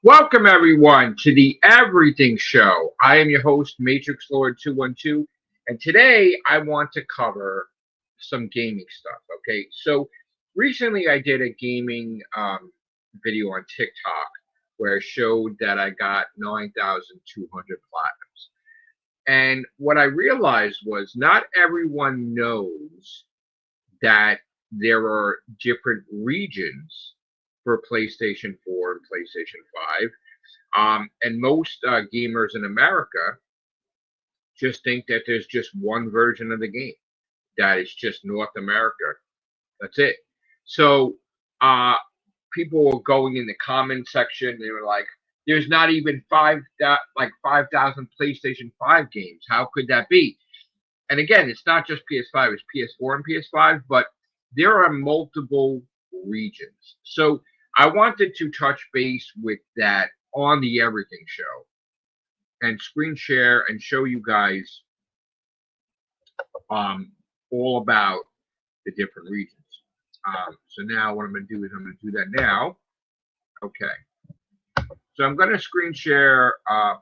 Welcome everyone to the Everything Show. I am your host, Matrix Lord 212, and today I want to cover some gaming stuff. Okay, so recently I did a gaming video on TikTok where I showed that I got 9,200 platinums. And what I realized was not everyone knows that there are different regions for PlayStation 4 and PlayStation 5. And most gamers in America just think that there's just one version of the game, that it's just North America. That's it. So uh, people were going in the comment section. They were like, "There's not even 5,000 PlayStation 5 games. How could that be?" And again, it's not just PS5; it's PS4 and PS5, but there are multiple regions. So I wanted to touch base with that on the Everything Show and screen share and show you guys um, all about the different regions. So now what I'm going to do is I'm going to do that now. Okay. So I'm going to screen share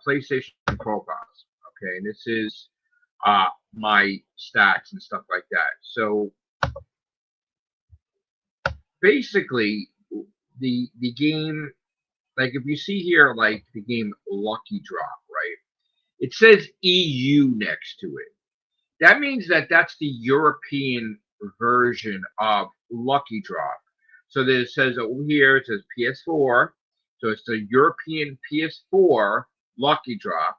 PlayStation profiles. Okay. And this is my stats and stuff like that. So basically, the game, like if you see here, like the game Lucky Drop, right? It says EU next to it. That means that that's the European version of Lucky Drop. So it says over here, it says PS4. So it's the European PS4 Lucky Drop,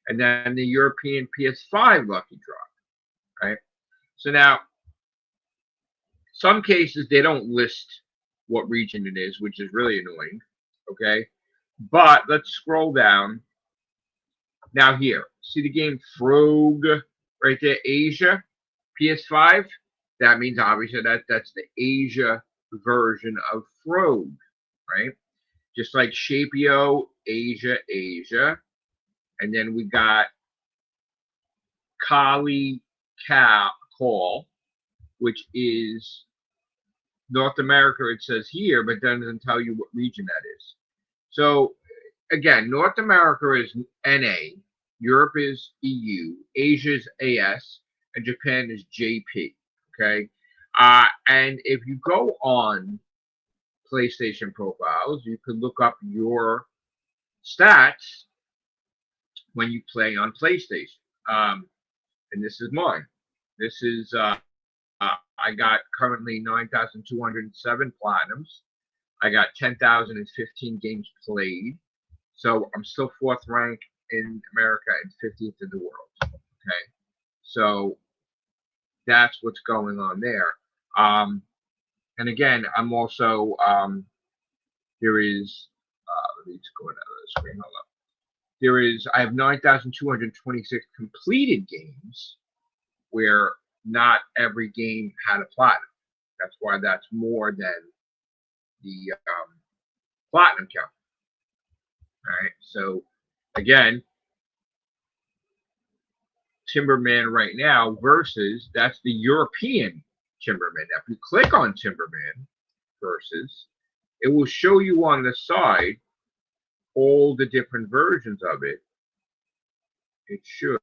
and then the European PS5 Lucky Drop, right? So now, some cases they don't list what region it is, which is really annoying, okay? But let's scroll down. Now here, see the game Frog right there, Asia, PS5. That means obviously that's the Asia version of Frog, right? Just like Shapio, Asia, and then we got Kali Call, which is North America. It says here, but doesn't tell you what region that is. So again, North America is NA, Europe is EU, Asia is AS, and Japan is JP. Okay, and if you go on PlayStation profiles, you can look up your stats when you play on PlayStation. And this is mine. This is I got currently 9,207 platinums. I got 10,015 games played. So I'm still fourth rank in America and 50th in the world. Okay. So that's what's going on there. And again, I'm also, there is, let me just go another screen. Hold up. There is, I have 9,226 completed games where not every game had a platinum. That's why that's more than the platinum count. All right. So again, Timberman right now versus that's the European Timberman. Now, if you click on Timberman versus, it will show you on the side all the different versions of it. It should.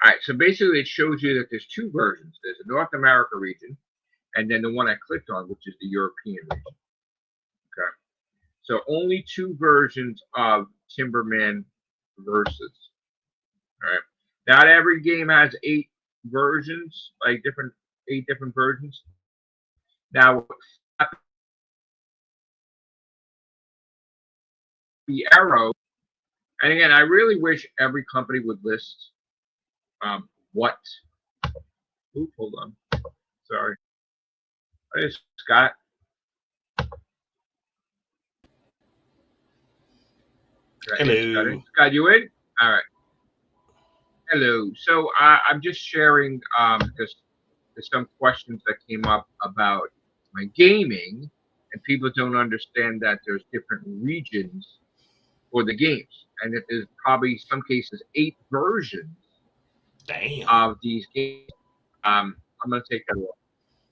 All right, so basically it shows you that there's two versions. There's a North America region, and then the one I clicked on, which is the European region. Okay, so only two versions of Timberman versus. All right, not every game has 8 versions, like 8 different versions. Now, the arrow, and again, I really wish every company would list what. Ooh, hold on. Sorry. Hey, Scott. Hello. Scott, you in? All right. Hello. So I'm just sharing because there's some questions that came up about my gaming, and people don't understand that there's different regions for the games, and that there's probably some cases 8 versions Damn. of these games. I'm going to take that off.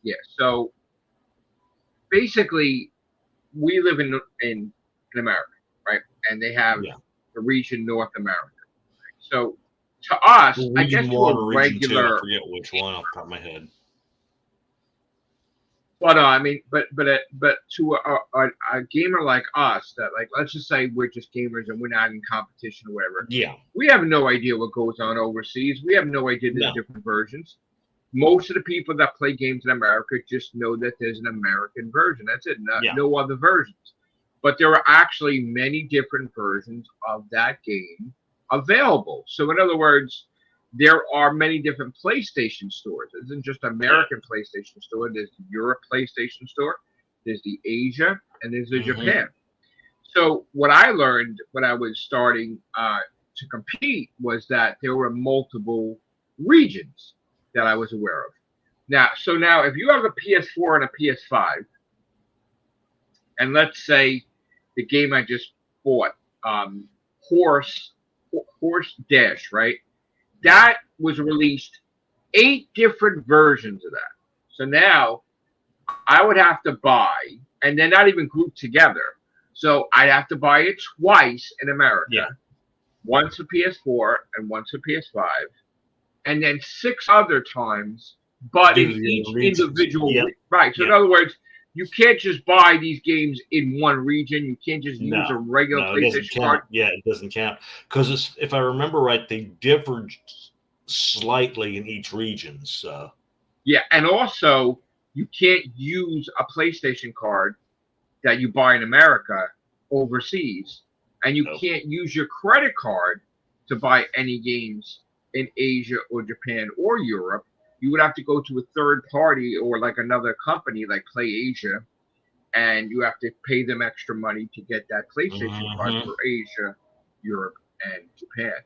Yeah. So basically, we live in America, right? And they have Yeah. the region North America. So to us, I guess Region to 1 a or Region 2, I regular, forget which one off the top of my head. well, no, I mean, but to a gamer like us, that like let's just say we're just gamers and we're not in competition or whatever, Yeah. we have no idea what goes on overseas. We have no idea there's No. different versions. Most of the people that play games in America just know that there's an American version. That's it. Yeah. No other versions. But there are actually many different versions of that game available. So in other words, there are many different PlayStation stores. It isn't just American PlayStation store. There's the Europe PlayStation store. There's the Asia, and there's the Japan. So what I learned when I was starting to compete was that there were multiple regions that I was aware of. Now, if you have a PS4 and a PS5, and let's say the game I just bought, Horse Dash, right? That was released 8 different versions of that. So now I would have to buy, and they're not even grouped together. So I'd have to buy it twice in America. Yeah. Once for PS4 and once for PS5. And then 6 other times, but in each individual right. So in other words, you can't just buy these games in one region. You can't just use a regular PlayStation card. Yeah, it doesn't count. Because if I remember right, they differed slightly in each region. So yeah, and also you can't use a PlayStation card that you buy in America overseas, and you can't use your credit card to buy any games in Asia or Japan or Europe. You would have to go to a third party or like another company like Play Asia, and you have to pay them extra money to get that PlayStation card for Asia, Europe, and Japan.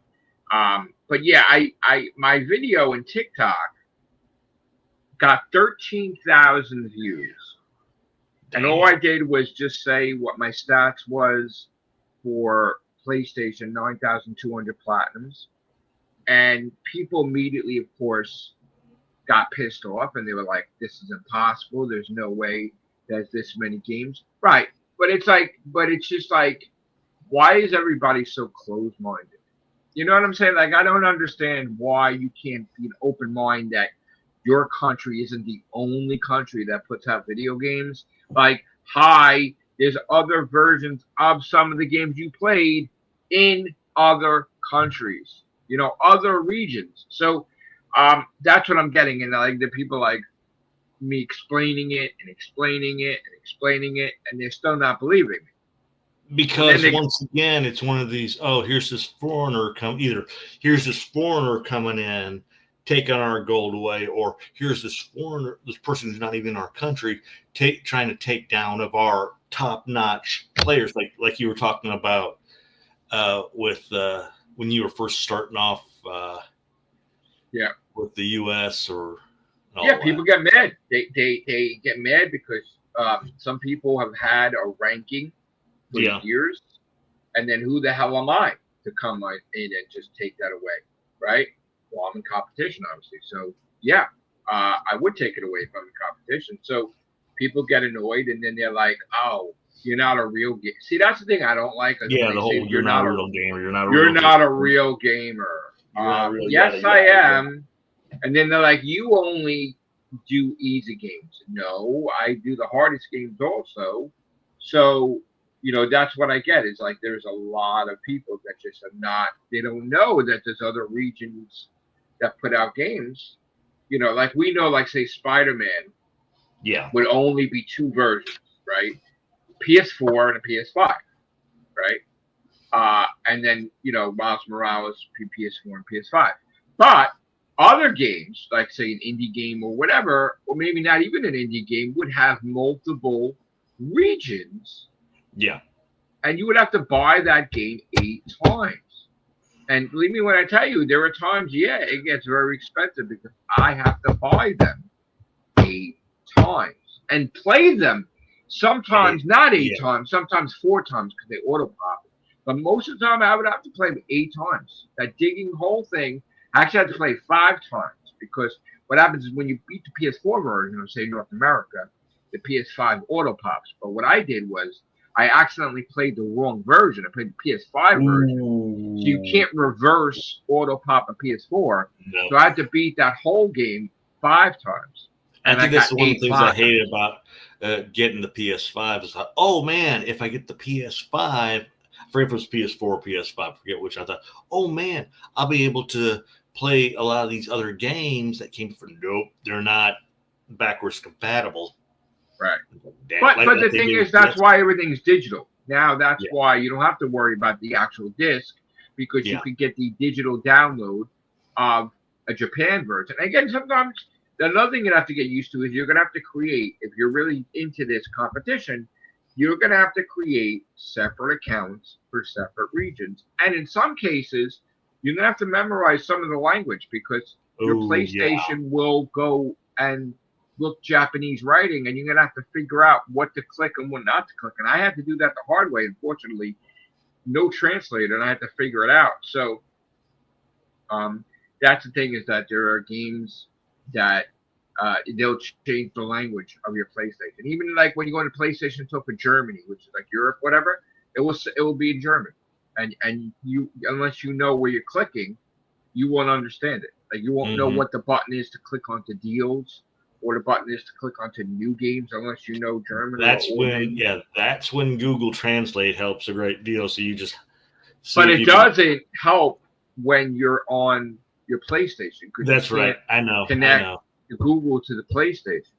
But yeah, my video in TikTok got 13,000 views. And all I did was just say what my stats was for PlayStation, 9,200 platinums. And people immediately, of course, got pissed off, and they were like, this is impossible. There's no way there's this many games. Right. But it's just like, why is everybody so closed-minded? You know what I'm saying? Like, I don't understand why you can't be an open mind that your country isn't the only country that puts out video games. Like, hi, there's other versions of some of the games you played in other countries, other regions. So that's what I'm getting. And like the people like me explaining it, and they're still not believing me. Because once again, it's one of these, here's this foreigner coming in, taking our gold away, or here's this person who's not even in our country, trying to take down of our top-notch players, like you were talking about with when you were first starting off with the U.S. or people get mad. They get mad because some people have had a ranking for years, and then who the hell am I to come in and just take that away, right? Well, I'm in competition, obviously. So, I would take it away if I'm in competition. So people get annoyed, and then they're like, oh, you're not a real gamer. See, that's the thing I don't like. Yeah, the whole you're not a real gamer. You're not a real gamer. Yes, I am. And then they're like, you only do easy games. No, I do the hardest games also. So, that's what I get. Is like there's a lot of people that just are not, they don't know that there's other regions that put out games. Like we know, like say Spider-Man would only be 2 versions, right? PS4 and a PS5, right? And then, Miles Morales, PS4 and PS5. But other games, like say an indie game or whatever, or maybe not even an indie game, would have multiple regions. Yeah. And you would have to buy that game 8 times. And believe me when I tell you, there are times, it gets very expensive because I have to buy them 8 times and play them. Sometimes not 8 times, sometimes 4 times because they auto pop. But most of the time, I would have to play them 8 times. That digging hole thing, I actually had to play 5 times because what happens is when you beat the PS4 version of say North America, the PS5 auto pops. But what I did was I accidentally played the wrong version. I played the PS5 version, so you Ooh, can't reverse auto pop a PS4. no. So I had to beat that whole game 5 times, I and I think that's got one of the eight things I platinums. hated about getting the PS5 is like, oh man, if I get the PS5, I forget if it was PS4 or PS5, I forget which. I thought, oh man, I'll be able to play a lot of these other games that came from. Nope, they're not backwards compatible. Right. Damn, But like the they thing did is, with that's PS. why everything's digital. Now that's Yeah, why you don't have to worry about the actual disc because you yeah. could get the digital download of a Japan version. And again, sometimes another thing you have to get used to is you're gonna have to create, if you're really into this competition, you're gonna have to create separate accounts for separate regions. And in some cases, you're gonna have to memorize some of the language because your Oh yeah. PlayStation will go and look Japanese writing, and you're gonna have to figure out what to click and what not to click. And I had to do that the hard way. Unfortunately, no translator, and I had to figure it out. So um, that's the thing is that there are games that they'll change the language of your PlayStation. Even like when you go into PlayStation Store for Germany, which is like Europe, whatever, it will be in German, and you unless you know where you're clicking, you won't understand it. Like you won't know Hmm. what the button is to click onto deals or the button is to click onto new games unless you know German or That's old when, names. yeah, that's when Google Translate helps a great deal. So you just see But if it you can. doesn't help when you're on your PlayStation because you That's right. can't I know. I connect know. the Google to the PlayStation.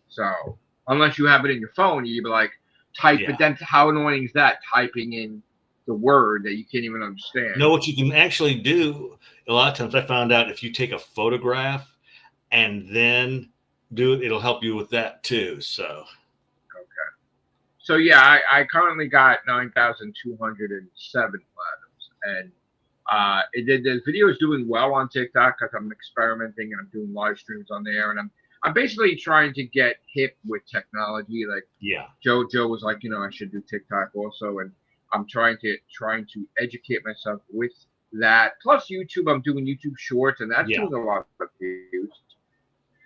So unless you have it in your phone, you'd be like type Yeah. it. Then how annoying is that? Typing in the word that you can't even Know understand. what you can actually do? A lot of times I found out if you take a photograph and then do it, it'll help you with that too. So, Okay. So yeah, I currently got 9,207 platinums, and the video is doing well on TikTok because I'm experimenting and I'm doing live streams on there, and I'm basically trying to get hip with technology. Like yeah. Joe was like, I should do TikTok also, and I'm trying to educate myself with that. Plus YouTube, I'm doing YouTube Shorts, and that's Yeah. doing a lot of views.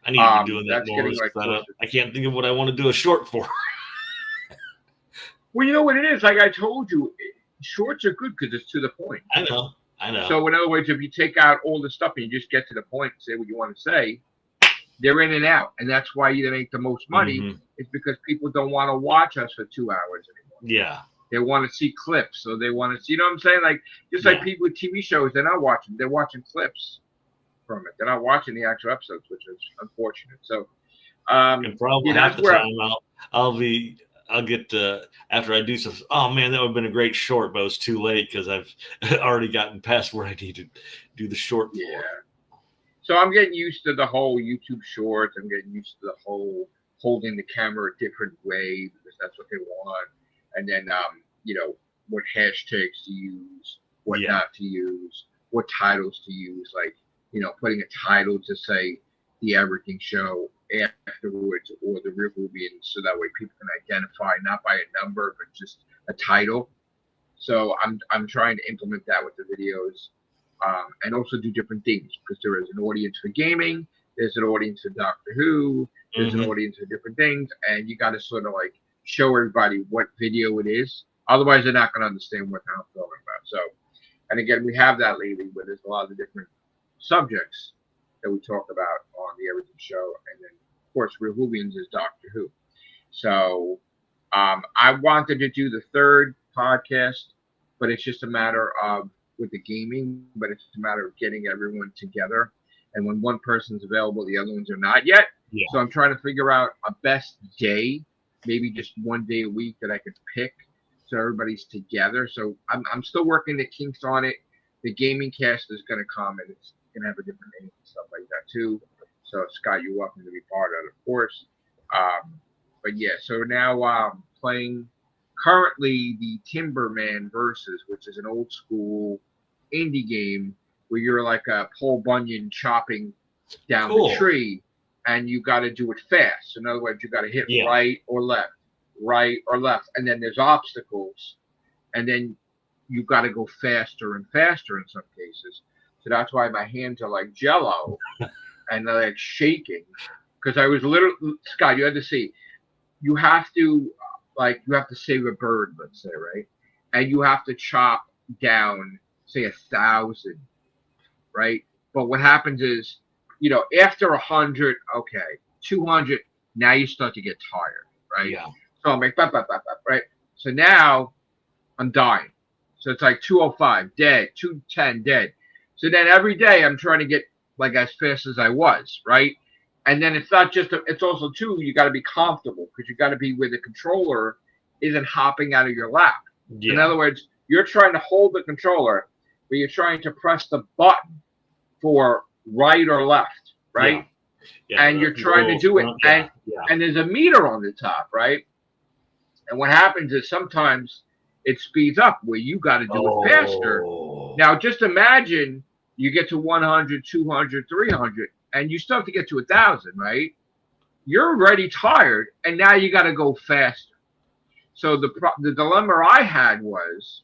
I need to be That's doing that getting more like because close to. I can't think of what I want to do a short for. Well, you know what it is. Like I told you, shorts are good because it's to the point. I know. I know. So in other words, if you take out all the stuff and you just get to the point and say what you want to say, they're in and out, and that's why you make the most money. Hmm. Is because people don't want to watch us for 2 hours anymore. Yeah. They want to see clips, so they want to see. You know what I'm saying? Like just like Yeah. people with TV shows, they're not watching. They're watching clips from it. They're not watching the actual episodes, which is unfortunate. So, And probably yeah, half that's the where. time I'll get after I do something. Oh man, that would have been a great short, but it was too late because I've already gotten past where I need to do the short for. Yeah. So I'm getting used to the whole YouTube Shorts. I'm getting used to the whole holding the camera a different way because that's what they want. And then, what hashtags to use, what Yeah. not to use, what titles to use. Like, putting a title to say the Everything Show afterwards or the Rivervian, so that way people can identify not by a number but just a title. So I'm trying to implement that with the videos, and also do different things because there is an audience for gaming, there's an audience for Doctor Who, there's an Hmm. audience for different things, and you got to sort of like show everybody what video it is. Otherwise, they're not going to understand what I'm talking about. So, and again, we have that lately, where there's a lot of the different subjects that we talk about on the Everything Show, and then of course, Rehubians is Doctor Who. So I wanted to do the third podcast, but it's just a matter of with the gaming, but it's a matter of getting everyone together. And when one person's available, the other ones are not yet. Yeah. So I'm trying to figure out a best day, maybe just one day a week that I could pick so everybody's together. So I'm still working the kinks on it. The gaming cast is going to come and it's going to have a different name and stuff like that too. So Scott, you're welcome to be part of it, of course. But yeah, so now I'm playing currently the Timberman Versus, which is an old school indie game where you're like a Paul Bunyan chopping down the Cool. tree, and you got to do it fast. In other words, you got to hit Yeah. right or left, and then there's obstacles, and then you got to go faster and faster in some cases. So that's why my hands are like jello and they're like shaking. Because I was literally, Scott, you had to see, you have to, like, you have to save a bird, let's say, right? And you have to chop down, say, 1,000, right? But what happens is, after 100, okay, 200, now you start to get tired, right? Yeah. So I'm like, right? So now I'm dying. So it's like 205, dead, 210, dead. So then every day I'm trying to get like as fast as I was, right? And then it's not just, it's also too, you got to be comfortable because you got to be where the controller isn't hopping out of your lap. Yeah. In other words, you're trying to hold the controller, but you're trying to press the button for right or left, right? Yeah, and you're trying to do it, and there's a meter on the top, right? And what happens is sometimes it speeds up where you got to do it faster. Now, just imagine you get to 100, 200, 300, and you still have to get to 1,000, right? You're already tired, and now you got to go faster. So the dilemma I had was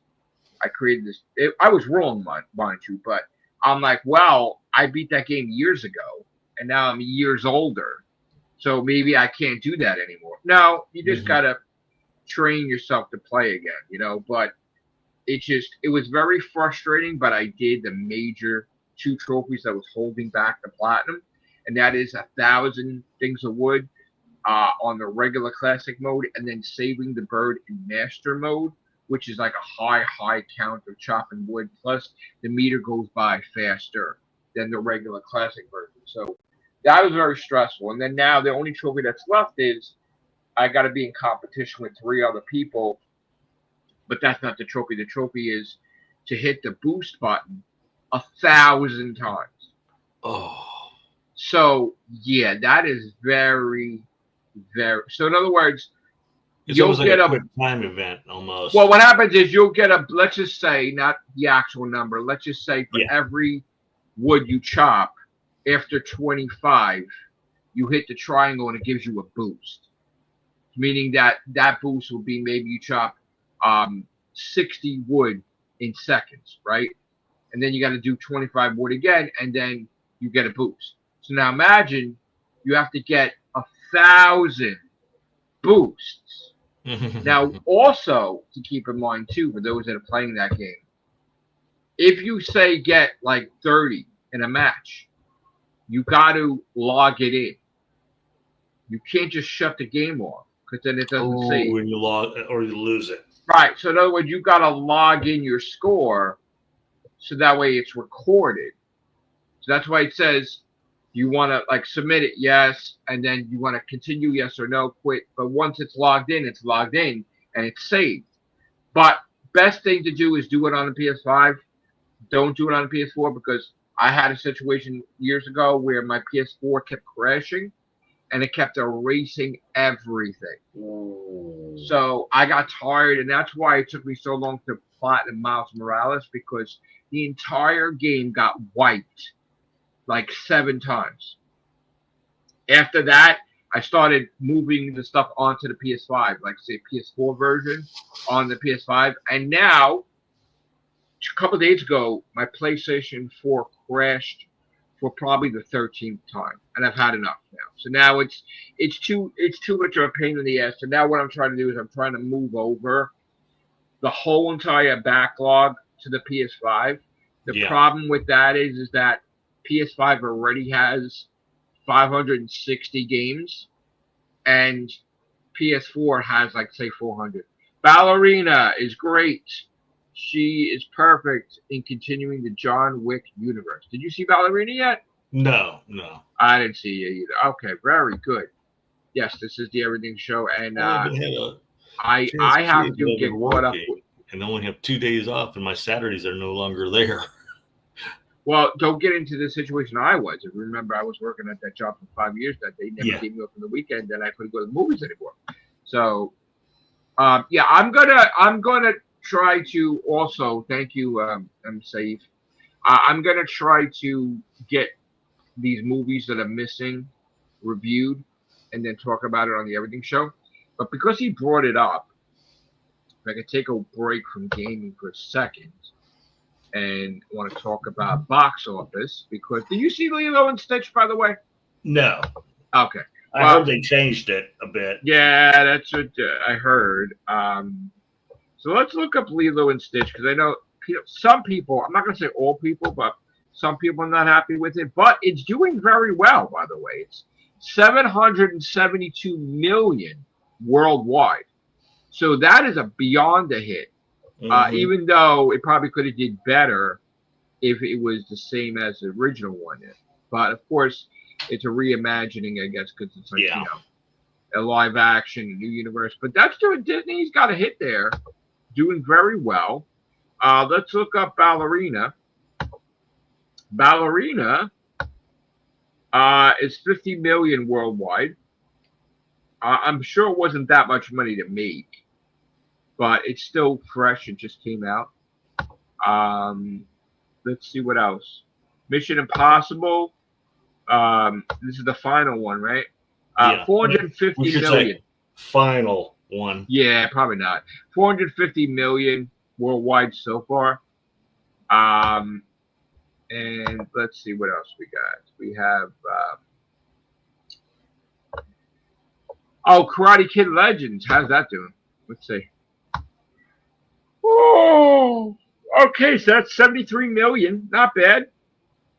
I created this. I was wrong, mind you, but I'm like, well, I beat that game years ago, and now I'm years older, so maybe I can't do that anymore. No, you just gotta train yourself to play again, But it was very frustrating. But I did the major 2 trophies that was holding back the platinum, and that is 1,000 things of wood on the regular classic mode, and then saving the bird in master mode, which is like a high count of chopping wood. Plus, the meter goes by faster than the regular classic version. So that was very stressful. And then now the only trophy that's left is I got to be in competition with 3 other people, but that's not the trophy. The trophy is to hit the boost button 1,000 times. Oh. So yeah, that is very, very. So in other words, it's almost like a quick time event almost. Well, what happens is you'll get let's just say, not the actual number, let's just say for every wood you chop, after 25, you hit the triangle and it gives you a boost. Meaning that boost will be maybe you chop 60 wood in seconds, right? And then you got to do 25 wood again, and then you get a boost. So now imagine you have to get 1,000 boosts. Now, also to keep in mind too, for those that are playing that game, if you say get like 30 in a match, you got to log it in. You can't just shut the game off because then it doesn't save. When you log or you lose it. Right. So in other words, you got to log in your score, so that way it's recorded. So that's why it says you want to like submit it, yes, and then you want to continue, yes or no, quit. But once it's logged in and it's saved. But best thing to do is do it on the PS5. Don't do it on the PS4 because I had a situation years ago where my PS4 kept crashing and it kept erasing everything. Ooh. So I got tired, and that's why it took me so long to platinum Miles Morales, because the entire game got wiped like 7 times. After that, I started moving the stuff onto the PS5, like say PS4 version on the PS5. And now, a couple of days ago, my PlayStation 4 crashed for probably the 13th time, and I've had enough now. So now it's too much of a pain in the ass. So now what I'm trying to do is I'm trying to move over the whole entire backlog to the PS5. The problem with that is that PS5 already has 560 games, and PS4 has like say 400. Ballerina is great. She is perfect in continuing the John Wick universe. Did you see Ballerina yet? No. I didn't see it either. Okay, very good. Yes, this is the Everything Show, and I have to get caught up. And only have 2 days off, and my Saturdays are no longer there. Well, don't get into the situation I was. If you remember, I was working at that job for 5 years that they never gave me off on the weekend, and I couldn't go to the movies anymore. So, I'm gonna try to also thank you, I'm safe. I'm gonna try to get these movies that are missing reviewed, and then talk about it on the Everything Show. But because he brought it up, if I could take a break from gaming for a second. and want to talk about box office because did you see Lilo and Stitch, by the way? No, Okay. I heard they changed it a bit. Yeah, that's what I heard. So let's look up Lilo and Stitch because I know some people, I'm not going to say all people, but some people are not happy with it. But it's doing very well, by the way. It's 772 million worldwide. So that is a beyond a hit. Even though it probably could have did better if it was the same as the original one. But of course, it's a reimagining, I guess, because it's like a live action, a new universe. But that's doing Disney's got a hit there, doing very well. Let's look up Ballerina. Ballerina is 50 million worldwide. I'm sure it wasn't that much money to make, but it's still fresh. It just came out. Let's see what else. Mission Impossible. This is the final one, right? 450 million. Final one. Yeah, probably not. 450 million worldwide so far. And let's see what else we got. We have Karate Kid Legends. How's that doing? Let's see. Oh, okay, so that's 73 million. Not bad.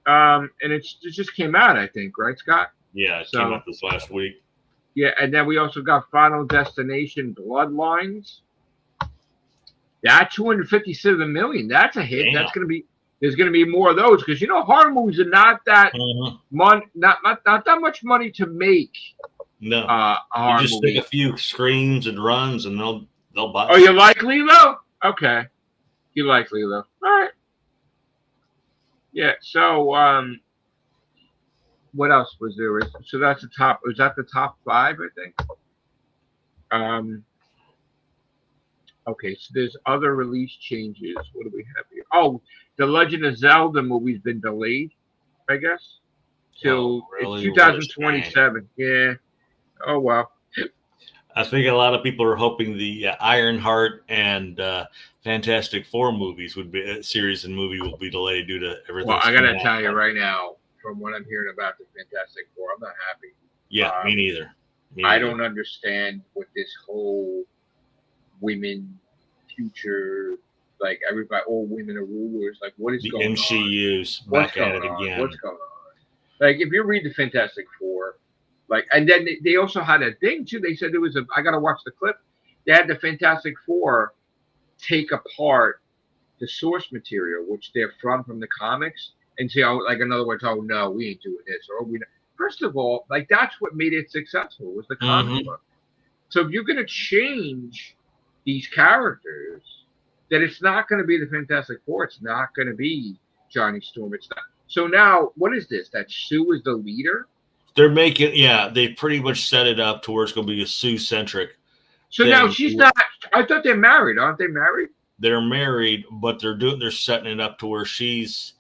And it just came out, I think, right, Scott? Yeah, it came out this last week. Yeah, and then we also got Final Destination Bloodlines. That 257 million. That's a hit. Damn. That's gonna be. There's gonna be more of those because horror movies are not that not that much money to make. No, you just take a few screams and runs, and they'll buy. Oh, you like Lilo? Okay, you like Lilo. All right. Yeah. So, what else was there? So that's the top. Was that the top 5? I think. Okay, so there's other release changes. What do we have here? Oh, the Legend of Zelda movie's been delayed, I guess, till really? 2027. Yeah. Oh well. I think a lot of people are hoping the Ironheart and Fantastic Four movies would be series and movie will be delayed due to everything. Well, I gotta tell you right now, from what I'm hearing about the Fantastic Four, I'm not happy. Yeah, me neither. I don't understand what this whole women future, like everybody, all women are rulers. Like, what is the going MCU's on? back at it again. What's going on? Like, if you read the Fantastic Four, like, and then they also had a thing too. They said there was I gotta watch the clip. They had the Fantastic Four take apart the source material, which they're from the comics, and say, oh, like in other words, oh no, we ain't doing this, or we. First of all, like that's what made it successful was the comic book. So if you're gonna change these characters, that it's not going to be the Fantastic Four. It's not going to be Johnny Storm. It's not. So now, what is this? That Sue is the leader? They're making, they pretty much set it up to where it's going to be a Sue-centric. So now she's not. I thought they're married. Aren't they married? They're married, but they're setting it up to where she's.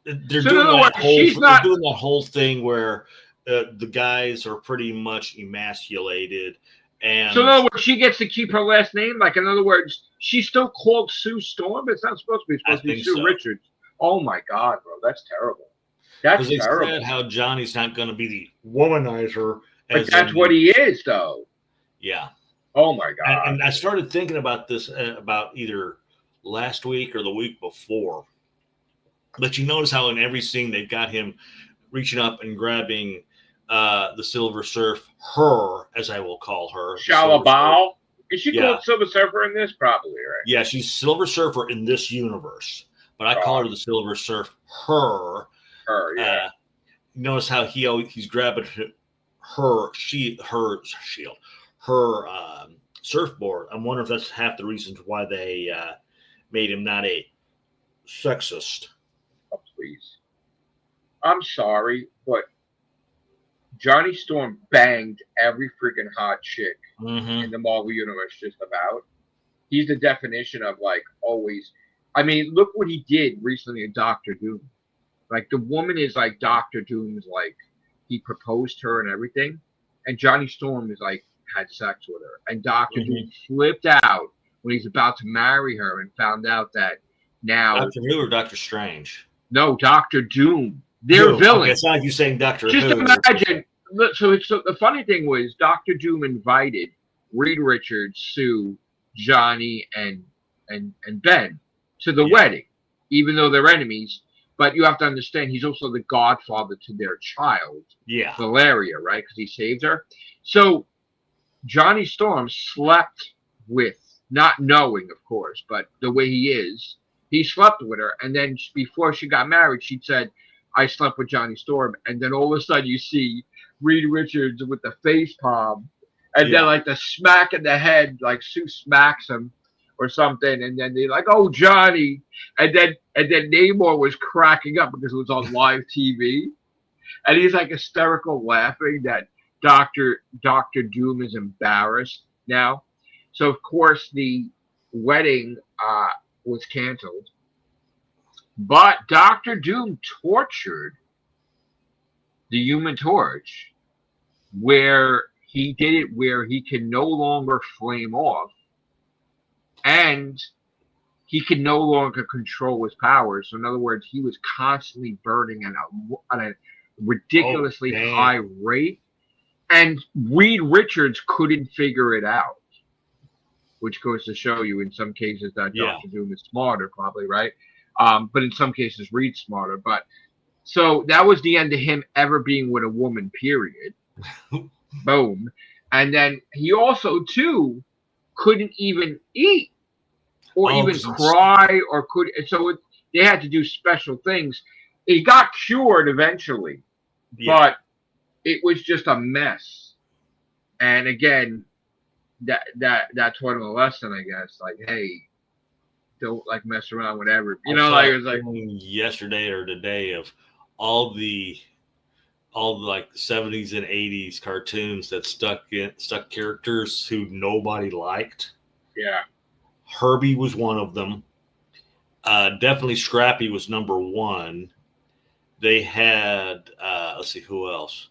They're doing that whole thing where the guys are pretty much emasculated. And so in other words, she gets to keep her last name. Like in other words, she's still called Sue Storm. It's not supposed to be. It's supposed to be Sue Richards. Oh my God, bro, that's terrible. That's terrible. They said how Johnny's not going to be the womanizer, but that's what he is, though. Yeah. Oh my God. And I started thinking about this about either last week or the week before. But you notice how in every scene they've got him reaching up and grabbing the Silver Surf, her, as I will call her. Shalabal? Is she called Silver Surfer in this? Probably, right? Yeah, she's Silver Surfer in this universe. But I call her the Silver Surf, her. Her, yeah. Notice how he's grabbing her surfboard. I'm wondering if that's half the reasons why they made him not a sexist. Oh, please. I'm sorry, but Johnny Storm banged every freaking hot chick in the Marvel Universe just about. He's the definition of, like, always. I mean, look what he did recently in Doctor Doom. Like, the woman is like Doctor Doom's, like, he proposed to her and everything. And Johnny Storm is, like, had sex with her. And Doctor Doom flipped out when he's about to marry her and found out that Now, Doctor Who or Doctor Strange? no, Doctor Doom. They're Doom. villains. Okay, it's not like you saying Doctor Just Who. imagine. So the funny thing was Doctor Doom invited Reed Richards, Sue, Johnny, and Ben to the wedding, even though they're enemies. But you have to understand, he's also the godfather to their child, Valeria, right? Because he saved her. So Johnny Storm slept with, not knowing, of course, but the way he slept with her. And then before she got married, she said, I slept with Johnny Storm. And then all of a sudden you see Reed Richards with the face palm. And then like the smack in the head, like Sue smacks him or something. And then they're like, oh, Johnny. And then Namor was cracking up because it was on live TV. And he's like hysterical laughing that Doctor Doom is embarrassed now. So of course the wedding was canceled, but Doctor Doom tortured the Human Torch, where he did it where he can no longer flame off, and he can no longer control his powers. So in other words, he was constantly burning at a ridiculously high rate. And Reed Richards couldn't figure it out, which goes to show you in some cases that Dr. Doom is smarter, probably, right? But in some cases, Reed's smarter. But so that was the end of him ever being with a woman, period. Boom. And then he also, too, couldn't even eat or even cry or could. So they had to do special things. He got cured eventually, but it was just a mess. And again, that taught him a lesson, I guess. Like, hey, don't like mess around with everything. You know, like it was like yesterday or today of all the like 70s and 80s cartoons that stuck characters who nobody liked. Yeah. Herbie was one of them. Definitely Scrappy was number one. They had let's see who else.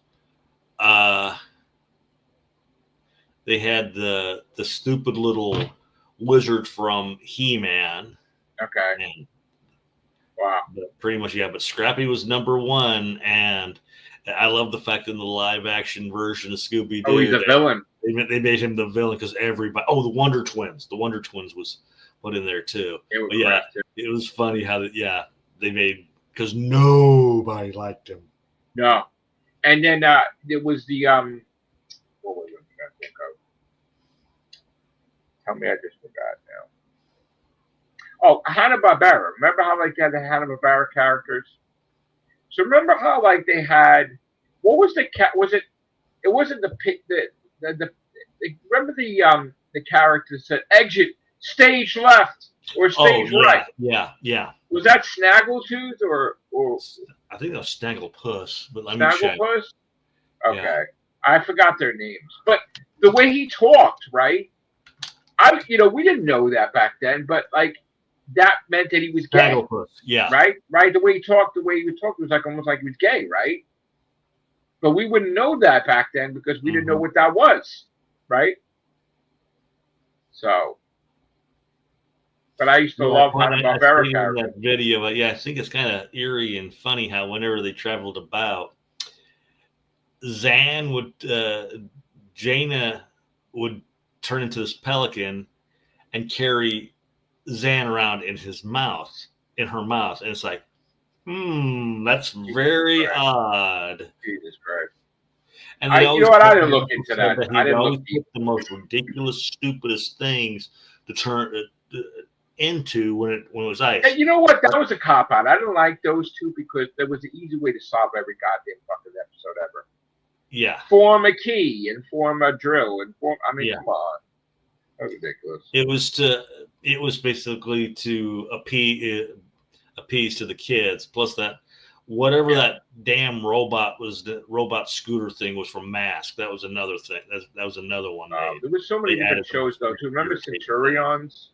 They had the stupid little wizard from He-Man. Okay. And, wow. But pretty much, but Scrappy was number one, and I love the fact in the live-action version of Scooby-Doo. Oh, he's a villain. They made him the villain because everybody. Oh, the Wonder Twins. The Wonder Twins was put in there too. It was funny how they made because nobody liked him. No, and then there was the what was it? I think of. Tell me, I just forgot now. Oh, Hanna-Barbera. Remember how like they had the Hanna-Barbera characters? So remember how like they had what was the cat? Was it? It wasn't the remember the character said exit stage left or stage right. Yeah. Was that Snaggletooth or I think that was Snagglepuss, but let me check. Snagglepuss? Okay. Yeah. I forgot their names. But the way he talked, right? We didn't know that back then, but like that meant that he was gay. Snagglepuss, yeah. Right? The way he would talk was like almost like he was gay, right? But we wouldn't know that back then because we didn't know what that was, right? So, but I used to love Hanna-Barbera characters. That video, but I think it's kind of eerie and funny how whenever they traveled about, Jaina would turn into this pelican and carry Zan around in her mouth, and it's like, that's very odd. Jesus Christ. And I didn't look into that. I didn't look into the most ridiculous, stupidest things to turn into when it was ice. And you know what? That was a cop out. I didn't like those two because there was an easy way to solve every goddamn fucking episode ever. Yeah. Form a key and form a drill and form. I mean, come on. That was ridiculous. It was basically to appease to the kids. Plus that whatever that damn robot scooter thing was from Mask. That was another thing. That was another one. There was so many different shows though. Do you remember Centurions?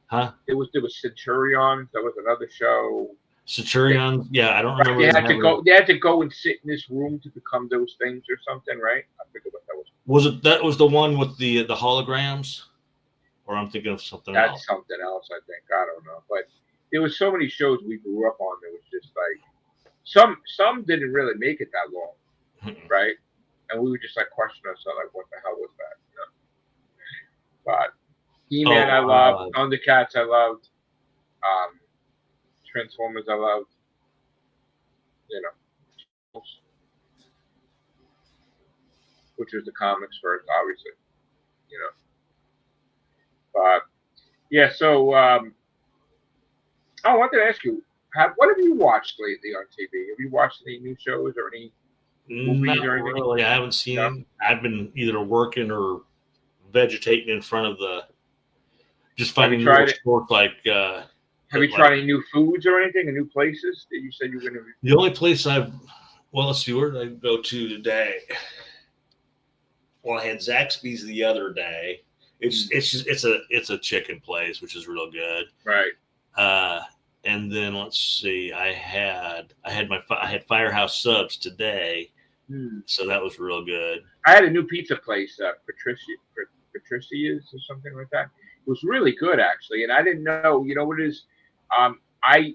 Huh? There was Centurions. That was another show. Centurions. Yeah, I don't remember. They had to go and sit in this room to become those things or something, right? I forget what that was. That was the one with the holograms? Or I'm thinking of something else. That's something else, I think. I don't know. But there was so many shows we grew up on that was just like some didn't really make it that long, right? And we would just like question ourselves like, what the hell was that? You know? But He-Man, Oh, I loved. Thundercats, I loved. Um, Transformers, I loved. You know, which was the comics first, obviously. You know, but yeah. So, I wanted to ask you, what have you watched lately on TV? Have you watched any new shows or any movies not or anything? really. I haven't seen No. him. I've been either working or vegetating in front of the, just Have you finding little tried it? sports like Have you tried any new foods or anything? Or new places that you said you were going to? the only place well, let's see, where did I go to today? Well, I had Zaxby's the other day. It's a chicken place, which is real good. Right. Uh, and then let's see, I had Firehouse Subs today, so that was real good. I had a new pizza place, Patricia's or something like that. It was really good actually, and I didn't know. You know what it is? I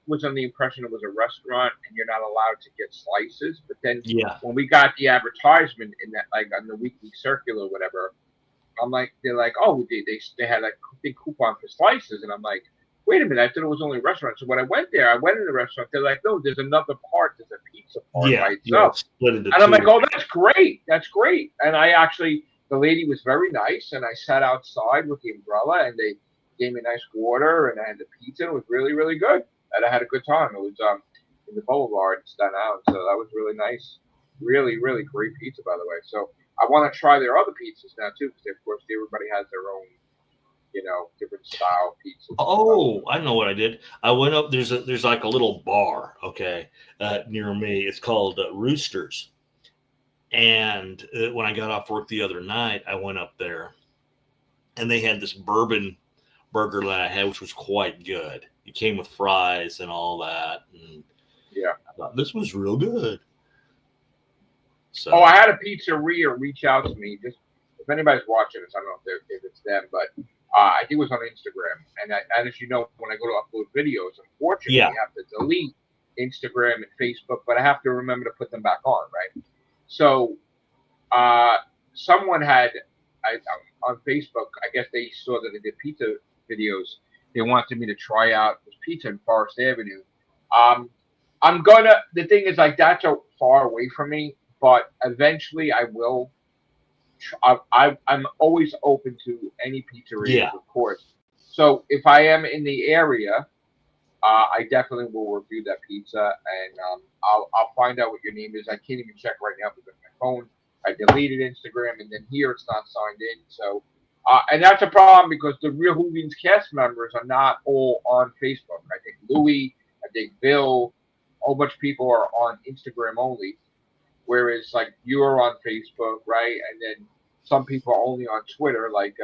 was under the impression it was a restaurant and you're not allowed to get slices. But then Yeah, when we got the advertisement in that, like on the weekly circular or whatever, I'm like, they're like, oh, they had a big coupon for slices, and I'm like, wait a minute, I thought it was only a restaurant. So when I went there, I went in the restaurant. They're like, no, there's another part. There's a pizza part by yeah, itself. split into And I'm like, two. oh, that's great. That's great. And I actually, the lady was very nice. And I sat outside with the umbrella and they gave me nice water and I had the pizza. It was really, really good. And I had a good time. It was in the Boulevard in Staten Island. So that was really nice. Really, really great pizza, by the way. So I want to try their other pizzas now, too, because, of course, everybody has their own, different style pizzas. Oh, I know what I did. I went up. There's like a little bar, okay, near me. It's called Roosters. And when I got off work the other night, I went up there, and they had this bourbon burger that I had, which was quite good. It came with fries and all that, and Yeah. I thought this was real good. So, Oh, I had a pizzeria reach out to me. Just if anybody's watching this, I don't know if it's them, but I think it was on Instagram. And as you know, when I go to upload videos, unfortunately, yeah, I have to delete Instagram and Facebook, but I have to remember to put them back on, right? So someone had on Facebook. I guess they saw that I did pizza videos. They wanted me to try out this pizza in Forest Avenue. Um, I'm gonna. The thing is, like, that's so far away from me, but eventually I will. I'm always open to any pizzerias, yeah, of course. So if I am in the area, I definitely will review that pizza, and I'll find out what your name is. I can't even check right now because my phone. I deleted Instagram, and then here it's not signed in. So, and that's a problem because the Real Hooligans cast members are not all on Facebook. I think Louis, I think Bill, a whole bunch of people are on Instagram only, whereas like you're on Facebook, right? And then some people are only on Twitter, like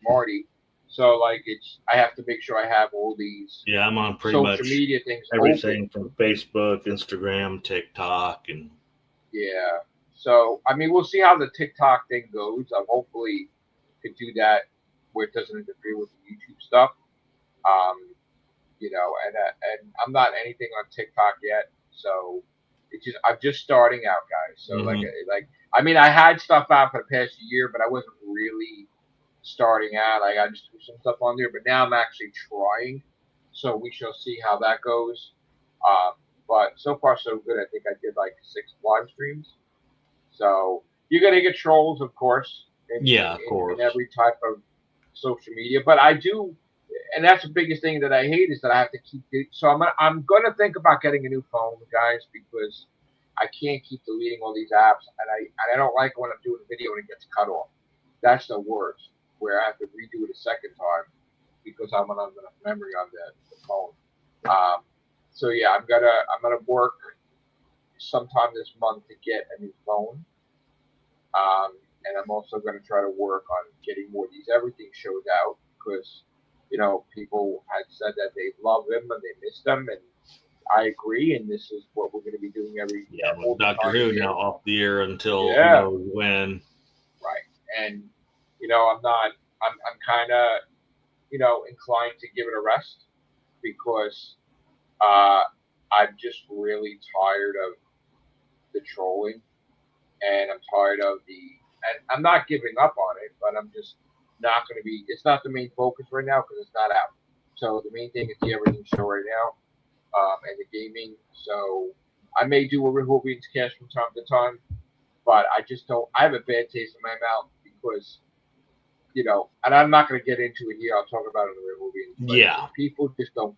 Marty. So like I have to make sure I have all these yeah. I'm on pretty social much media things open. everything from Facebook, Instagram, TikTok, and Yeah. So I mean, we'll see how the TikTok thing goes. I hopefully could do that where it doesn't interfere with the YouTube stuff. Um, and I'm not anything on TikTok yet, so I'm just starting out, guys. So mm-hmm. I mean, I had stuff out for the past year, but I wasn't really starting out. Like I just threw some stuff on there, but now I'm actually trying. So we shall see how that goes. Um, but so far so good. I think I did like 6 live streams. So you're gonna get trolls, of course, Yeah, of in course. every type of social media. But I do, and that's the biggest thing that I hate is that I have to keep. So I'm gonna think about getting a new phone, guys, because I can't keep deleting all these apps, and I don't like when I'm doing a video and it gets cut off. That's the worst, where I have to redo it a second time because I'm not enough memory on the phone. Um, so yeah, I'm gonna work sometime this month to get a new phone. And I'm also going to try to work on getting more of these everything shows out because, people had said that they love them and they miss them. And I agree. And this is what we're going to be doing Yeah, all with the Doctor time Who here. now off the air until who Yeah. knows when. Right. And, I'm not, I'm kind of, inclined to give it a rest. because I'm just really tired of the trolling, and I'm tired of the. And I'm not giving up on it, but I'm just not going to be. It's not the main focus right now because it's not out. So the main thing is the Everything Show right now, and the gaming. So I may do a Real Beans Cash from time to time, but I just don't. I have a bad taste in my mouth because and I'm not going to get into it here. I'll talk about it in the Real Beans. But Yeah. people just don't.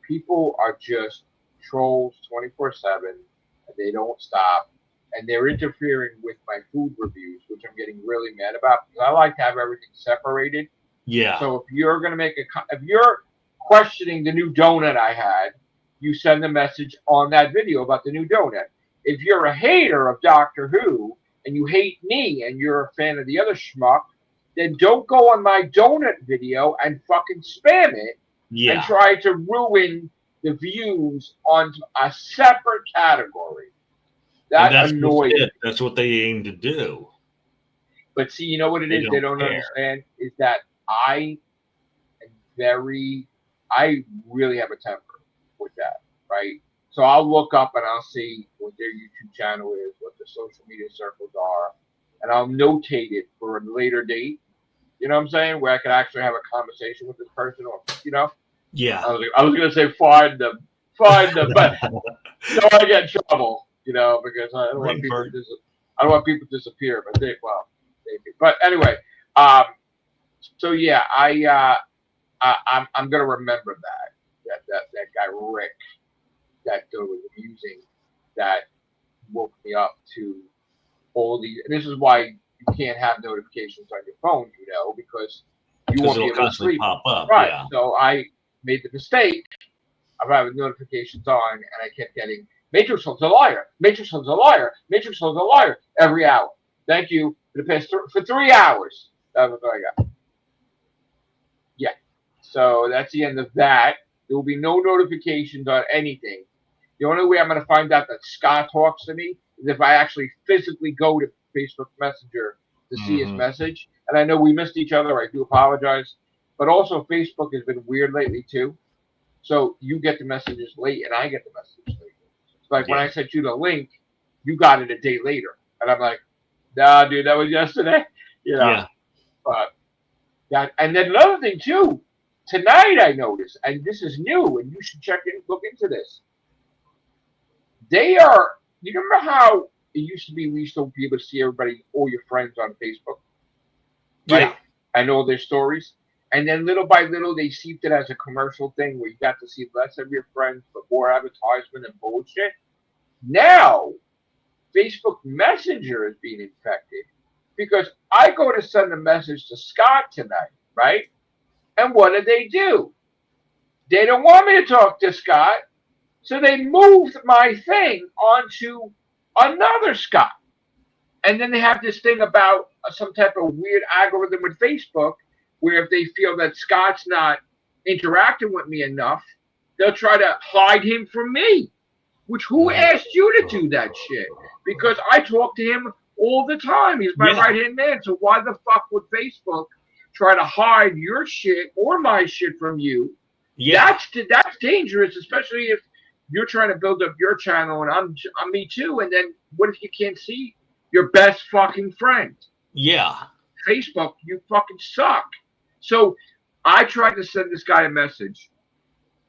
People are just trolls 24/7, and they don't stop. And they're interfering with my food reviews, which I'm getting really mad about because I like to have everything separated. Yeah. So if you're going to if you're questioning the new donut I had, you send a message on that video about the new donut. If you're a hater of Doctor Who and you hate me and you're a fan of the other schmuck, then don't go on my donut video and fucking spam it and Yeah. try to ruin the views on a separate category. That annoys me. That's what they aim to do. But see, you know what it is they don't understand is that I really have a temper with that, right? So I'll look up and I'll see what their YouTube channel is, what the social media circles are, and I'll notate it for a later date. You know what I'm saying? Where I could actually have a conversation with this person, or Yeah. I was gonna say find them, but so I get in trouble, because I don't want people to disappear. But maybe. But anyway, so yeah, I'm gonna remember that guy Rick that was abusing that woke me up to all these. And this is why you can't have notifications on your phone, because you won't be able to sleep. Pop up, right. Yeah. So I made the mistake of having notifications on, and I kept getting Matrix Hold's a liar, Matrix Hold's a liar, Matrix Hold's a liar every hour. Thank you for the past for 3 hours. That was what I got. Yeah. So that's the end of that. There will be no notifications on anything. The only way I'm going to find out that Scott talks to me is if I actually physically go to Facebook Messenger to see his message. And I know we missed each other. I do apologize. But also, Facebook has been weird lately, too. So you get the messages late, and I get the messages late. It's like when I sent you the link, you got it a day later. And I'm like, nah, dude, that was yesterday. Yeah. But and then another thing, too. Tonight I noticed, and this is new, and you should look into this. You remember how it used to be we used to be able to see all your friends on Facebook? Right? Yeah. And all their stories. And then little by little, they seeped it as a commercial thing where you got to see less of your friends, but more advertisement and bullshit. Now, Facebook Messenger is being infected because I go to send a message to Scott tonight, right? And what do? They don't want me to talk to Scott, so they moved my thing onto another Scott. And then they have this thing about some type of weird algorithm with Facebook where if they feel that Scott's not interacting with me enough, they'll try to hide him from me. Which who asked you to do that shit? Because I talk to him all the time. He's my right-hand man. So why the fuck would Facebook try to hide your shit or my shit from you? Yeah. That's dangerous, especially if you're trying to build up your channel and I'm me too. And then what if you can't see your best fucking friend? Yeah. Facebook, you fucking suck. So I tried to send this guy a message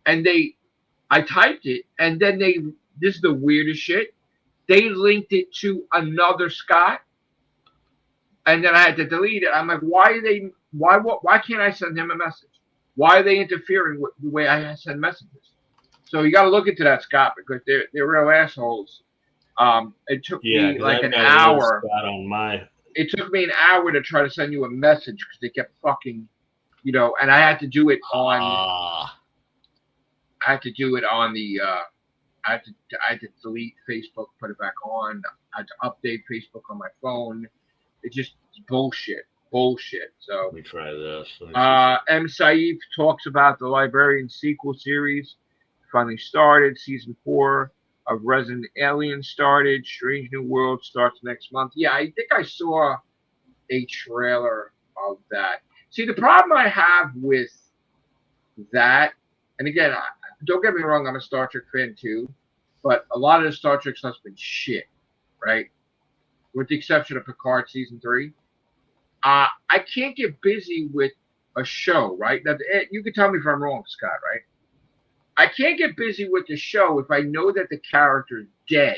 and I typed it and then this is the weirdest shit. They linked it to another Scott and then I had to delete it. I'm like, why can't I send him a message? Why are they interfering with the way I send messages? So you got to look into that, Scott, because they're real assholes. It took me like an hour. It took me an hour to try to send you a message because they kept fucking, and I had to do it on. I had to do it on the. I had to delete Facebook, put it back on. I had to update Facebook on my phone. It's just bullshit. So let me try this. M. Saif talks about the Librarian sequel series finally started. Season 4 of Resident Alien started. Strange New World starts next month. Yeah, I think I saw a trailer of that. See, the problem I have with that And again, don't get me wrong, I'm a Star Trek fan too, but a lot of the Star Trek stuff's been shit, right? With the exception of Picard season 3. I can't get busy with a show, right? Now, you can tell me if I'm wrong, Scott, right? I can't get busy with the show if I know that the character's dead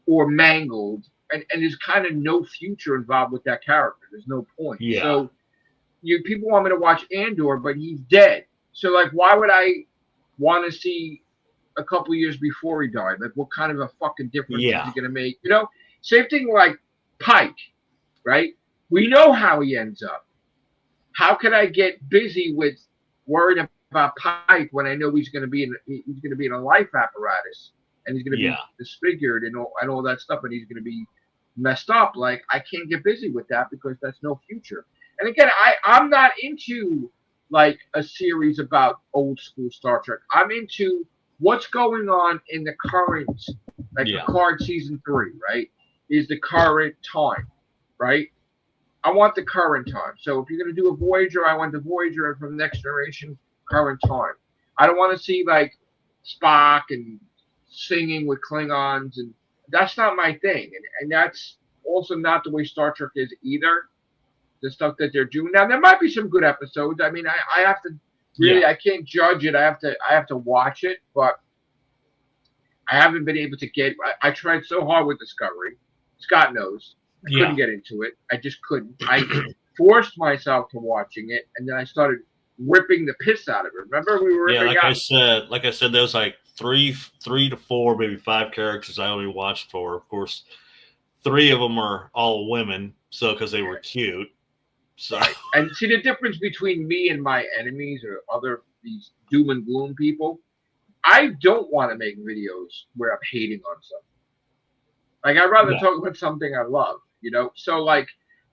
or mangled, and there's kind of no future involved with that character. There's no point. Yeah. So people want me to watch Andor, but he's dead. So like, why would I want to see a couple years before he died? Like, what kind of a fucking difference is he gonna make? You know, same thing like Pike, right? We know how he ends up. How can I get busy with worrying about Pike when I know he's gonna be in a life apparatus and he's gonna be disfigured and all that stuff, and he's gonna be messed up? Like, I can't get busy with that because that's no future. And again, I'm not into like a series about old school Star Trek. I'm into what's going on in the current, like Picard season 3, right? Is the current time, right? I want the current time. So if you're gonna do a Voyager, I want the Voyager from the Next Generation current time. I don't want to see like Spock and singing with Klingons, and that's not my thing. And that's also not the way Star Trek is either. The stuff that they're doing now, there might be some good episodes. I mean, I have to really, I can't judge it. I have to watch it, but I haven't been able to get. I tried so hard with Discovery. Scott knows. I couldn't get into it. I just couldn't. I forced myself to watching it, and then I started ripping the piss out of it. Remember, we were like I said, there was like three to four, maybe 5 characters I only watched for. Of course, 3 of them are all women, so because they were cute. So. Right. And see the difference between me and my enemies or these doom and gloom people. I don't want to make videos where I'm hating on something. Like, I'd rather talk about something I love, you know? So, like,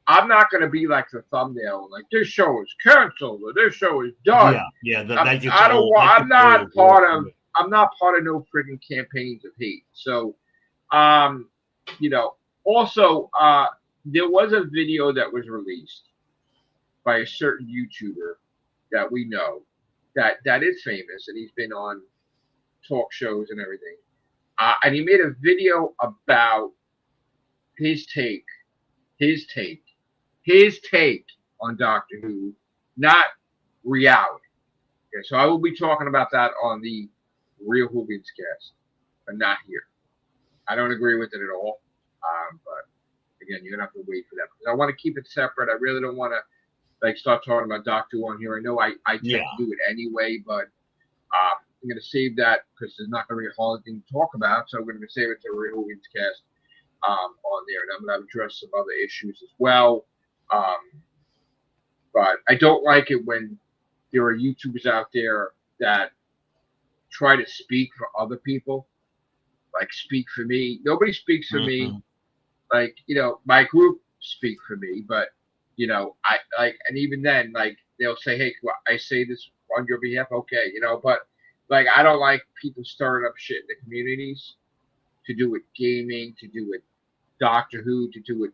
I'm not going to be like the thumbnail, like, this show is canceled or this show is done. I'm not part of no freaking campaigns of hate. So, you know, also, there was a video that was released by a certain YouTuber that we know that is famous, and he's been on talk shows and everything. And he made a video about his take on Doctor Who, not reality. Okay, so I will be talking about that on the Real Hooligans cast, but not here. I don't agree with it at all. But again, you're gonna have to wait for that because I want to keep it separate. I really don't want to like start talking about Doctor Who on here. I know I tend to do it anyway, but I'm going to save that because there's not going to be a whole thing to talk about. So I'm going to save it to the Real Hooligans cast on there, and I'm going to address some other issues as well. But I don't like it when there are YouTubers out there that try to speak for other people, like speak for me. Nobody speaks for me. Like, you know, my group speak for me, but you know, I like, and even then, like, they'll say, hey, I say this on your behalf, okay, you know, but like, I don't like people stirring up shit in the communities to do with gaming, to do with Doctor Who, to do with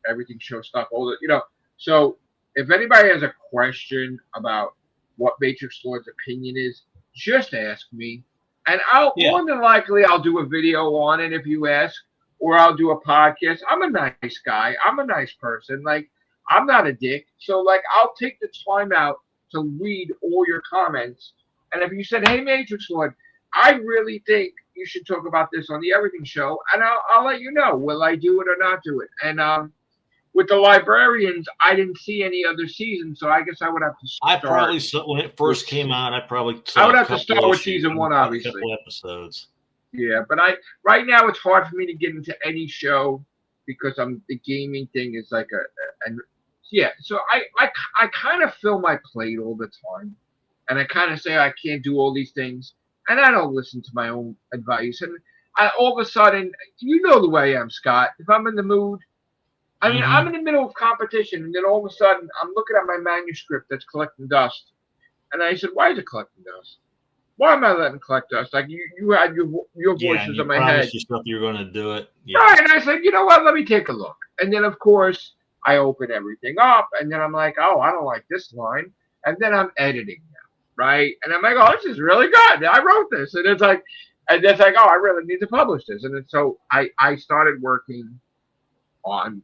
everything show stuff, all that, you know. So if anybody has a question about what Matrix Lord's opinion is, just ask me, and more than likely I'll do a video on it if you ask, or I'll do a podcast. I'm a nice guy. I'm a nice person. Like, I'm not a dick. So, like, I'll take the time out to read all your comments. And if you said, hey, Matrix Lord, I really think you should talk about this on the Everything Show, and I'll let you know. Will I do it or not do it? And with the Librarians, I didn't see any other season, so I guess I would have to start. I probably saw, when it first came out, I would have to start with season 1, obviously. A couple episodes. Yeah, but right now it's hard for me to get into any show because the gaming thing is like so I kind of fill my plate all the time, and I kind of say I can't do all these things, and I don't listen to my own advice, and all of a sudden, you know the way I am, Scott. If I'm in the mood, I mean, I'm in the middle of competition, and then all of a sudden I'm looking at my manuscript that's collecting dust, and I said, why is it collecting dust? Why am I letting it collect dust? Like, you had your voices in my head. Promised yourself you were going to do it. Yeah. Right, and I said, you know what? Let me take a look. And then, of course, I open everything up, and then I'm like, oh, I don't like this line. And then I'm editing now. right? And I'm like, oh, this is really good. I wrote this, and it's like, oh, I really need to publish this, and then so I started working on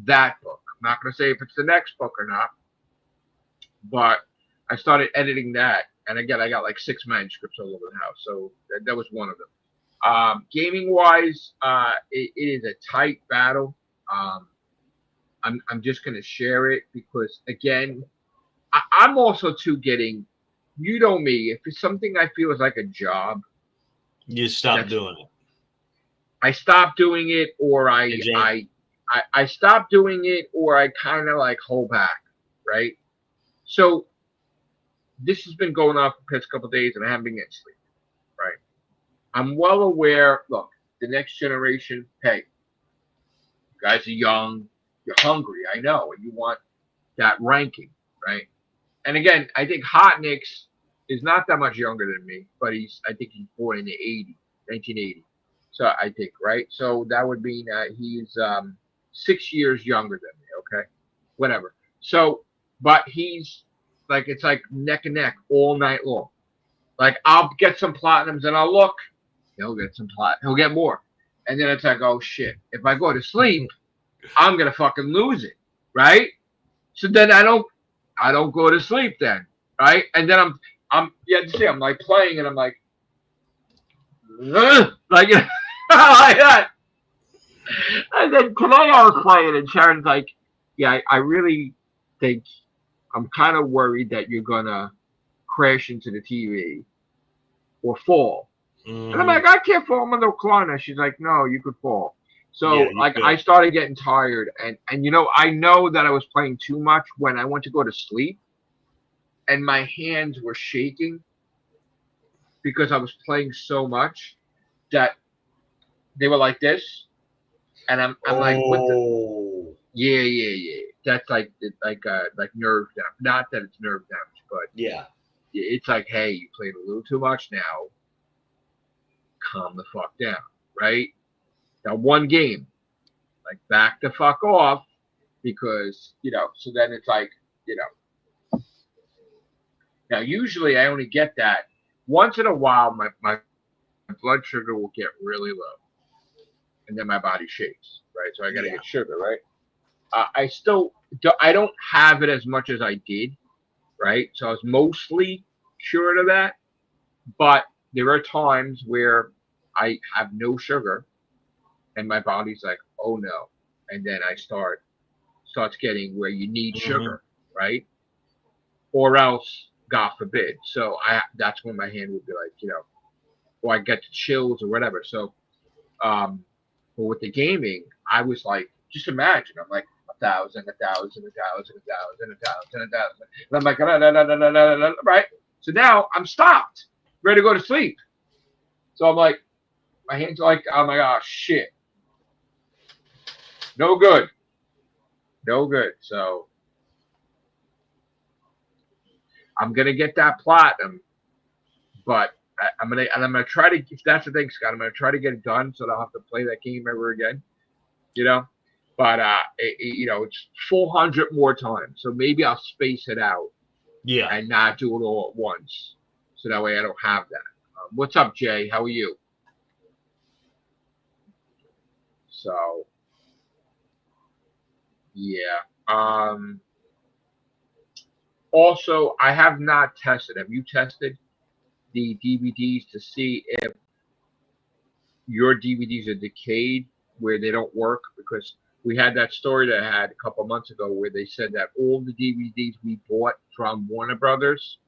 that book. I'm not going to say if it's the next book or not, but I started editing that, and again, I got like 6 manuscripts all over the house, so that was one of them. Gaming wise, it is a tight battle. I'm just going to share it because, again, I'm also too getting, you know me, if it's something I feel is like a job, You stop doing it. I stop doing it, or I stop doing it, or I kind of like hold back, right? So this has been going on for the past couple of days, and I haven't been getting sleep, right? I'm well aware. Look, the next generation. Hey, you guys are young. You're hungry. I know, and you want that ranking, right? And again, I think Hot Nicks is not that much younger than me, but I think he's born in the 1980. So I think, right? So that would mean he's 6 years younger than me. Okay, whatever. So, but he's like, it's like neck and neck all night long. Like, I'll get some platinums and I'll look. He'll get some he'll get more. And then it's like, oh shit, if I go to sleep, I'm gonna fucking lose it, right? So then I don't go to sleep then, right? And then I'm like playing and I'm like like like that. And then today I was playing and Sharon's like, yeah, I really think I'm kind of worried that you're gonna crash into the TV or fall. And I'm like, I can't fall. I'm on the recliner. She's like, no, you could fall. So I started getting tired, and you know, I know that I was playing too much when I went to go to sleep, and my hands were shaking because I was playing so much that they were like this, and I'm like, what the? Yeah. That's like nerve damage. Not that it's nerve damage, but yeah, it's like, hey, you played a little too much now. Calm the fuck down, right? Now, one game, like, back the fuck off, because, you know, so then it's like, you know. Now, usually I only get that once in a while. My blood sugar will get really low, and then my body shakes, right? So I got to get sugar, right? I don't have it as much as I did, right? So I was mostly cured of that, but there are times where I have no sugar and my body's like, oh no. And then I starts getting where you need sugar, right? Or else, God forbid. So that's when my hand would be like, you know, or I get the chills or whatever. So, but with the gaming, I was like, just imagine, I'm like 1,000, 1,000, 1,000, 1,000, 1,000, 1,000. And I'm like, right? So now I'm stopped, ready to go to sleep. So I'm like, my hands are like, oh my gosh, shit. No good. So I'm gonna get that platinum, but I'm gonna try to. If that's the thing, Scott, I'm gonna try to get it done so I don't have to play that game ever again. You know, but you know, it's 400 more times, so maybe I'll space it out. Yeah, and not do it all at once, so that way I don't have that. What's up, Jay? How are you? So, yeah. Also, I have not tested. Have you tested the DVDs to see if your DVDs are decayed, where they don't work? Because we had that story that I had a couple months ago where they said that all the DVDs we bought from Warner Brothers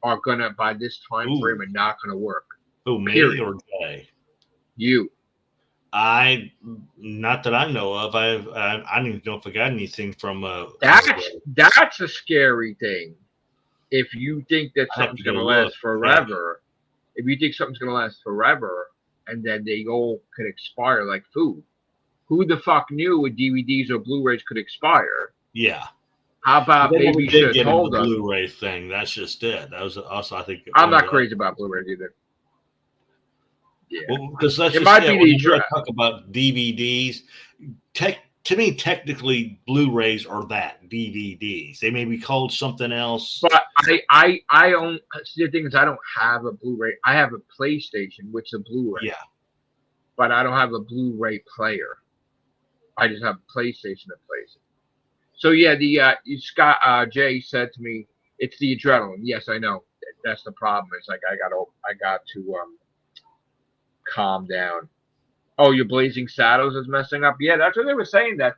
are gonna, by this time frame, are not gonna work. Who, me or Jay? You. Not that I know of. I don't even know if I got anything from. That's a scary thing. If you think that something's gonna last forever, if you think something's gonna last forever, and then they all could expire like food, who the fuck knew with DVDs or Blu-rays could expire? Yeah. How about maybe you should have told us? Blu-ray thing. That's just it. That was also, I think. I'm not crazy about Blu-rays either. Yeah. Well, because that's just it. When you talk about DVDs, to me, technically, Blu-rays are that DVDs. They may be called something else. But I own. See, the thing is, I don't have a Blu-ray. I have a PlayStation, which is a Blu-ray. Yeah. But I don't have a Blu-ray player. I just have a PlayStation that plays it. So yeah, Scott Jay said to me, it's the adrenaline. Yes, I know. That's the problem. It's like I got to calm down. Oh, your Blazing Saddles is messing up. Yeah, that's what they were saying. That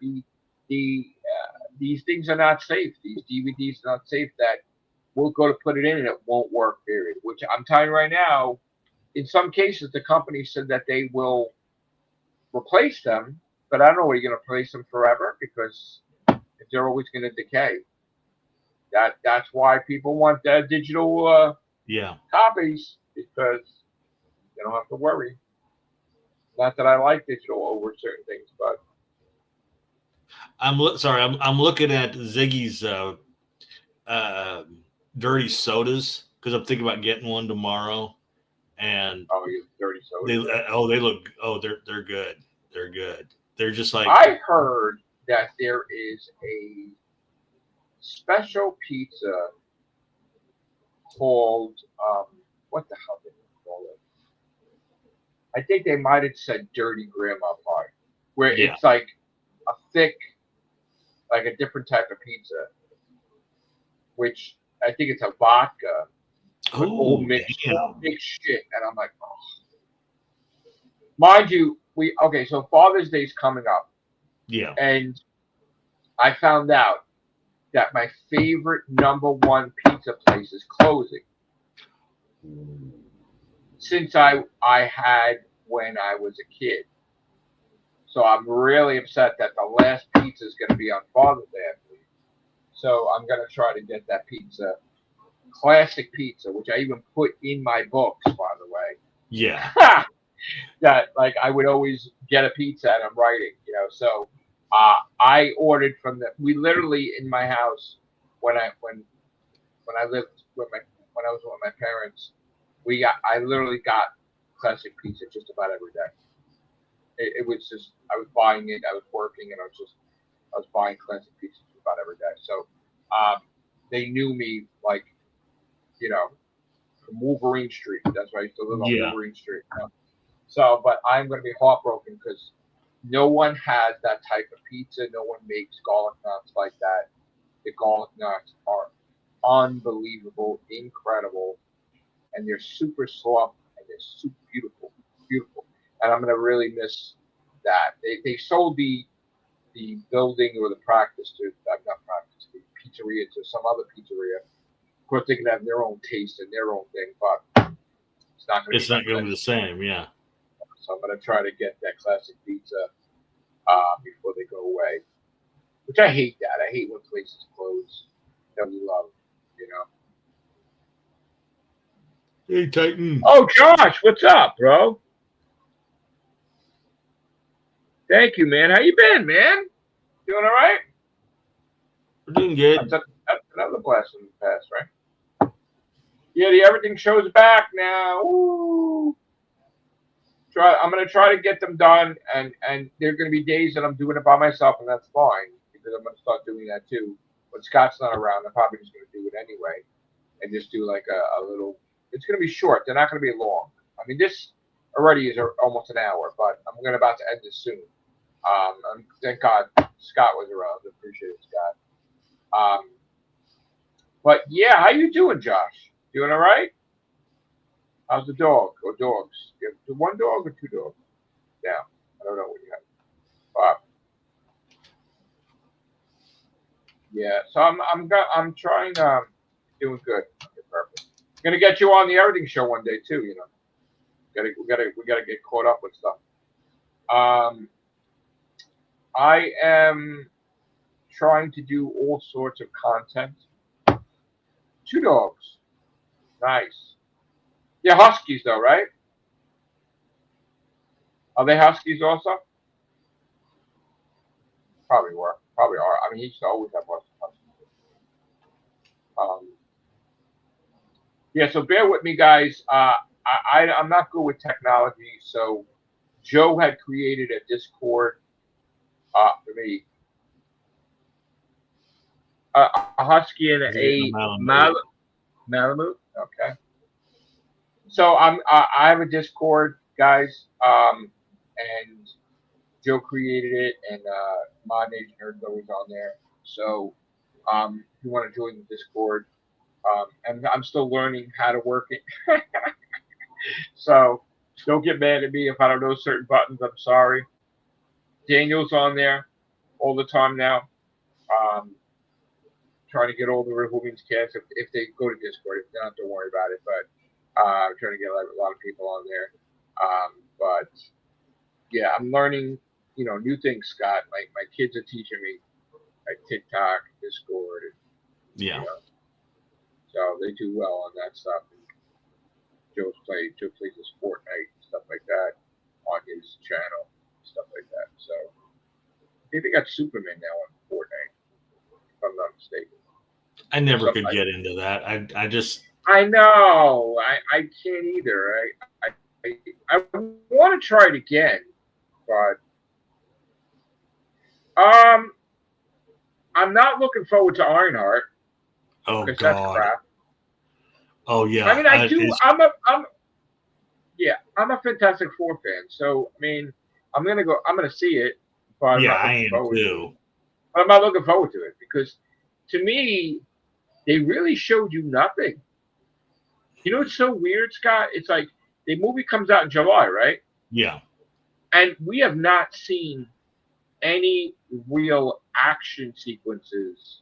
these things are not safe. These DVDs are not safe. That we'll go to put it in and it won't work. Period. Which I'm telling you right now. In some cases, the company said that they will replace them, but I don't know. Are you going to replace them forever? Because they're always going to decay. That's why people want digital copies, because they don't have to worry. Not that I like digital over certain things, but I'm looking at Ziggy's dirty sodas because I'm thinking about getting one tomorrow. And you dirty sodas. They're good. They're good. They're just like, I heard that there is a special pizza called what the hell did they call it? I think they might have said Dirty Grandma Pie, where it's like a thick, like a different type of pizza, which I think it's a vodka, but all mixed shit, and I'm like, oh. Mind you, so Father's Day's coming up. Yeah. And I found out that my favorite #1 pizza place is closing. Since I had when I was a kid. So I'm really upset that the last pizza is going to be on Father's Day, I believe. So I'm going to try to get that pizza, classic pizza, which I even put in my books, by the way. Yeah. That like I would always get a pizza and I'm writing, So I ordered from we literally in my house when I lived with when I was with my parents, I literally got classic pizza just about every day. It was just I was buying it, I was working, and I was buying classic pizza just about every day. So they knew me like from Wolverine Street. That's why I used to live on Wolverine Street. So, but I'm going to be heartbroken because no one has that type of pizza. No one makes garlic knots like that. The garlic knots are unbelievable, incredible, and they're super soft and they're super beautiful, beautiful. And I'm going to really miss that. They sold the building or the practice to not practice, the pizzeria to some other pizzeria. Of course, they can have their own taste and their own thing, but it's not going to be the same. Yeah. So I'm going to try to get that classic pizza before they go away. Which I hate that. I hate when places close that we love, Hey, Titan. Oh, Josh, what's up, bro? Thank you, man. How you been, man? Doing all right? We're doing good. That's another blessing in the past, right? Yeah, the everything show's back now. Woo! I'm going to try to get them done, and there are going to be days that I'm doing it by myself, and that's fine, because I'm going to start doing that too. When Scott's not around, I'm probably just going to do it anyway, and just do like a little. It's going to be short. They're not going to be long. I mean, this already is almost an hour, but I'm about to end this soon. Thank God Scott was around. I appreciate it, Scott. But yeah, how you doing, Josh? Doing all right? How's the dog or dogs? You have one dog or two dogs? Yeah, I don't know what you have. Yeah, so I'm trying. Doing good. Okay, perfect. Gonna get you on the Everything Show one day too. We gotta get caught up with stuff. I am trying to do all sorts of content. 2 dogs. Nice. Yeah, Huskies though, right? Are they Huskies also? Probably were. Probably are. I mean, he used to always have Huskies. Yeah, so bear with me, guys. I'm not good with technology, so Joe had created a Discord For me, a husky and Is it a a Malamute? Malamute. Okay. So I have a Discord, guys, and Joe created it, and Mod Nation Nerdgo is on there. So if you want to join the Discord, and I'm still learning how to work it. So don't get mad at me if I don't know certain buttons. I'm sorry. Daniel's on there all the time now. Um, Trying to get all the Women's cast if they go to Discord. If not, don't worry about it. But I'm trying to get a lot of people on there. But yeah, I'm learning, new things, Scott. My kids are teaching me like TikTok, Discord, and, you Yeah. know, so they do well on that stuff. And Joe plays this Fortnite and stuff like that on his channel, stuff like that. So I think they got Superman now on Fortnite, if I'm not mistaken. I never could get into that. I just. I know. I can't either. I want to try it again, but I'm not looking forward to Ironheart. Oh because God. that's crap. Oh yeah. I mean, I do. I'm a Fantastic Four fan, so I mean, I'm gonna see it, but I'm not I looking am forward to too. it. But I'm not looking forward to it because, to me, they really showed you nothing. You know, it's so weird, Scott. It's like the movie comes out in July, right? Yeah. And we have not seen any real action sequences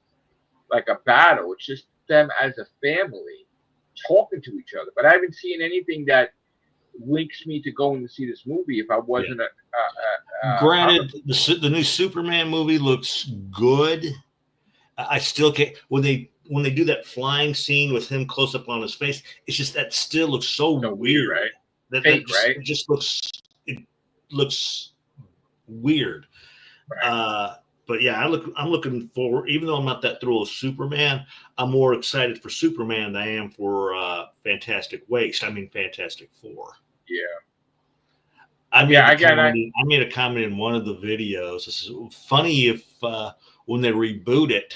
like a battle. It's just them as a family talking to each other. But I haven't seen anything that links me to going to see this movie if I wasn't Granted, the new Superman movie looks good. I still can't when they do that flying scene with him close up on his face. It's just that still looks so weird, right? That just looks weird. Right. But yeah, I'm looking forward. Even though I'm not that thrilled with Superman, I'm more excited for Superman than I am for Fantastic Four. Yeah. I made a comment in one of the videos. This is funny if when they reboot it.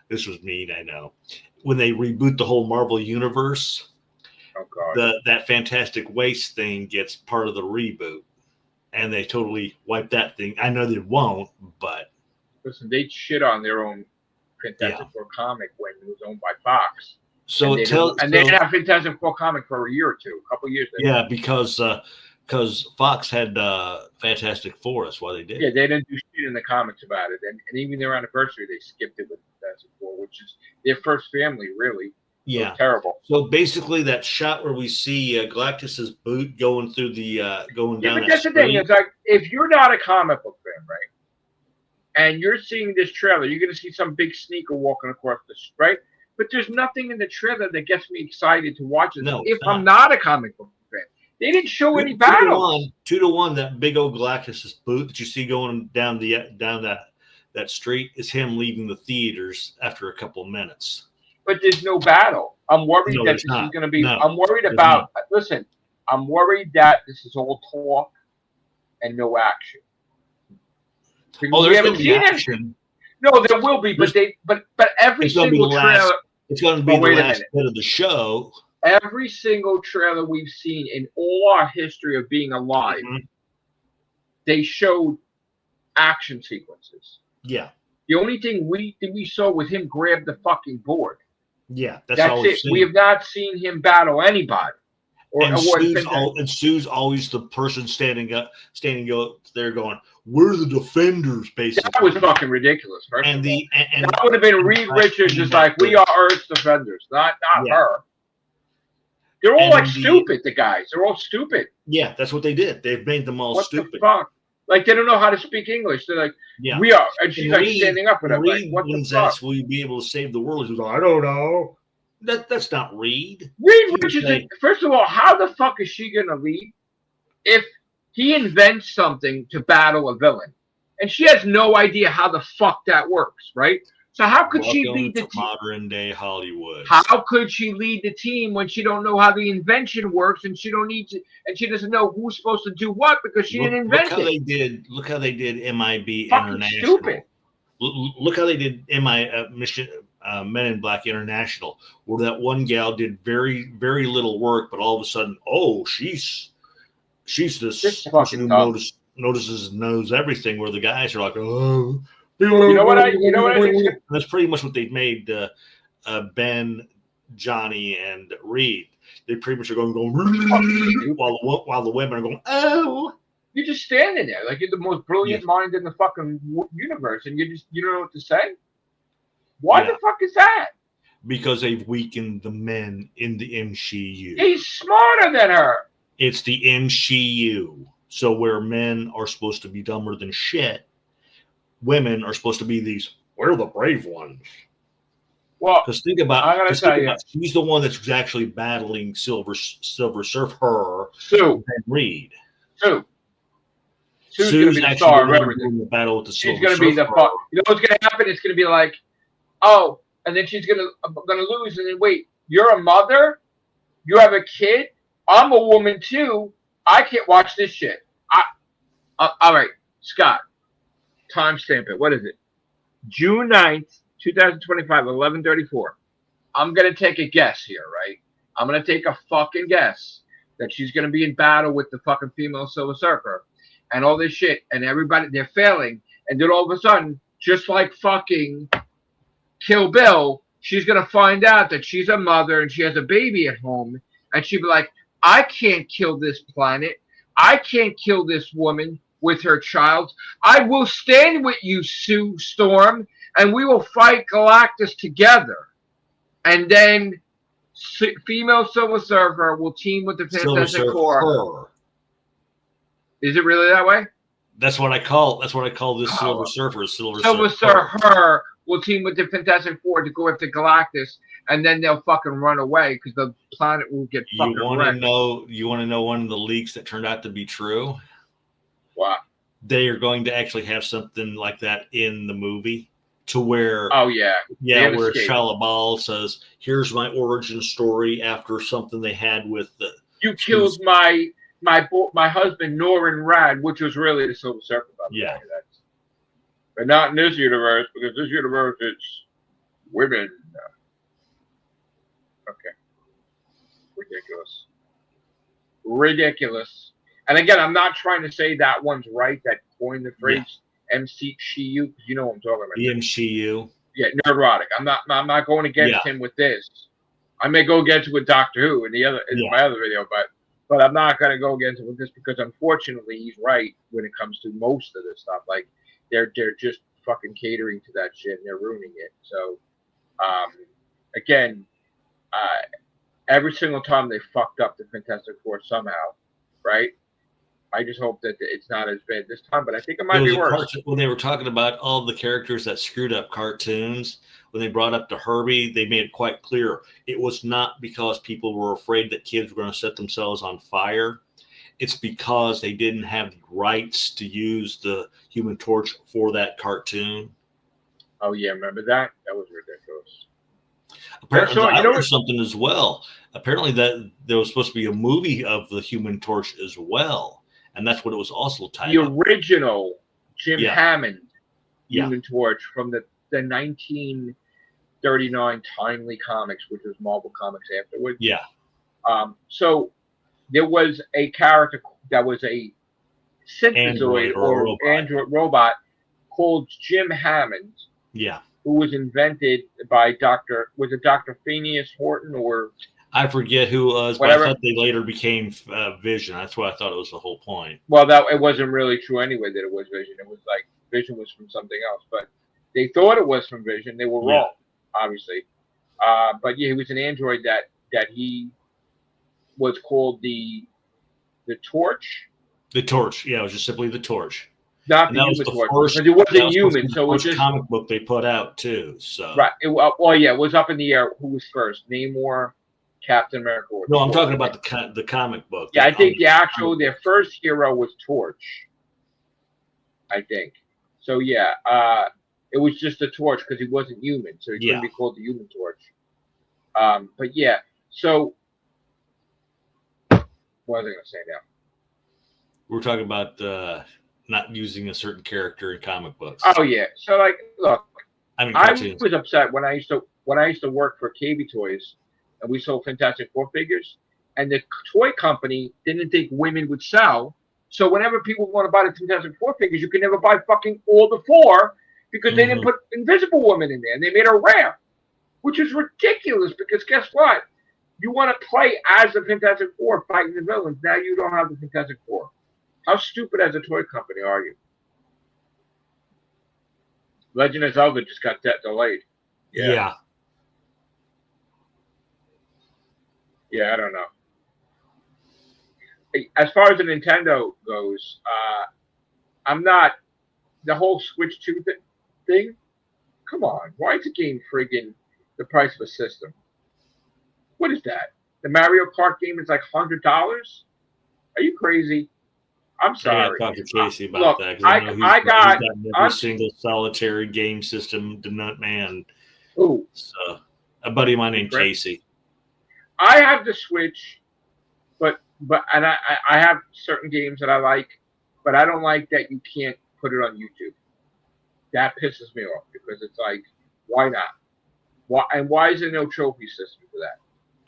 This was mean, I know. When they reboot the whole Marvel universe, that Fantastic Waste thing gets part of the reboot, and they totally wipe that thing. I know they won't, but listen, they shit on their own Fantastic Four comic when it was owned by Fox. So they didn't have Fantastic Four comic for a year or two, a couple years. Because Fox had Fantastic Four. That's why they did. Yeah, they didn't do shit in the comics about it, and even their anniversary, they skipped it with Fantastic Four, which is their first family, really. Yeah, so terrible. So basically, that shot where we see Galactus's boot going through the going down. But that's the thing. It's like if you're not a comic book fan, right, and you're seeing this trailer, you're going to see some big sneaker walking across the street, right? But there's nothing in the trailer that gets me excited to watch it. No, if I'm not a comic book fan. They didn't show any battles. 2-1, that big old Galactus's boot that you see going down that street is him leaving the theaters after a couple of minutes. But there's no battle. I'm worried that this is going to be. No, I'm worried about. Listen, I'm worried that this is all talk and no action. There's going to be action. No, there will be, but every single trailer. It's going to be the last bit of the show. Every single trailer we've seen in all our history of being alive, they showed action sequences. Yeah. The only thing we saw was him grab the fucking board. Yeah, that's it. We have not seen him battle anybody. Sue's always the person standing up there going, "We're the defenders," basically. That was fucking ridiculous. And that would have been Reed Richards just like, "We are Earth's defenders," not her. They're all stupid. The guys, they're all stupid. Yeah, that's what they did. They've made them all stupid. The fuck? Like they don't know how to speak English. They're like, "We are," and she's like standing up and I'm like, "What the fuck?" Will you be able to save the world? He's like, "I don't know." That's not Reed. Reed Richards. First of all, how the fuck is she gonna lead if he invents something to battle a villain, and she has no idea how the fuck that works, right? So how could she Welcome lead the to team? modern day Hollywood. How could she lead the team when she don't know how the invention works and she don't need to, and she doesn't know who's supposed to do what because she didn't Look invent how it? they did. Look how they did MIB Fucking stupid. International. Look how they did Mission Men in Black International, where that one gal did very little work, but all of a sudden, oh, she's this Just person fucking who dumb. notices knows everything. Where the guys are like, oh, You know what I think? that's pretty much what they made Ben, Johnny, and Reed. They pretty much are going while the women are going, oh. You're just standing there like you're the most brilliant Yes. mind in the fucking universe, and you don't know what to say. Why the fuck is that? Because they've weakened the men in the MCU. He's smarter than her. It's the MCU. So where men are supposed to be dumber than shit, women are supposed to be these, we're the brave ones. Well, because think about, I gotta tell you, she's the one that's actually battling Silver Surfer, Sue, and Reed. Sue's gonna be the star of everything. The battle with the she's Silver gonna be the Surfer. fuck. You know what's gonna happen? It's gonna be like, oh, and then she's gonna lose, and then wait, you're a mother, you have a kid, I'm a woman too. I can't watch this shit. All right, Scott, timestamp it. What is it? June 9th, 2025, 11:34. I'm gonna take a guess here, right? I'm gonna take a fucking guess that she's gonna be in battle with the fucking female Silver Surfer and all this shit, and everybody they're failing, and then all of a sudden, just like fucking Kill Bill, she's gonna find out that she's a mother and she has a baby at home, and she'll be like, I can't kill this planet. I can't kill this woman with her child. I will stand with you, Sue Storm, and we will fight Galactus together. And then female Silver Surfer will team with the Fantastic Four. Is it really that way? That's what I call this Silver Surfer. Silver Surfer will team with the Fantastic Four to go after Galactus, and then they'll fucking run away because the planet will get fucking wrecked. You want to know one of the leaks that turned out to be true? What? They are going to actually have something like that in the movie, to where where Shia LaBeouf says, "Here's my origin story after something they had with the you killed my husband Norrin Rad, which was really the Silver Surfer. Yeah, but not in this universe, because this universe it's women. Okay, ridiculous. And again, I'm not trying to say that one's right that coined the phrase MCU, because you know what I'm talking about. The MCU. Yeah, neurotic. I'm not going against him with this. I may go against it with Doctor Who in my other video, but I'm not going to go against it with this because unfortunately he's right when it comes to most of this stuff. Like they're just fucking catering to that shit and they're ruining it. So again, every single time they fucked up the Fantastic Four somehow, right? I just hope that it's not as bad this time, but I think it might be worse. When they were talking about all the characters that screwed up cartoons, when they brought up to Herbie, they made it quite clear it was not because people were afraid that kids were going to set themselves on fire. It's because they didn't have the rights to use the Human Torch for that cartoon. Oh yeah, remember that? That was ridiculous. Apparently, I learned something as well. Apparently, that there was supposed to be a movie of the Human Torch as well, and that's what it was also titled. The original Jim Hammond Human Torch from the 1939 Timely Comics, which was Marvel Comics afterwards. Yeah. So there was a character that was a synthezoid or android robot called Jim Hammond. Yeah. Who was invented by Dr. Phineas Horton or I forget who it was, but I thought they later became Vision. That's what I thought it was the whole point. Well, it wasn't really true anyway that it was Vision. It was like Vision was from something else, but they thought it was from Vision. They were wrong, obviously. But yeah, he was an android that he was called the Torch. The Torch, yeah, it was just simply the Torch. Not the Human Torch, because it wasn't human. So it was just comic book they put out too. So right. It was up in the air. Who was first? Namor, Captain America. No, I'm talking about the comic book. Yeah, I think their first hero was Torch. I think. So yeah, It was just a torch because he wasn't human, so he couldn't Yeah. be called the Human Torch. But yeah, so what was I going to say now? We're talking about not using a certain character in comic books. Oh yeah, so like, look, I mean, I cartoons. was upset when I used to work for KB Toys, and we sold Fantastic Four figures, and the toy company didn't think women would sell. So whenever people want to buy the Fantastic Four figures, you can never buy fucking all the four because they didn't Mhm. put Invisible Woman in there, and they made her rare, which is ridiculous. Because guess what? You want to play as the Fantastic Four fighting the villains. Now you don't have the Fantastic Four. How stupid as a toy company are you? Legend of Zelda just got that delayed. Yeah. Yeah. Yeah, I don't know. As far as the Nintendo goes, I'm not the whole Switch 2 thing. Come on, why is the game friggin' the price of a system? What is that? The Mario Kart game is like $100. Are you crazy? I'm I got to sorry. talk to Casey about Look, that because I know he's got. got every I'm. single solitary game system to nut man. Ooh, So, a buddy of mine named friend. Casey. I have the Switch, but I have certain games that I like, but I don't like that you can't put it on YouTube. That pisses me off because it's like, why not? Why is there no trophy system for that?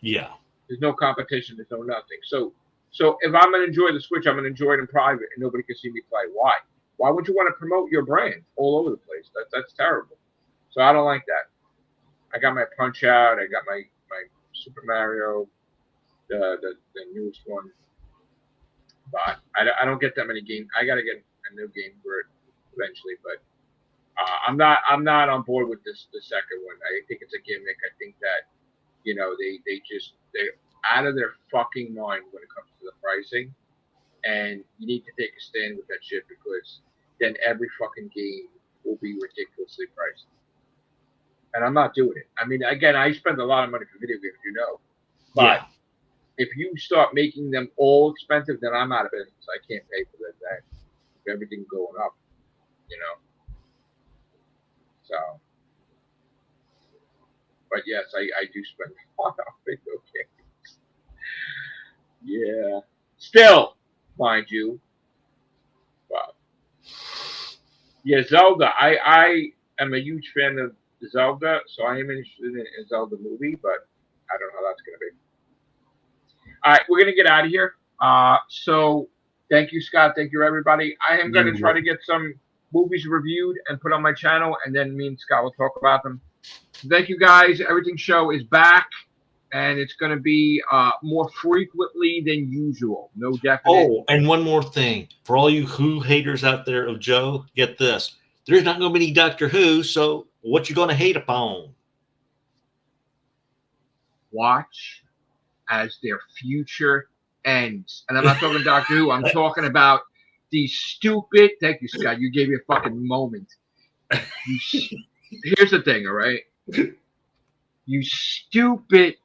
Yeah. There's no competition. There's no nothing. So if I'm gonna enjoy the Switch, I'm gonna enjoy it in private, and nobody can see me play. Why? Why would you want to promote your brand all over the place? That's terrible. So I don't like that. I got my Punch Out. I got my Super Mario, the newest one. But I don't get that many games. I gotta get a new game for it eventually. But I'm not on board with the second one. I think it's a gimmick. I think that they're out of their fucking mind when it comes to the pricing, and you need to take a stand with that shit because then every fucking game will be ridiculously priced. And I'm not doing it. I mean, again, I spend a lot of money for video games, but Yeah. if you start making them all expensive, then I'm out of business. I can't pay for that. If everything going up, you know. So, but yes, I do spend a lot on video games. Yeah. Still, mind you. Wow. Yeah, Zelda. I am a huge fan of Zelda, so I am interested in a Zelda movie, but I don't know how that's going to be. All right, we're going to get out of here. So thank you, Scott. Thank you, everybody. I am going to try to get some movies reviewed and put on my channel, and then me and Scott will talk about them. So thank you, guys. Everything Show is back, and it's going to be more frequently than usual. No definite. Oh, and one more thing. For all you Who haters out there of Joe, get this. There's not going to be any Doctor Who, so what you going to hate upon? Watch as their future ends. And I'm not talking Doctor Who. I'm talking about these stupid. Thank you, Scott. You gave me a fucking moment. Here's the thing, all right? You stupid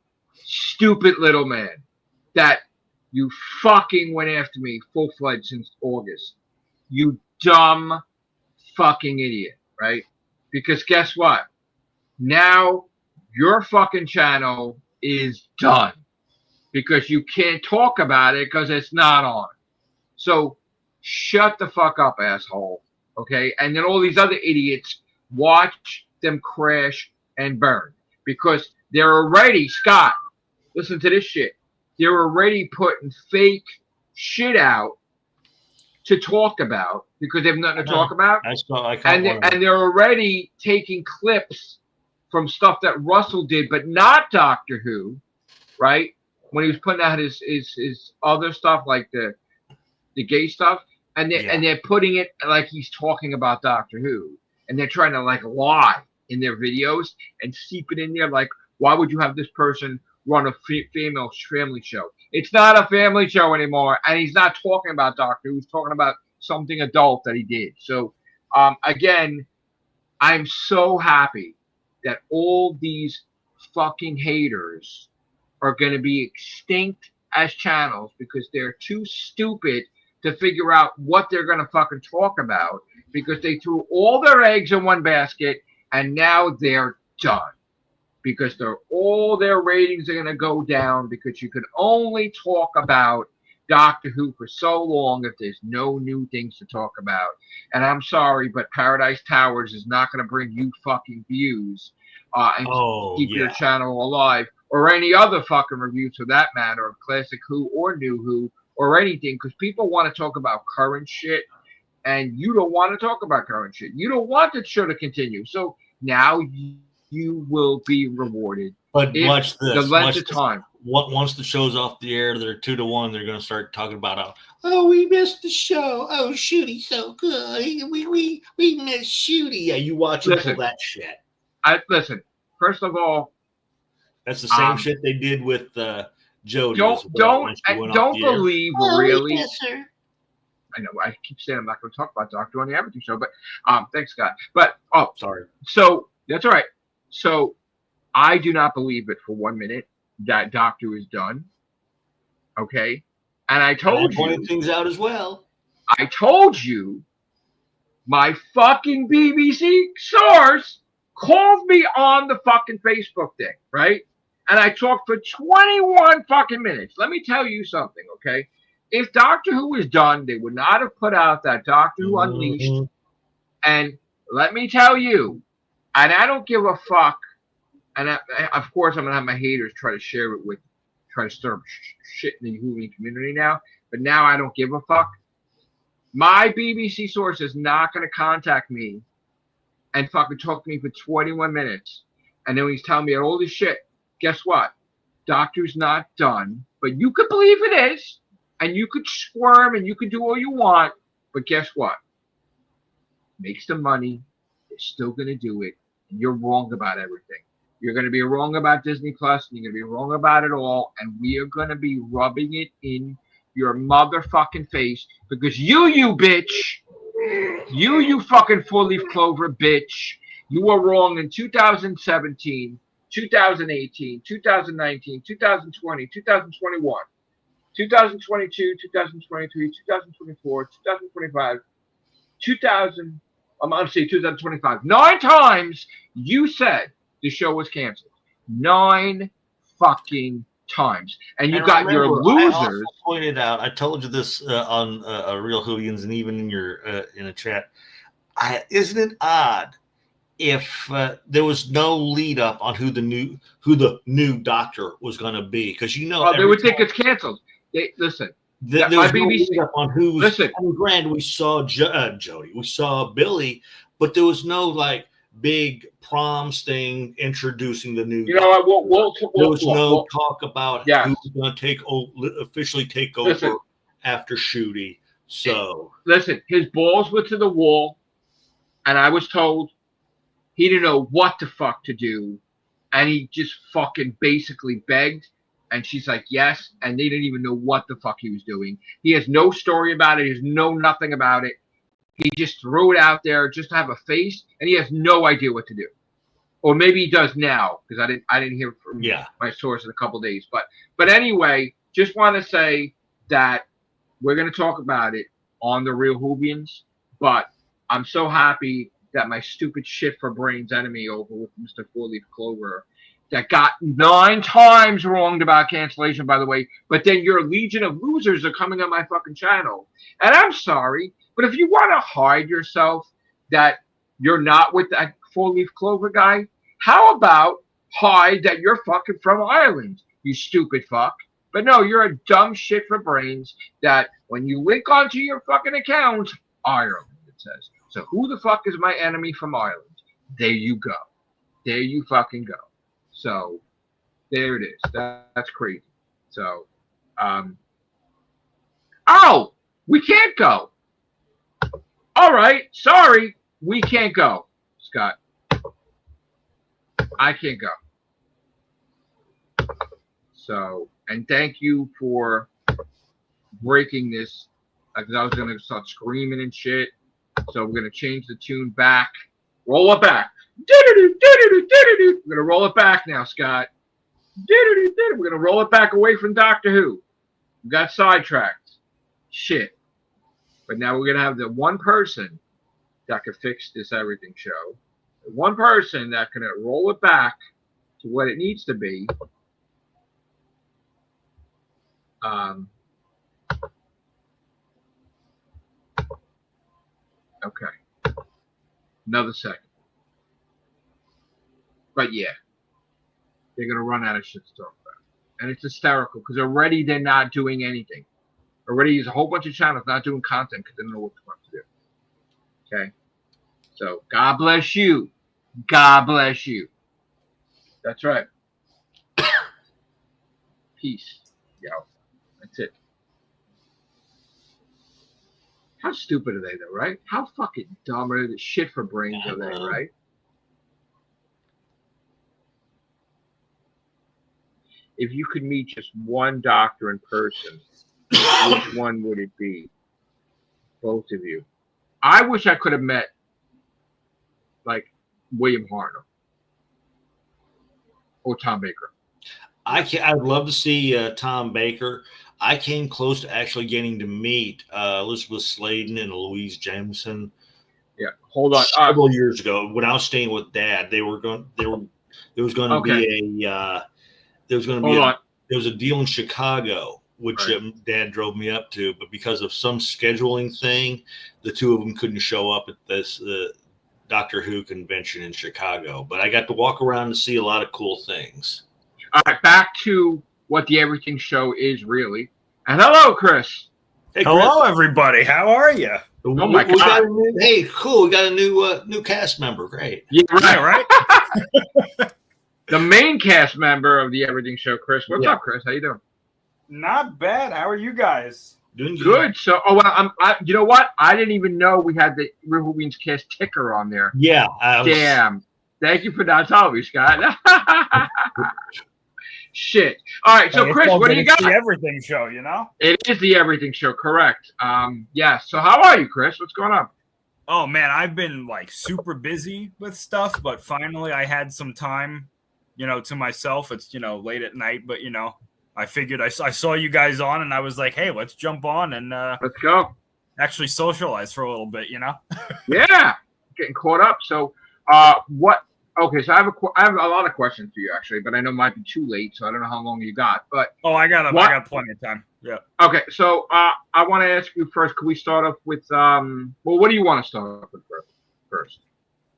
little man that you fucking went after me full-fledged since August. You dumb fucking idiot, right? Because guess what? Now your fucking channel is done because you can't talk about it because it's not on. So shut the fuck up, asshole. Okay? And then all these other idiots watch them crash and burn because they're already, Scott, listen to this shit. They're already putting fake shit out to talk about because they have nothing to talk about. And they're already taking clips from stuff that Russell did, but not Doctor Who, right? When he was putting out his other stuff like the gay stuff, and they're putting it like he's talking about Doctor Who, and they're trying to like lie in their videos and seep it in there. Like, why would you have this person run a female family show? It's not a family show anymore, and he's not talking about Doctor Who. He's talking about something adult that he did. So, again, I'm so happy that all these fucking haters are going to be extinct as channels because they're too stupid to figure out what they're going to fucking talk about because they threw all their eggs in one basket and now they're done because all their ratings are going to go down because you can only talk about Doctor Who for so long if there's no new things to talk about. And I'm sorry, but Paradise Towers is not going to bring you fucking views and keep your channel alive, or any other fucking reviews for that matter of Classic Who or New Who or anything, because people want to talk about current shit and you don't want to talk about current shit. You don't want the show to continue. So now you will be rewarded. But watch this. The length of time. Once the show's off the air, they're 2-1. They're going to start talking about, oh, we missed the show. Oh, Shooty's so good. We missed Shooty. Yeah, you watch all that shit. Listen. First of all, that's the same shit they did with Jodie. Don't believe really. Yes, sir. I know I keep saying I'm not going to talk about Doctor on the Everything Show, but thanks, Scott. But sorry. So that's all right. So I do not believe it for 1 minute that Doctor is done. Okay, and I told you pointed things out as well. I told you my fucking BBC source called me on the fucking Facebook thing, right? And I talked for 21 fucking minutes. Let me tell you something, okay? If Doctor Who was done, they would not have put out that Doctor Who Unleashed. And let me tell you, and I don't give a fuck. And of course, I'm going to have my haters try to share it try to stir shit in the Whovian community now. But now I don't give a fuck. My BBC source is not going to contact me and fucking talk to me for 21 minutes. And then when he's telling me all this shit, guess what? Doctor's not done. But you could believe it is. And you could squirm and you could do all you want. But guess what? Makes the money. They're still going to do it. And you're wrong about everything. You're going to be wrong about Disney Plus. And you're going to be wrong about it all. And we are going to be rubbing it in your motherfucking face. Because you bitch. You fucking 4-leaf clover bitch. You were wrong in 2017, 2018, 2019, 2020, 2021, 2022, 2023, 2024, 2025, 2025. 9 times you said the show was canceled. 9 fucking times. And you got your losers. I also pointed out, I told you this on Real Whovians and even in your in a chat. Isn't it odd if there was no lead up on who the new Doctor was going to be? Because they would think it's canceled. Listen. There was no lead up on who was. Listen. I mean, granted, we saw Jodie, we saw Billy, but there was no big proms thing introducing the new. You know what? There was no talk about who's going to officially take over after Shooty. So listen, his balls were to the wall, and I was told he didn't know what the fuck to do, and he just fucking basically begged. And she's like, yes, and they didn't even know what the fuck he was doing. He has no story about it. He has nothing about it. He just threw it out there just to have a face, and he has no idea what to do. Or maybe he does now, because I didn't hear from my source in a couple of days. But anyway, just want to say that we're going to talk about it on the Real Whovians. But I'm so happy that my stupid shit for brains enemy over with Mr. 4-leaf Clover that got 9 times wronged about cancellation, by the way. But then your legion of losers are coming on my fucking channel. And I'm sorry, but if you want to hide yourself that you're not with that 4-leaf Clover guy, how about hide that you're fucking from Ireland, you stupid fuck? But no, you're a dumb shit for brains that when you link onto your fucking account, Ireland, it says. So who the fuck is my enemy from Ireland? There you go. There you fucking go. So there it is. That's crazy. So, oh, we can't go. All right. Sorry. We can't go, Scott. I can't go. So, and thank you for breaking this. Because I was going to start screaming and shit. So we're going to change the tune back. Roll it back. We're going to roll it back now, Scott. We're going to roll it back away from Doctor Who. We got sidetracked. Shit. But now we're gonna have the one person that could fix this everything show. The one person that can roll it back to what it needs to be. Okay. Another second. But yeah, they're gonna run out of shit to talk about, and it's hysterical because already they're not doing anything. Already, there's a whole bunch of channels not doing content because they don't know what the fuck to do. Okay, so God bless you. God bless you. That's right. Peace. Yo, that's it. How stupid are they though, right? How fucking dumb are they? Shit for brains are they, right? If you could meet just one doctor in person, which one would it be? Both of you. I wish I could have met, like, William Hartnell or Tom Baker. I'd love to see Tom Baker. I came close to actually getting to meet Elizabeth Sladen and Louise Jameson. Yeah, hold on. Several years ago, when I was staying with Dad, there was going to be a there was a deal in Chicago, which Dad drove me up to, but because of some scheduling thing, the two of them couldn't show up at this Doctor Who convention in Chicago. But I got to walk around and see a lot of cool things. All right, back to what the Everything Show is really. And hello, Chris. Hey, Chris. Hello, everybody. How are you? Oh my God! Hey, cool. We got a new cast member. Great. Yeah, right. The main cast member of the Everything Show, Chris. What's up, Chris? How you doing? Not bad. How are you guys? Doing good. So, you know what? I didn't even know we had the River Queens cast ticker on there. Yeah. Damn. Thank you for not telling me, Scott. Shit. All right. So, Chris, what do you got? It's the Everything Show, you know? It is the Everything Show, correct. Yeah. So, how are you, Chris? What's going on? Oh, man, I've been, like, super busy with stuff, but finally I had some time, to myself. It's, late at night, but, I figured I saw you guys on, and I was like, hey, let's jump on and let's go. Actually socialize for a little bit, Yeah. Getting caught up. So, what? Okay, so I have a lot of questions for you actually, but I know it might be too late, so I don't know how long you got. But I got plenty of time. Yeah. Okay, so I want to ask you first. Can we start off with what do you want to start off with first?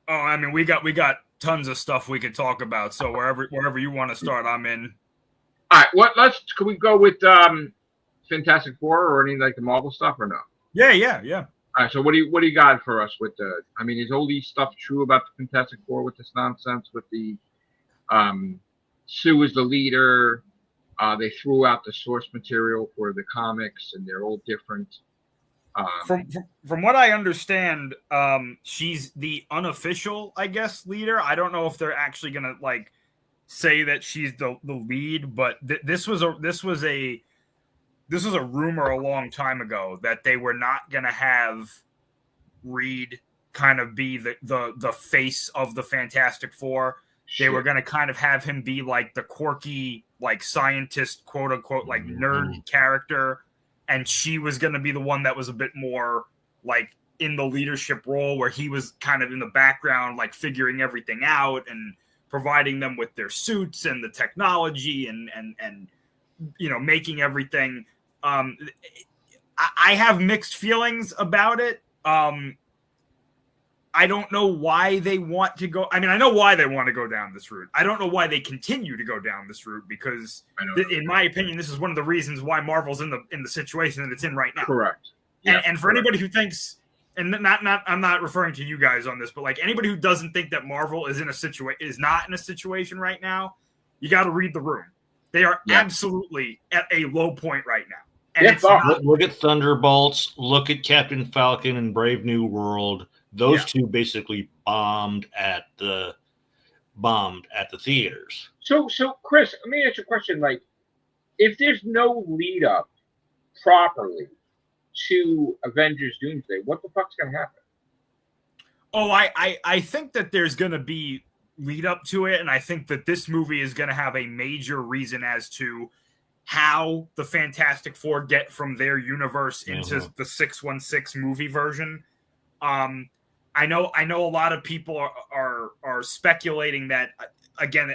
Oh, I mean, we got tons of stuff we could talk about. So wherever you want to start, I'm in. All right. Can we go with Fantastic Four or any like the Marvel stuff or no? Yeah. All right, so what do you got for us with the? I mean, is all these stuff true about the Fantastic Four with this nonsense with the Sue is the leader? They threw out the source material for the comics, and they're all different. From what I understand, she's the unofficial, I guess, leader. I don't know if they're actually gonna like say that she's the lead, but this was a rumor a long time ago that they were not going to have Reed kind of be the face of the Fantastic Four. They were going to kind of have him be like the quirky, like scientist, quote unquote, like nerd character. And she was going to be the one that was a bit more like in the leadership role where he was kind of in the background, like figuring everything out and providing them with their suits and the technology and making everything. I have mixed feelings about it. I don't know why they want to go. I mean, I know why they want to go down this route. I don't know why they continue to go down this route because, in my opinion, this is one of the reasons why Marvel's in the situation that it's in right now. Correct. And for anybody who thinks, and I'm not referring to you guys on this, but like anybody who doesn't think that Marvel is not in a situation right now, you got to read the room. They are absolutely at a low point right now. And look at Thunderbolts. Look at Captain Falcon and Brave New World. Those two basically bombed at the theaters. So Chris, let me ask you a question. Like, if there's no lead up properly to Avengers Doomsday, what the fuck's gonna happen? Oh, I think that there's gonna be lead up to it, and I think that this movie is gonna have a major reason as to how the Fantastic Four get from their universe into the 616 movie version. I know a lot of people are speculating that. Again,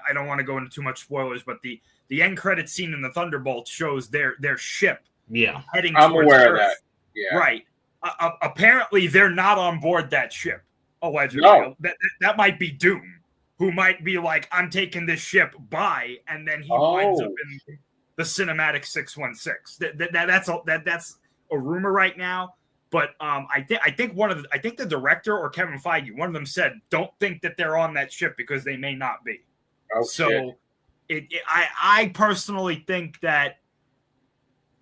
I don't want to go into too much spoilers, but the end credit scene in the Thunderbolt shows their ship heading I'm towards aware Earth. of that. Yeah. Right. Apparently, they're not on board that ship. Allegedly, No. That might be Doom, who might be like, "I'm taking this ship, bye," and then he winds up in the cinematic 616. That's a rumor right now. But I think the director or Kevin Feige, one of them said, "Don't think that they're on that ship because they may not be." Oh, so, I personally think that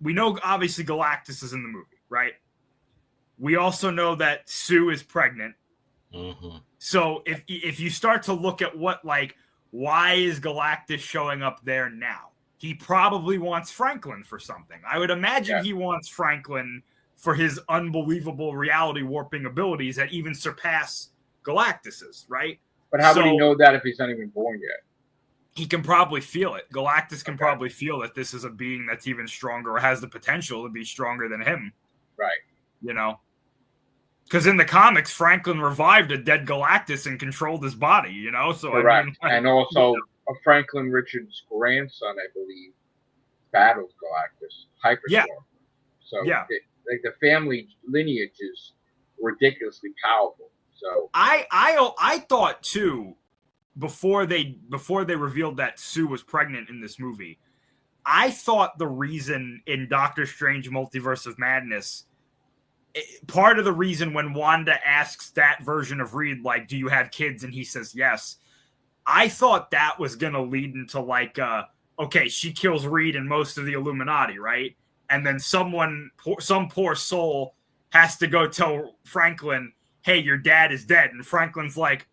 we know obviously Galactus is in the movie, right? We also know that Sue is pregnant. Mm-hmm. So if you start to look at why is Galactus showing up there now? He probably wants Franklin for something. I would imagine he wants Franklin for his unbelievable reality warping abilities that even surpass Galactus's, right? But how would he know that if he's not even born yet? He can probably feel it. Galactus can probably feel that this is a being that's even stronger or has the potential to be stronger than him. Right. You know? Because in the comics, Franklin revived a dead Galactus and controlled his body, you know? So correct. I mean, and also, Franklin Richards' grandson, I believe, battled Galactus, Hyperstorm. Yeah. So, the family lineage is ridiculously powerful. So I thought too, before they revealed that Sue was pregnant in this movie, I thought the reason in Doctor Strange Multiverse of Madness, part of the reason when Wanda asks that version of Reed, like, do you have kids? And he says yes. I thought that was going to lead into okay, she kills Reed and most of the Illuminati, right? And then some poor soul has to go tell Franklin, hey, your dad is dead. And Franklin's like,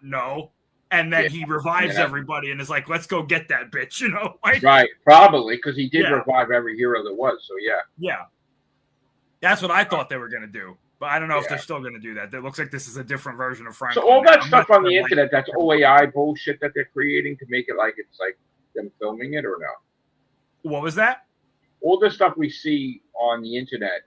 no. And then he revives everybody and is like, let's go get that bitch, you know? Right, probably, because he did revive every hero there was, so yeah. Yeah. That's what I thought they were going to do. But I don't know if they're still going to do that. It looks like this is a different version of Franklin. So all that stuff on the internet, that's OAI bullshit that they're creating to make it like it's like them filming it or no? What was that? All the stuff we see on the internet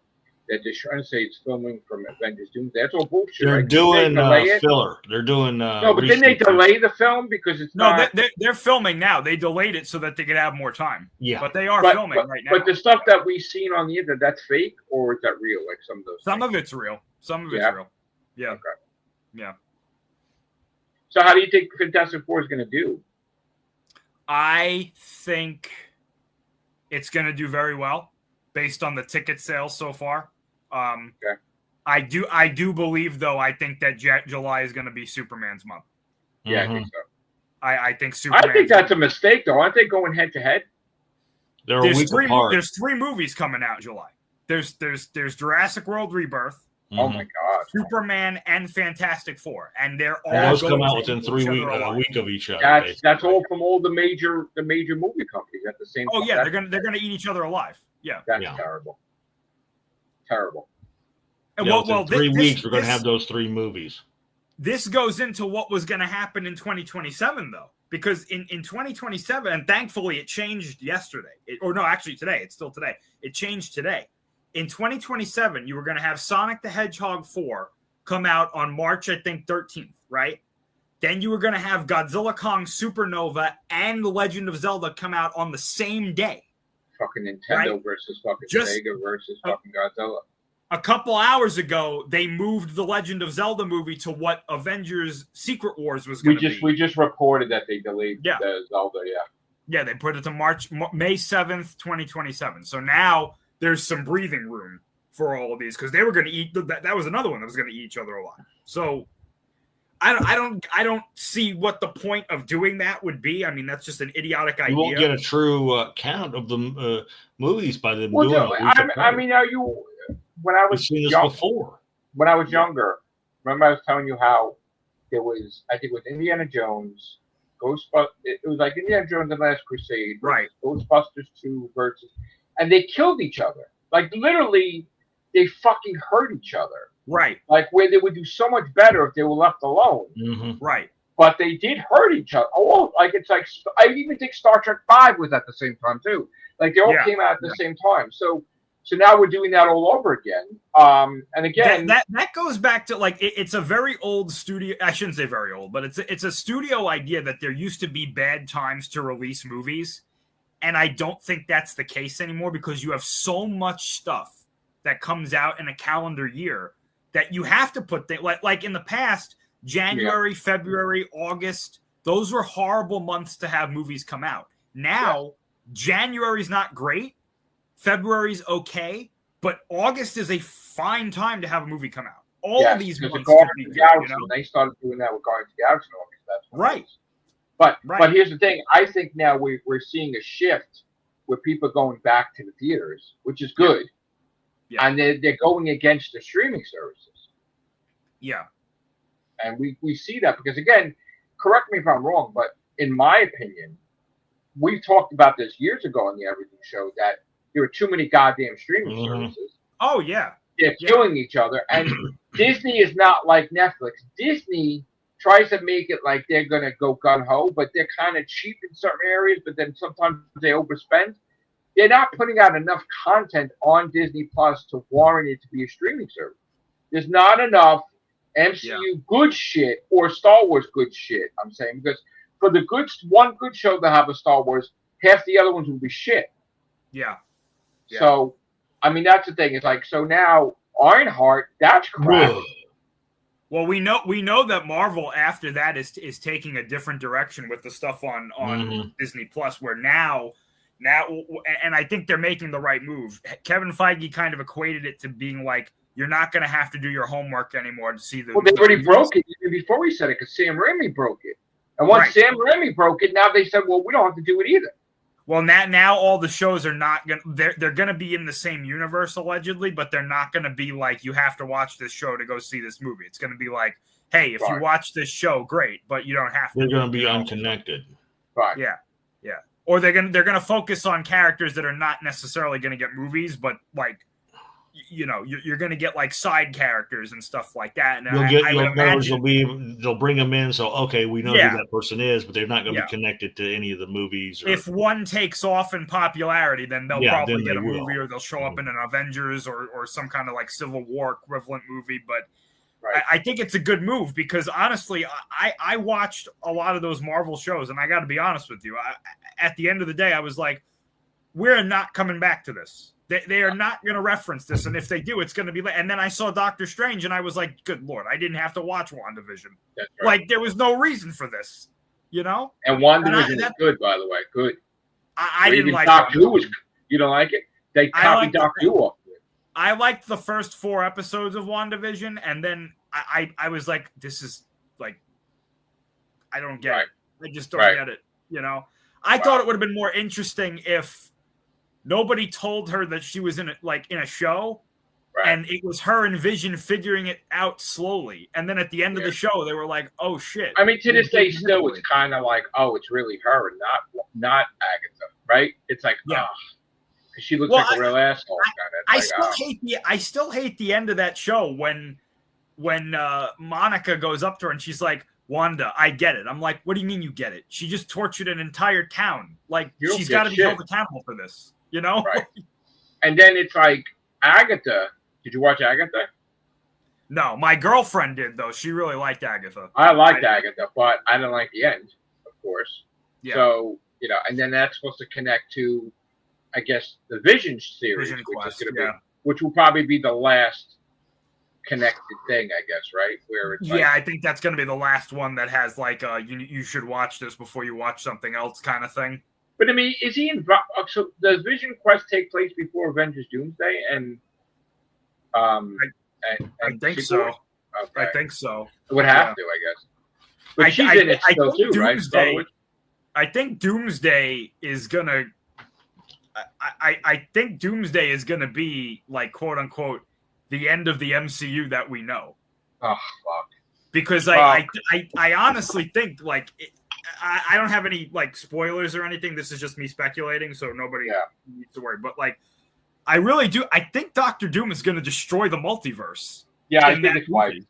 that they're trying to say it's filming from Avengers Doomsday, that's all bullshit. They're doing filler. They're doing no, but didn't they delay the film because it's not... they're filming now. They delayed it so that they could have more time. Yeah, but they are filming right now. But the stuff that we've seen on the internet, that's fake, or is that real? Like some of those. Some of it's real. Some of it's real. Yeah. Okay. Yeah. So how do you think Fantastic Four is going to do? I think it's going to do very well based on the ticket sales so far. Okay. I do believe, though, I think that July is going to be Superman's month. Yeah, I think so. I think Superman. I think that's a mistake, though. Aren't they going head to head? There's three movies coming out in July. There's Jurassic World Rebirth. Oh my God! Superman and Fantastic Four, and they're all those come out within 3 weeks, a week of each other. That's all from all the major movie companies at the same time. Oh yeah, they're gonna eat each other alive. Yeah, that's terrible. Terrible. And in 3 weeks we're gonna have those 3 movies. This goes into what was going to happen in 2027, though, because in 2027, and thankfully it changed yesterday, today. It's still today. It changed today. In 2027, you were going to have Sonic the Hedgehog 4 come out on March, I think, 13th, right? Then you were going to have Godzilla Kong Supernova and The Legend of Zelda come out on the same day. Fucking Nintendo versus fucking Sega versus fucking Godzilla. A couple hours ago, they moved the Legend of Zelda movie to what Avengers Secret Wars was going to be. We just reported that they delayed the Zelda, Yeah, they put it to May 7th, 2027. So now there's some breathing room for all of these because they were going to eat. That was another one that was going to eat each other a lot. So I don't see what the point of doing that would be. I mean, that's just an idiotic idea. You won't get a true count of the movies by them doing it. I mean, are you... When I was when I was younger, remember I was telling you how there was, I think it was Indiana Jones, Ghostbusters. It was like Indiana Jones and the Last Crusade, right? Ghostbusters 2 versus, and they killed each other. Like literally, they fucking hurt each other. Right. Like where they would do so much better if they were left alone. Mm-hmm. Right. but they did hurt each other. Oh, like it's like I even think Star Trek V was at the same time too. Like they all came out at the same time. So now we're doing that all over again. And again, that goes back to like it's a very old studio. I shouldn't say very old, but it's a studio idea that there used to be bad times to release movies, and I don't think that's the case anymore because you have so much stuff that comes out in a calendar year that you have to put like in the past. January, February, August, those were horrible months to have movies come out. Now, January's not great. February's okay. But August is a fine time to have a movie come out. All of these months could be good, you know? They started doing that with Guardians of the Galaxy in August. That's right. But here's the thing. I think now we're seeing a shift with people going back to the theaters, which is good. Yeah. And they're going against the streaming services. Yeah. And we see that because, again, correct me if I'm wrong, but in my opinion, we talked about this years ago on the Everything Show that there were too many goddamn streaming services. Oh, yeah. They're killing each other. And Disney is not like Netflix. Disney tries to make it like they're going to go gung-ho, but they're kind of cheap in certain areas, but then sometimes they overspend. They're not putting out enough content on Disney Plus to warrant it to be a streaming service. There's not enough MCU good shit or Star Wars good shit, I'm saying, because for the one good show to have a Star Wars, half the other ones will be shit. Yeah. So, I mean, that's the thing. It's like, so now Ironheart, that's crap. Well, we know that Marvel after that is taking a different direction with the stuff on Disney Plus, where now, and I think they're making the right move. Kevin Feige kind of equated it to being like, you're not going to have to do your homework anymore to see the. Well, they already broke it even before we said it because Sam Raimi broke it. And once Sam Raimi broke it, now they said, well, we don't have to do it either. Well, now all the shows are not going to – they're going to be in the same universe allegedly, but they're not going to be like you have to watch this show to go see this movie. It's going to be like, hey, if you watch this show, great, but you don't have to. They're going to be unconnected. Right. Yeah. Or they're going to focus on characters that are not necessarily going to get movies, but like – you know, you're going to get like side characters and stuff like that. And they'll bring them in. So, okay, we know who that person is, but they're not going to be connected to any of the movies. If one takes off in popularity, then they'll probably get a movie or they'll show up in an Avengers or some kind of like Civil War equivalent movie. But I think it's a good move because honestly, I watched a lot of those Marvel shows and I got to be honest with you. At the end of the day, I was like, we're not coming back to this. They are not going to reference this, and if they do, it's going to be late. And then I saw Doctor Strange, and I was like, good Lord, I didn't have to watch WandaVision. Right. Like, there was no reason for this, you know? And WandaVision is good, by the way. Good. I didn't like Doctor Who. You don't like it? They copied Doctor Who off of it. I liked the first 4 episodes of WandaVision, and then I was like, this is, like, I don't get it. I just don't get it, you know? I thought it would have been more interesting if nobody told her that she was in a show, and it was her and Vision figuring it out slowly. And then at the end of the show, they were like, "Oh shit!" I mean, to this day, still, it's kind of like, "Oh, it's really her, and not Agatha," right? It's like, because she looks like a real asshole. I still hate the end of that show when Monica goes up to her and she's like, Wanda, I get it. I'm like, what do you mean you get it? She just tortured an entire town. Like, she's got to be held accountable for this. You know? Right. And then it's like, Agatha. Did you watch Agatha? No, my girlfriend did, though. She really liked Agatha. I liked Agatha, but I didn't like the end, of course. Yeah. So, you know, and then that's supposed to connect to, I guess, the Vision series, which will probably be the last connected thing, I guess, right? Where it's I think that's going to be the last one that has, like, you should watch this before you watch something else kind of thing. But I mean, is he involved? So does Vision Quest take place before Avengers Doomsday? And I think so. Okay. I think so. It would have to, I guess. But she's in it still too, Doomsday, right? I think Doomsday is gonna. I think Doomsday is gonna be like quote unquote the end of the MCU that we know. Oh fuck! Because I honestly think like. I don't have any like spoilers or anything. This is just me speculating, so nobody needs to worry. But like, I really do. I think Doctor Doom is going to destroy the multiverse. Yeah, I think it's wise.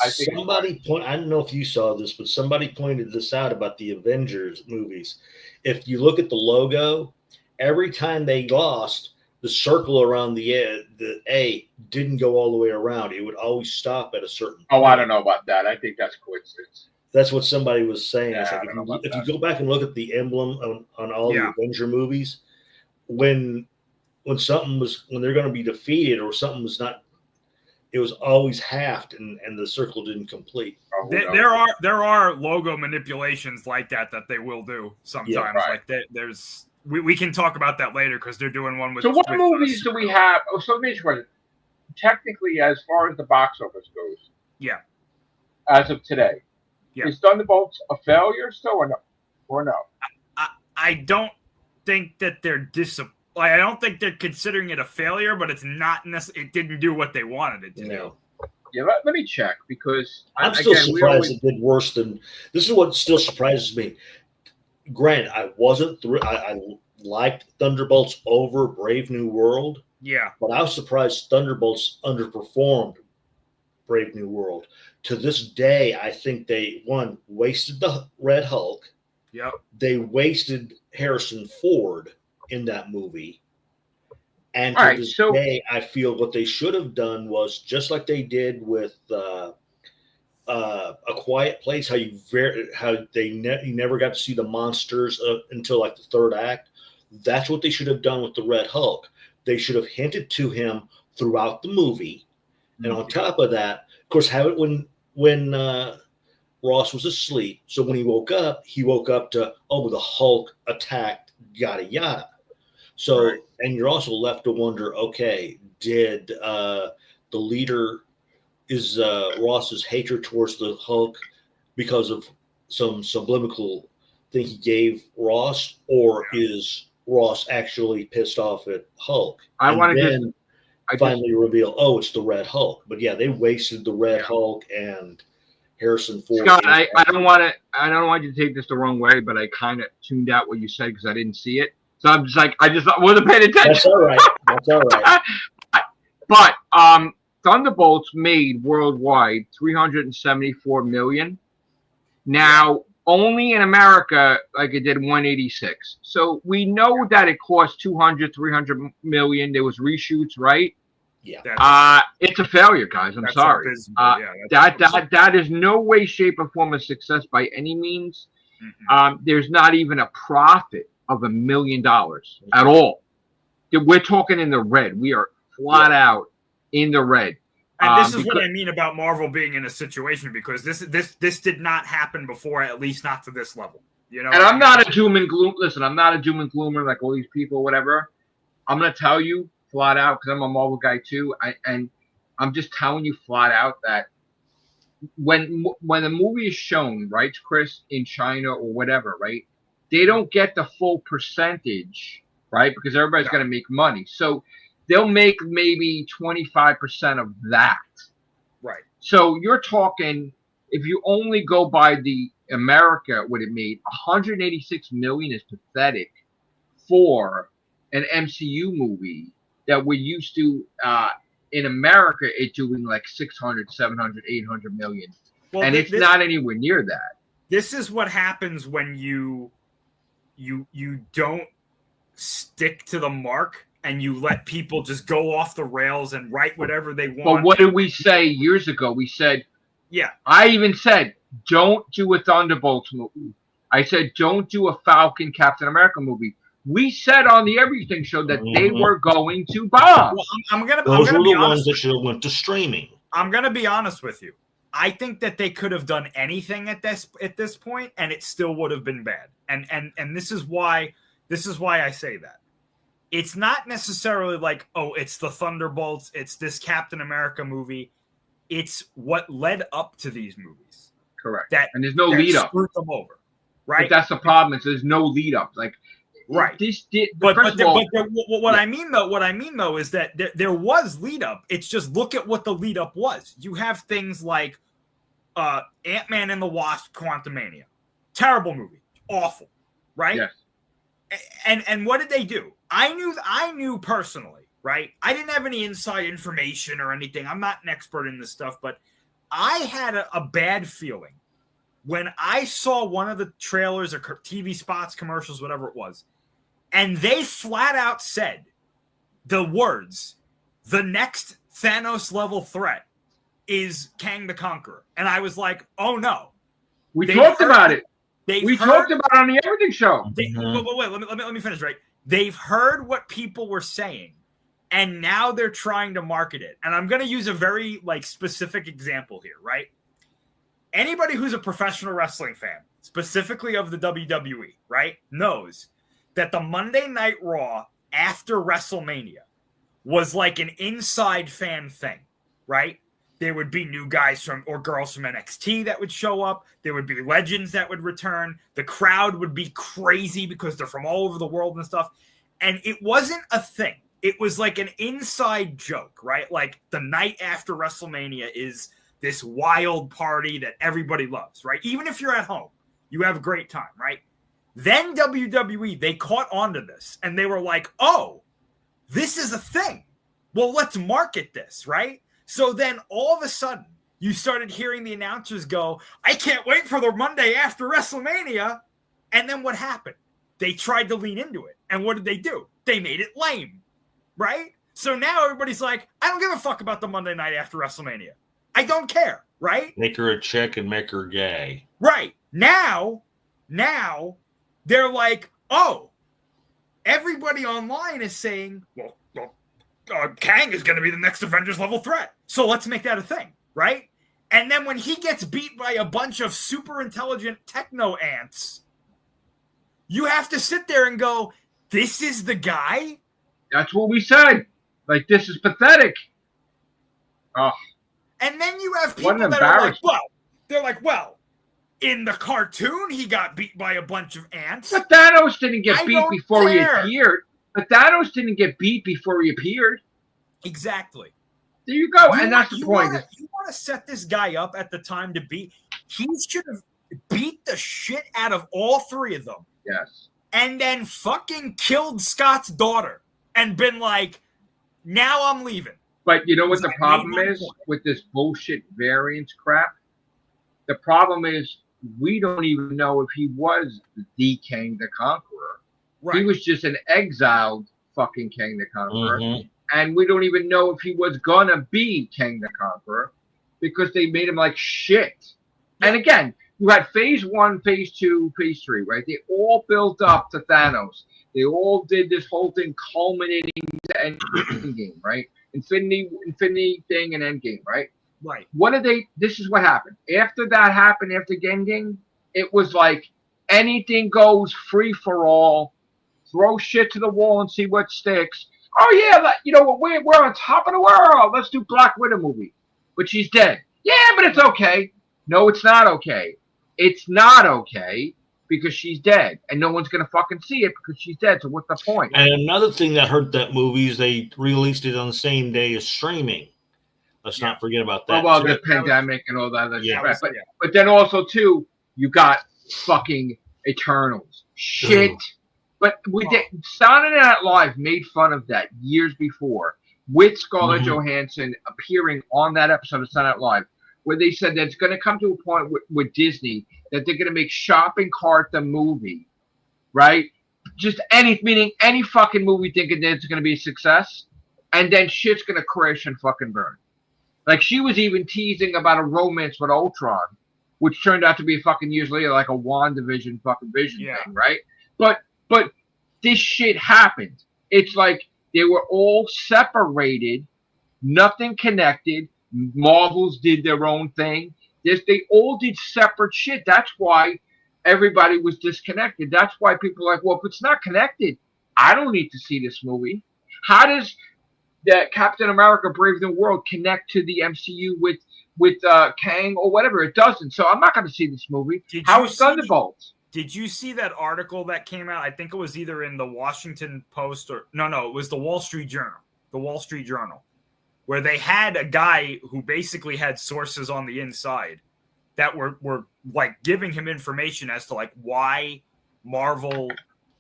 I think I don't know if you saw this, but somebody pointed this out about the Avengers movies. If you look at the logo, every time they lost, the circle around the A didn't go all the way around. It would always stop at a certain point. I don't know about that. I think that's coincidence. That's what somebody was saying. Yeah, It's like I don't know about if you that. go back and look at the emblem on all the Avenger movies, when they're going to be defeated or something was not, it was always halved and the circle didn't complete. Oh, There are logo manipulations like that they will do sometimes. Yeah, right. Like there's we can talk about that later because they're doing one with. So what movies do we have? Oh, so let me ask you, technically, as far as the box office goes, yeah, as of today, yeah. Is Thunderbolts a failure still or no? I don't think that they're I don't think they're considering it a failure, but it's not it didn't do what they wanted it to do. Yeah, let me check because I'm still surprised it did worse than. This is what still surprises me. Granted, I wasn't I liked Thunderbolts over Brave New World. Yeah, but I was surprised Thunderbolts underperformed Brave New World. To this day, I think they wasted the Red Hulk. Yep. They wasted Harrison Ford in that movie. And to this day, I feel what they should have done was just like they did with A Quiet Place. You never got to see the monsters until like the third act. That's what they should have done with the Red Hulk. They should have hinted to him throughout the movie, and on top of that, of course, have it when Ross was asleep. So when he woke up to the Hulk attacked, yada yada. So and you're also left to wonder, okay, did the leader is Ross's hatred towards the Hulk because of some subliminal thing he gave Ross, or is Ross actually pissed off at Hulk? I finally reveal, it's the Red Hulk. But yeah, they wasted the Red Hulk and Harrison Ford. Scott, I don't want you to take this the wrong way, but I kind of tuned out what you said because I didn't see it. So I'm just like, I just wasn't paying attention. That's all right. But Thunderbolts made worldwide $374 million. Now, only in America, like it did 186. So we know that it cost 300 million. There was reshoots, right? Yeah. It's a failure, guys. I'm sorry. That is no way, shape, or form of success by any means. Mm-hmm. There's not even a profit of $1 million at all. We're talking in the red. We are flat out in the red. And this is what I mean about Marvel being in a situation, because this did not happen before, at least not to this level. You know, and I'm not a doom and gloom. Listen, I'm not a doom and gloomer like all these people, whatever. I'm gonna tell you flat out, because I'm a Marvel guy too, and I'm just telling you flat out that when the movie is shown, right, Chris, in China or whatever, right, they don't get the full percentage, right, because everybody's gonna make money, so they'll make maybe 25% of that. Right. So you're talking, if you only go by the America, what it made, 186 million is pathetic for an MCU movie that we're used to in America, it doing like 600, 700, 800 million. Well, and it's not anywhere near that. This is what happens when you don't stick to the mark and you let people just go off the rails and write whatever they want. But what did we say years ago? We said, I even said, don't do a Thunderbolts movie. I said, don't do a Falcon Captain America movie. We said on the Everything Show that they were going to bomb. Well, those were the ones that should have went to streaming. I'm going to be honest with you. I think that they could have done anything at this point, and it still would have been bad. And this is why I say that. It's not necessarily like, it's the Thunderbolts, it's this Captain America movie. It's what led up to these movies. Correct. And there's no lead up. Screwed them over. Right. But that's the problem. There's no lead up. Like, right. What I mean though is that there was lead up. It's just look at what the lead up was. You have things like Ant-Man and the Wasp: Quantumania. Terrible movie. Awful. Right? Yes. And what did they do? I knew personally, right? I didn't have any inside information or anything. I'm not an expert in this stuff, but I had a bad feeling when I saw one of the trailers or TV spots, commercials, whatever it was, and they flat out said the words, the next Thanos level threat is Kang the Conqueror. And I was like, oh no. We talked about it. We talked about it on the Everything Show. Wait, let me finish, right? They've heard what people were saying, and now they're trying to market it. And I'm going to use a very specific example here, right? Anybody who's a professional wrestling fan, specifically of the WWE, right, knows that the Monday Night Raw after WrestleMania was like an inside fan thing, right? There would be new guys or girls from NXT that would show up. There would be legends that would return. The crowd would be crazy because they're from all over the world and stuff. And it wasn't a thing. It was like an inside joke, right? Like the night after WrestleMania is this wild party that everybody loves, right? Even if you're at home, you have a great time, right? Then WWE, they caught onto this and they were like, oh, this is a thing. Well, let's market this, right? So then all of a sudden, you started hearing the announcers go, I can't wait for the Monday after WrestleMania. And then what happened? They tried to lean into it. And what did they do? They made it lame, right? So now everybody's like, I don't give a fuck about the Monday night after WrestleMania. I don't care, right? Make her a chick and make her gay. Right. Now they're like, oh, everybody online is saying, well, Kang is going to be the next Avengers level threat. So let's make that a thing, right? And then when he gets beat by a bunch of super intelligent techno ants, you have to sit there and go, this is the guy? That's what we said. Like, this is pathetic. Oh. And then you have people that are like, well, in the cartoon, he got beat by a bunch of ants. But Thanos didn't get beat before he appeared. But Thanos didn't get beat before he appeared. Exactly. There you go. And that's the point. You want to set this guy up at the time to beat. He should have beat the shit out of all three of them. Yes. And then fucking killed Scott's daughter and been like, now I'm leaving. But you know what the problem is with this bullshit variance crap? The problem is we don't even know if he was the Kang the Conqueror. Right. He was just an exiled fucking Kang the Conqueror. Mm-hmm. And we don't even know if he was going to be Kang the Conqueror because they made him like shit. Yeah. And again, you had phase 1, phase 2, phase 3, right? They all built up to Thanos. They all did this whole thing culminating to Endgame, right? Infinity thing and Endgame, right? Right. This is what happened. After that happened, after Endgame, it was like anything goes, free for all. Throw shit to the wall and see what sticks. Oh yeah, you know what? We're on top of the world. Let's do Black Widow movie, but she's dead. Yeah, but it's okay. No, it's not okay. It's not okay because she's dead, and no one's gonna fucking see it because she's dead. So what's the point? And another thing that hurt that movie is they released it on the same day as streaming. Let's not forget about that. Oh, well, the pandemic and all that other crap. But then also too, you got fucking Eternals. Shit. Ooh. But we did. Saturday Night Live made fun of that years before with Scarlett Johansson appearing on that episode of Saturday Night Live, where they said that it's going to come to a point with Disney that they're going to make Shopping Cart the movie, right? Just meaning any fucking movie thinking that it's going to be a success, and then shit's going to crash and fucking burn. Like she was even teasing about a romance with Ultron, which turned out to be fucking years later like a WandaVision fucking vision thing, right? But this shit happened. It's like they were all separated, nothing connected. Marvels did their own thing. They all did separate shit. That's why everybody was disconnected. That's why people are like, well, if it's not connected, I don't need to see this movie. How does that Captain America Brave New World connect to the MCU with Kang or whatever? It doesn't. So I'm not going to see this movie. How is Thunderbolts? Did you see that article that came out? I think it was either in the Washington Post or no, it was the Wall Street Journal. The Wall Street Journal, where they had a guy who basically had sources on the inside that were like giving him information as to like why Marvel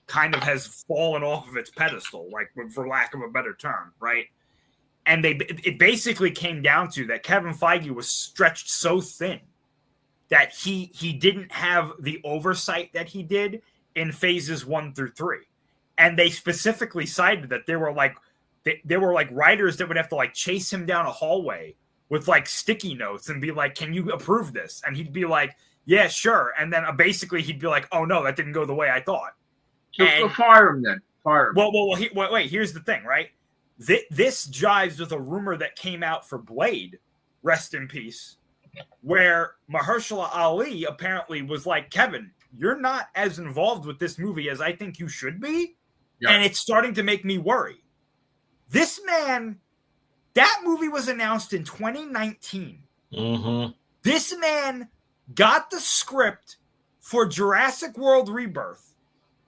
kind of has fallen off of its pedestal, like for lack of a better term, right? And it basically came down to that Kevin Feige was stretched so thin that he didn't have the oversight that he did in phases 1 through 3. And they specifically cited that there were like writers that would have to like chase him down a hallway with like sticky notes and be like, "Can you approve this?" And he'd be like, "Yeah, sure." And then basically he'd be like, "Oh no, that didn't go the way I thought." So go fire him then. Fire him. Wait. Here's the thing, right? This jives with a rumor that came out for Blade, rest in peace, where Mahershala Ali apparently was like, "Kevin, you're not as involved with this movie as I think you should be, and it's starting to make me worry." This man, that movie was announced in 2019. Mm-hmm. This man got the script for Jurassic World Rebirth,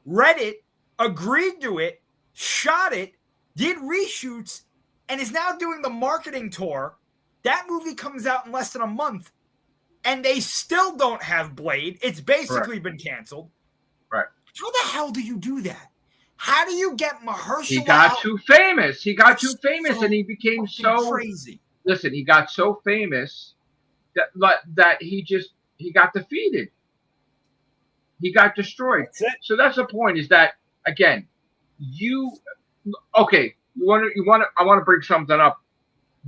read it, agreed to it, shot it, did reshoots, and is now doing the marketing tour. That movie comes out in less than a month, and they still don't have Blade. It's basically been canceled. Right. How the hell do you do that? How do you get Mahershala? He got too famous. He got too famous, and he became so crazy. Listen, he got so famous that he got defeated. He got destroyed. So that's the point. Is that again? I want to bring something up.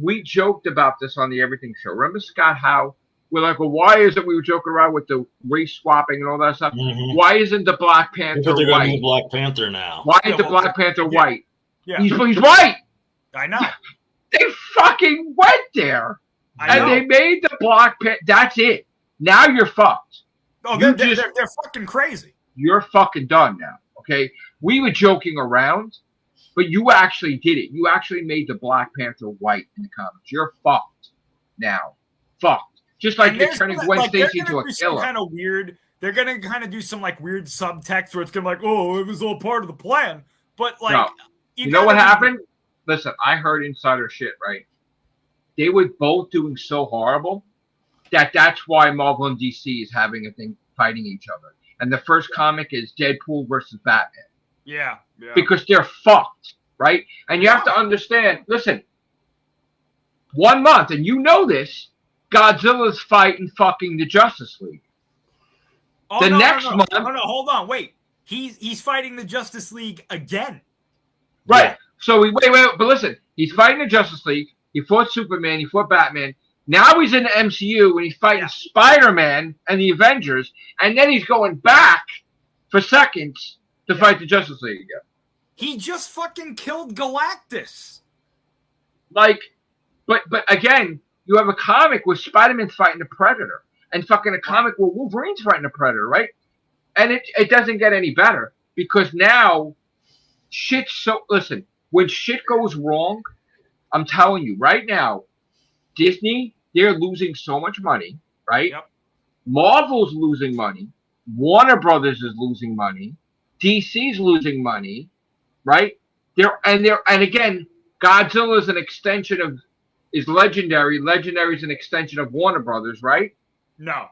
We joked about this on the Everything Show. Remember, Scott, how we're like, well, why is it we were joking around with the race swapping and all that stuff? Mm-hmm. Why isn't the Black Panther they're white? Be Black Panther now. Why is the Black Panther white? Yeah. He's white. I know. They fucking went there. They made the Black Panther. That's it. Now you're fucked. Oh, they're fucking crazy. You're fucking done now. Okay? We were joking around, but you actually did it. You actually made the Black Panther white in the comics. You're fucked now. Fucked. Just like you're turning Gwen Stacy into a killer. Kind of weird. They're gonna kind of do some like weird subtext where it's gonna be like, oh, it was all part of the plan. But like, no. You know what happened? Listen, I heard insider shit. Right? They were both doing so horrible that's why Marvel and DC is having a thing fighting each other. And the first comic is Deadpool versus Batman. Yeah. Because they're fucked, right? And you have to understand. Listen, 1 month, and you know this. Godzilla's fighting fucking the Justice League. Next month. No, hold on, wait. He's fighting the Justice League again. Right. Yeah. So wait, but listen, he's fighting the Justice League. He fought Superman. He fought Batman. Now he's in the MCU and he's fighting Spider-Man and the Avengers, and then he's going back for seconds to fight the Justice League again. He just fucking killed Galactus. Like, but again. You have a comic where Spider-Man's fighting the Predator, and fucking a comic where Wolverine's fighting the Predator, right? And it doesn't get any better because now shit's so. Listen, when shit goes wrong, I'm telling you right now, Disney, they're losing so much money, right? Yep. Marvel's losing money. Warner Brothers is losing money. DC's losing money, right? And again, Godzilla is an extension of. Is Legendary. Legendary is an extension of Warner Brothers, right? No.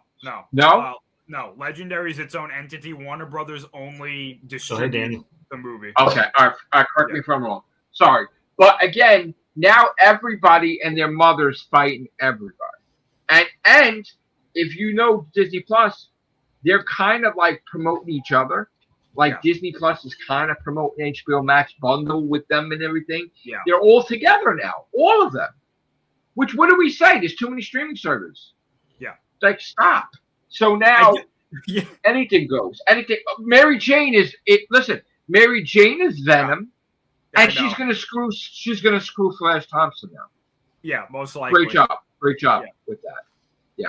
No. Legendary is its own entity. Warner Brothers only distributes the movie. Okay. All right. Correct me if I'm wrong. Sorry. But again, now everybody and their mother's fighting everybody. And if you know Disney Plus, they're kind of like promoting each other. Like Disney Plus is kind of promoting HBO Max bundle with them and everything. Yeah. They're all together now. All of them. Which, what do we say? There's too many streaming servers. Yeah. Like, stop. So now, anything goes. Anything. Mary Jane is it. Listen, Mary Jane is Venom, and she's gonna screw Flash Thompson now. Yeah, most likely. Great job with that. Yeah.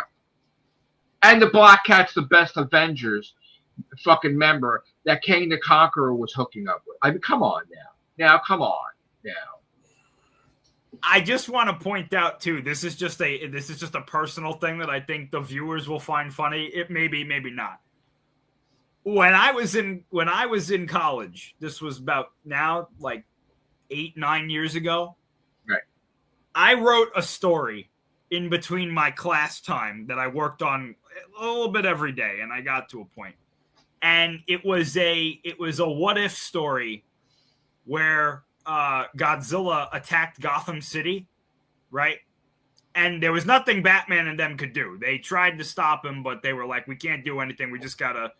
And the Black Cat's the best Avengers fucking member that Kang the Conqueror was hooking up with. I mean, come on now. Come on now. I just want to point out too. This is just a personal thing that I think the viewers will find funny. It maybe not. When I was in college, this was about now like 8-9 years ago. Right. I wrote a story in between my class time that I worked on a little bit every day, and I got to a point. And it was a what if story where Godzilla attacked Gotham City, right? And there was nothing Batman and them could do. They tried to stop him, but they were like, we can't do anything. We just got to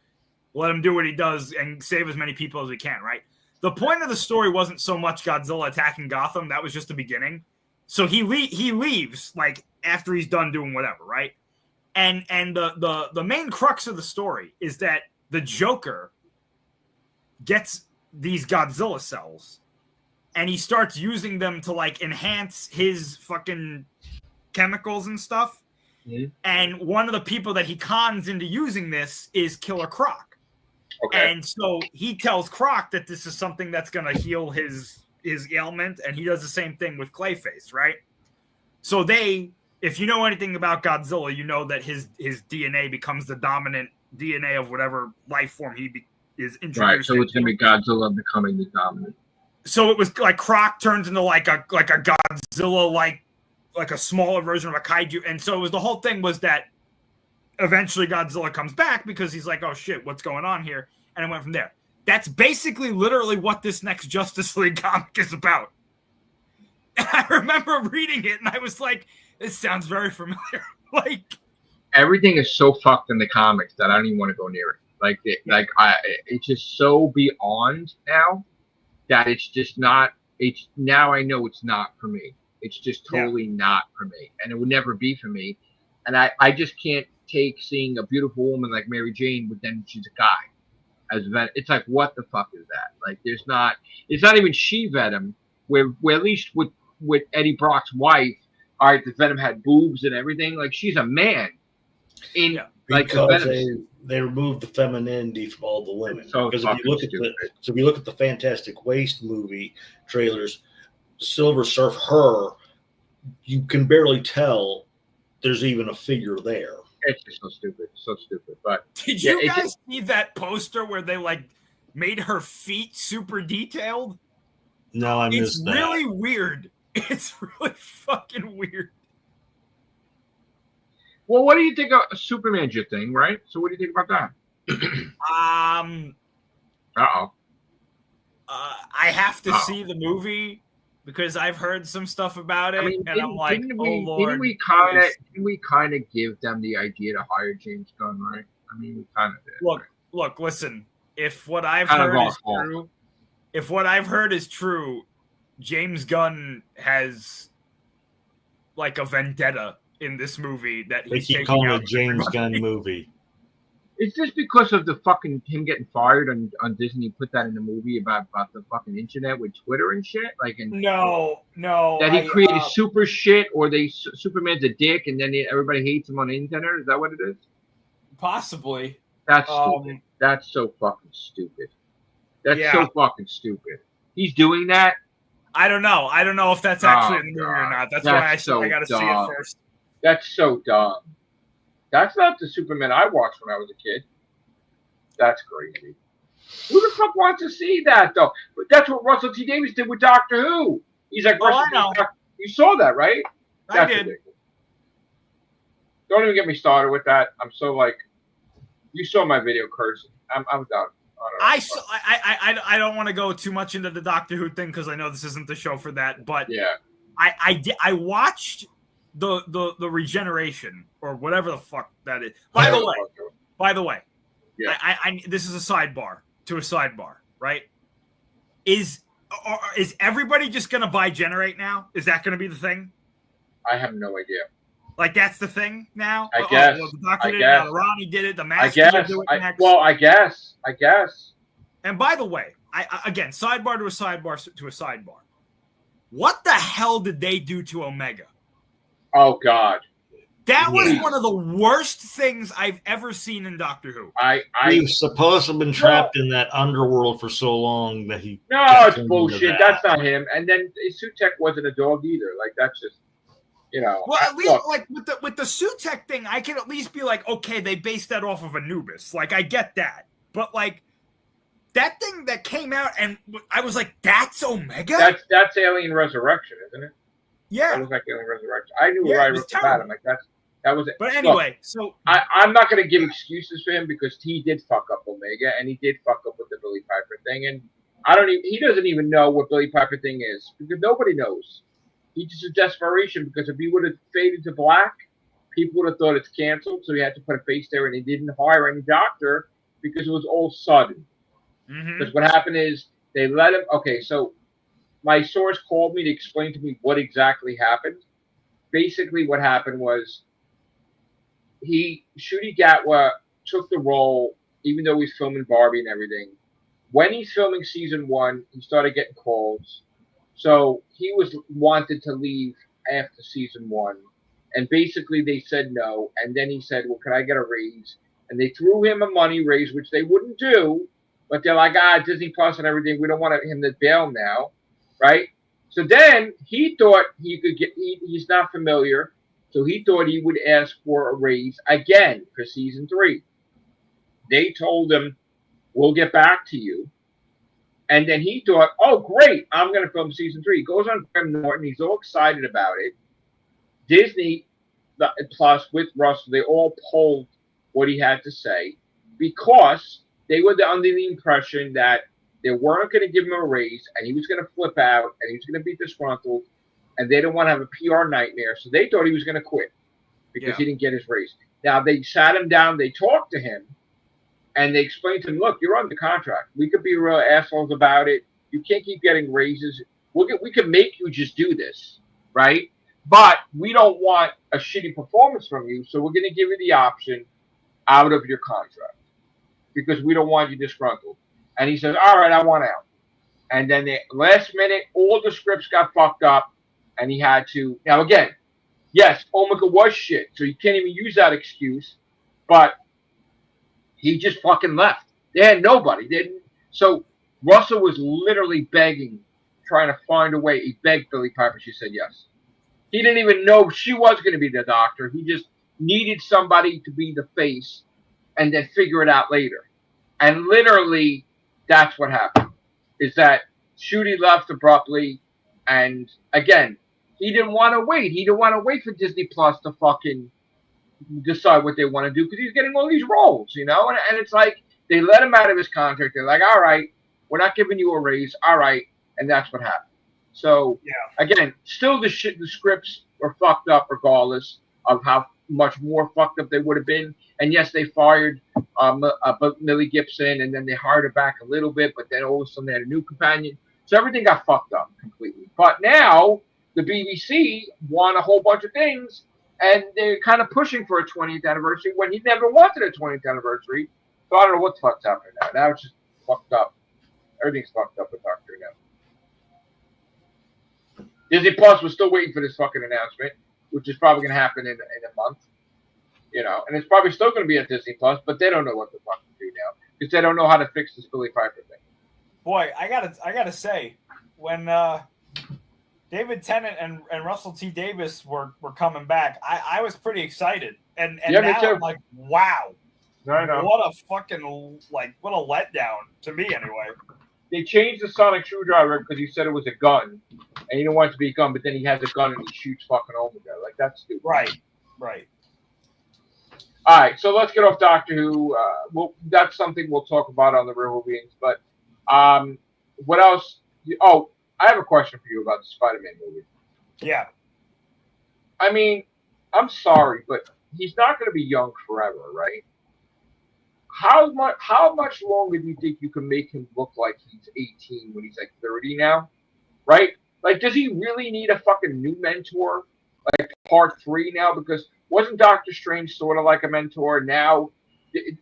let him do what he does and save as many people as we can, right? The point of the story wasn't so much Godzilla attacking Gotham. That was just the beginning. So he leaves, like, after he's done doing whatever, right? And the main crux of the story is that the Joker gets these Godzilla cells and he starts using them to, like, enhance his fucking chemicals and stuff. Mm-hmm. And one of the people that he cons into using this is Killer Croc. Okay. And so he tells Croc that this is something that's going to heal his ailment, and he does the same thing with Clayface, right? So if you know anything about Godzilla, you know that his DNA becomes the dominant DNA of whatever life form he is introduced. Right, so it's going to be Godzilla becoming the dominant. So it was like Croc turns into like a Godzilla, like a smaller version of a kaiju. And so it was, the whole thing was that eventually Godzilla comes back because he's like, oh shit, what's going on here? And it went from there. That's basically literally what this next Justice League comic is about. And I remember reading it and I was like, this sounds very familiar. Like, everything is so fucked in the comics that I don't even want to go near it. It's just so beyond now that it's just not, now I know it's not for me. It's just totally not for me. And it would never be for me. And I just can't take seeing a beautiful woman like Mary Jane, but then she's a guy. It's like, what the fuck is that? Like, it's not even She-Venom, where at least with Eddie Brock's wife, all right, the Venom had boobs and everything. Like, she's a man. Because they removed the femininity from all the women. Because if you look at the Fantastic Waste movie trailers, Silver Surf, her, you can barely tell there's even a figure there. It's just so stupid. But did you guys see that poster where they like made her feet super detailed? No, I missed that. It's really weird. It's really fucking weird. Well, what do you think of Superman's your thing, right? So what do you think about that? I have to see the movie because I've heard some stuff about it, and I'm like, Lord. Didn't we kind of give them the idea to hire James Gunn, right? I mean, we kind of did. Look, listen. If what I've heard is true, James Gunn has like a vendetta in this movie that they keep calling it a James Gunn movie. It's just because of the fucking him getting fired on Disney. Put that in the movie about the fucking internet with Twitter and shit. Like, no, that he created super shit, or Superman's a dick, and then everybody hates him on the internet. Is that what it is? Possibly. That's stupid. That's so fucking stupid. That's so fucking stupid. He's doing that. I don't know. I don't know if that's actually in the movie or not. That's why I got to see it first. That's so dumb. That's not the Superman I watched when I was a kid. That's crazy. Who the fuck wants to see that, though? But that's what Russell T. Davies did with Doctor Who. He's like, I know. You saw that, right? I did. Ridiculous. Don't even get me started with that. I'm so like, you saw my video cursing. I'm done. I don't want to go too much into the Doctor Who thing because I know this isn't the show for that. But yeah, I watched the regeneration or whatever the fuck that is. By the way, yeah. I this is a sidebar to a sidebar, right? Is everybody just gonna buy Generate now? Is that gonna be the thing? I have no idea. Like, that's the thing now? I guess. Well, the Doctor did it, now Ronnie did it, the Master will do it next. Well, I guess. And by the way, again, sidebar to a sidebar to a sidebar. What the hell did they do to Omega? Oh, God. That was one of the worst things I've ever seen in Doctor Who. He was supposed to have been trapped in that underworld for so long that he... No, it's bullshit. That's not him. And then Sutek wasn't a dog either. Like, that's just... You know, well, at least like with the Sutek thing, I can at least be like, okay, they based that off of Anubis. Like, I get that, but like that thing that came out, and I was like, that's Omega. That's Alien Resurrection, isn't it? Yeah, it was like Alien Resurrection. I knew right off the bat. I'm like, that was it. But anyway, look, so I'm not going to give excuses for him because he did fuck up Omega and he did fuck up with the Billy Piper thing, and I don't even. He doesn't even know what Billy Piper thing is because nobody knows. He's just a desperation because if he would have faded to black, people would have thought it's canceled. So he had to put a face there, and he didn't hire any doctor because it was all sudden. Because what happened is they let him. Okay, so my source called me to explain to me what exactly happened. Basically, what happened was Shooty Gatwa took the role, even though he's filming Barbie and everything. When he's filming season 1, he started getting calls. So he was wanted to leave after season 1. And basically they said no. And then he said, well, can I get a raise? And they threw him a money raise, which they wouldn't do. But they're like, Disney Plus and everything. We don't want him to bail now. Right? So then he thought he could get, he's not familiar. So he thought he would ask for a raise again for season 3. They told him, we'll get back to you. And then he thought, oh, great, I'm going to film season 3. He goes on Graham Norton. He's all excited about it. Disney Plus with Russell, they all pulled what he had to say because they were under the impression that they weren't going to give him a raise and he was going to flip out and he was going to be disgruntled and they didn't want to have a PR nightmare. So they thought he was going to quit because he didn't get his raise. Now, they sat him down. They talked to him. And they explained to him, look, you're under contract. We could be real assholes about it. You can't keep getting raises. We could make you just do this, right? But we don't want a shitty performance from you, so we're going to give you the option out of your contract because we don't want you disgruntled. And he says, all right, I want out. And then last minute, all the scripts got fucked up, and he had to. Now, again, yes, Omega was shit, so you can't even use that excuse, but he just fucking left. They had nobody. So Russell was literally begging, trying to find a way. He begged Billy Piper. She said yes. He didn't even know she was going to be the doctor. He just needed somebody to be the face and then figure it out later. And literally, that's what happened, is that Shooty left abruptly. And again, he didn't want to wait. He didn't want to wait for Disney Plus to fucking decide what they want to do because he's getting all these roles, you know? And it's like they let him out of his contract. They're like, all right, we're not giving you a raise. All right. And that's what happened. So, again, still the scripts were fucked up regardless of how much more fucked up they would have been. And yes, they fired Millie Gibson and then they hired her back a little bit, but then all of a sudden they had a new companion. So everything got fucked up completely. But now the BBC won a whole bunch of things. And they're kind of pushing for a 20th anniversary when he never wanted a 20th anniversary. So I don't know what the fuck's happening now. Now it's just fucked up. Everything's fucked up with Doctor now. Disney Plus was still waiting for this fucking announcement, which is probably going to happen in a month. You know, and it's probably still going to be at Disney Plus, but they don't know what the fuck to do now because they don't know how to fix this Billy Piper thing. Boy, I gotta say, when David Tennant and Russell T. Davis were coming back, I was pretty excited. And now I'm like, wow. I know. What a fucking, what a letdown to me anyway. They changed the sonic screwdriver because he said it was a gun. And he didn't want it to be a gun, but then he has a gun and he shoots fucking Omega. Like, that's stupid. Right. All right, so let's get off Doctor Who. That's something we'll talk about on the River Beans. But what else? Oh, I have a question for you about the Spider-Man movie. Yeah. I mean, I'm sorry, but he's not going to be young forever, right? How much longer do you think you can make him look like he's 18 when he's like 30 now? Right? Like, does he really need a fucking new mentor? Like, part 3 now? Because wasn't Doctor Strange sort of like a mentor? Now,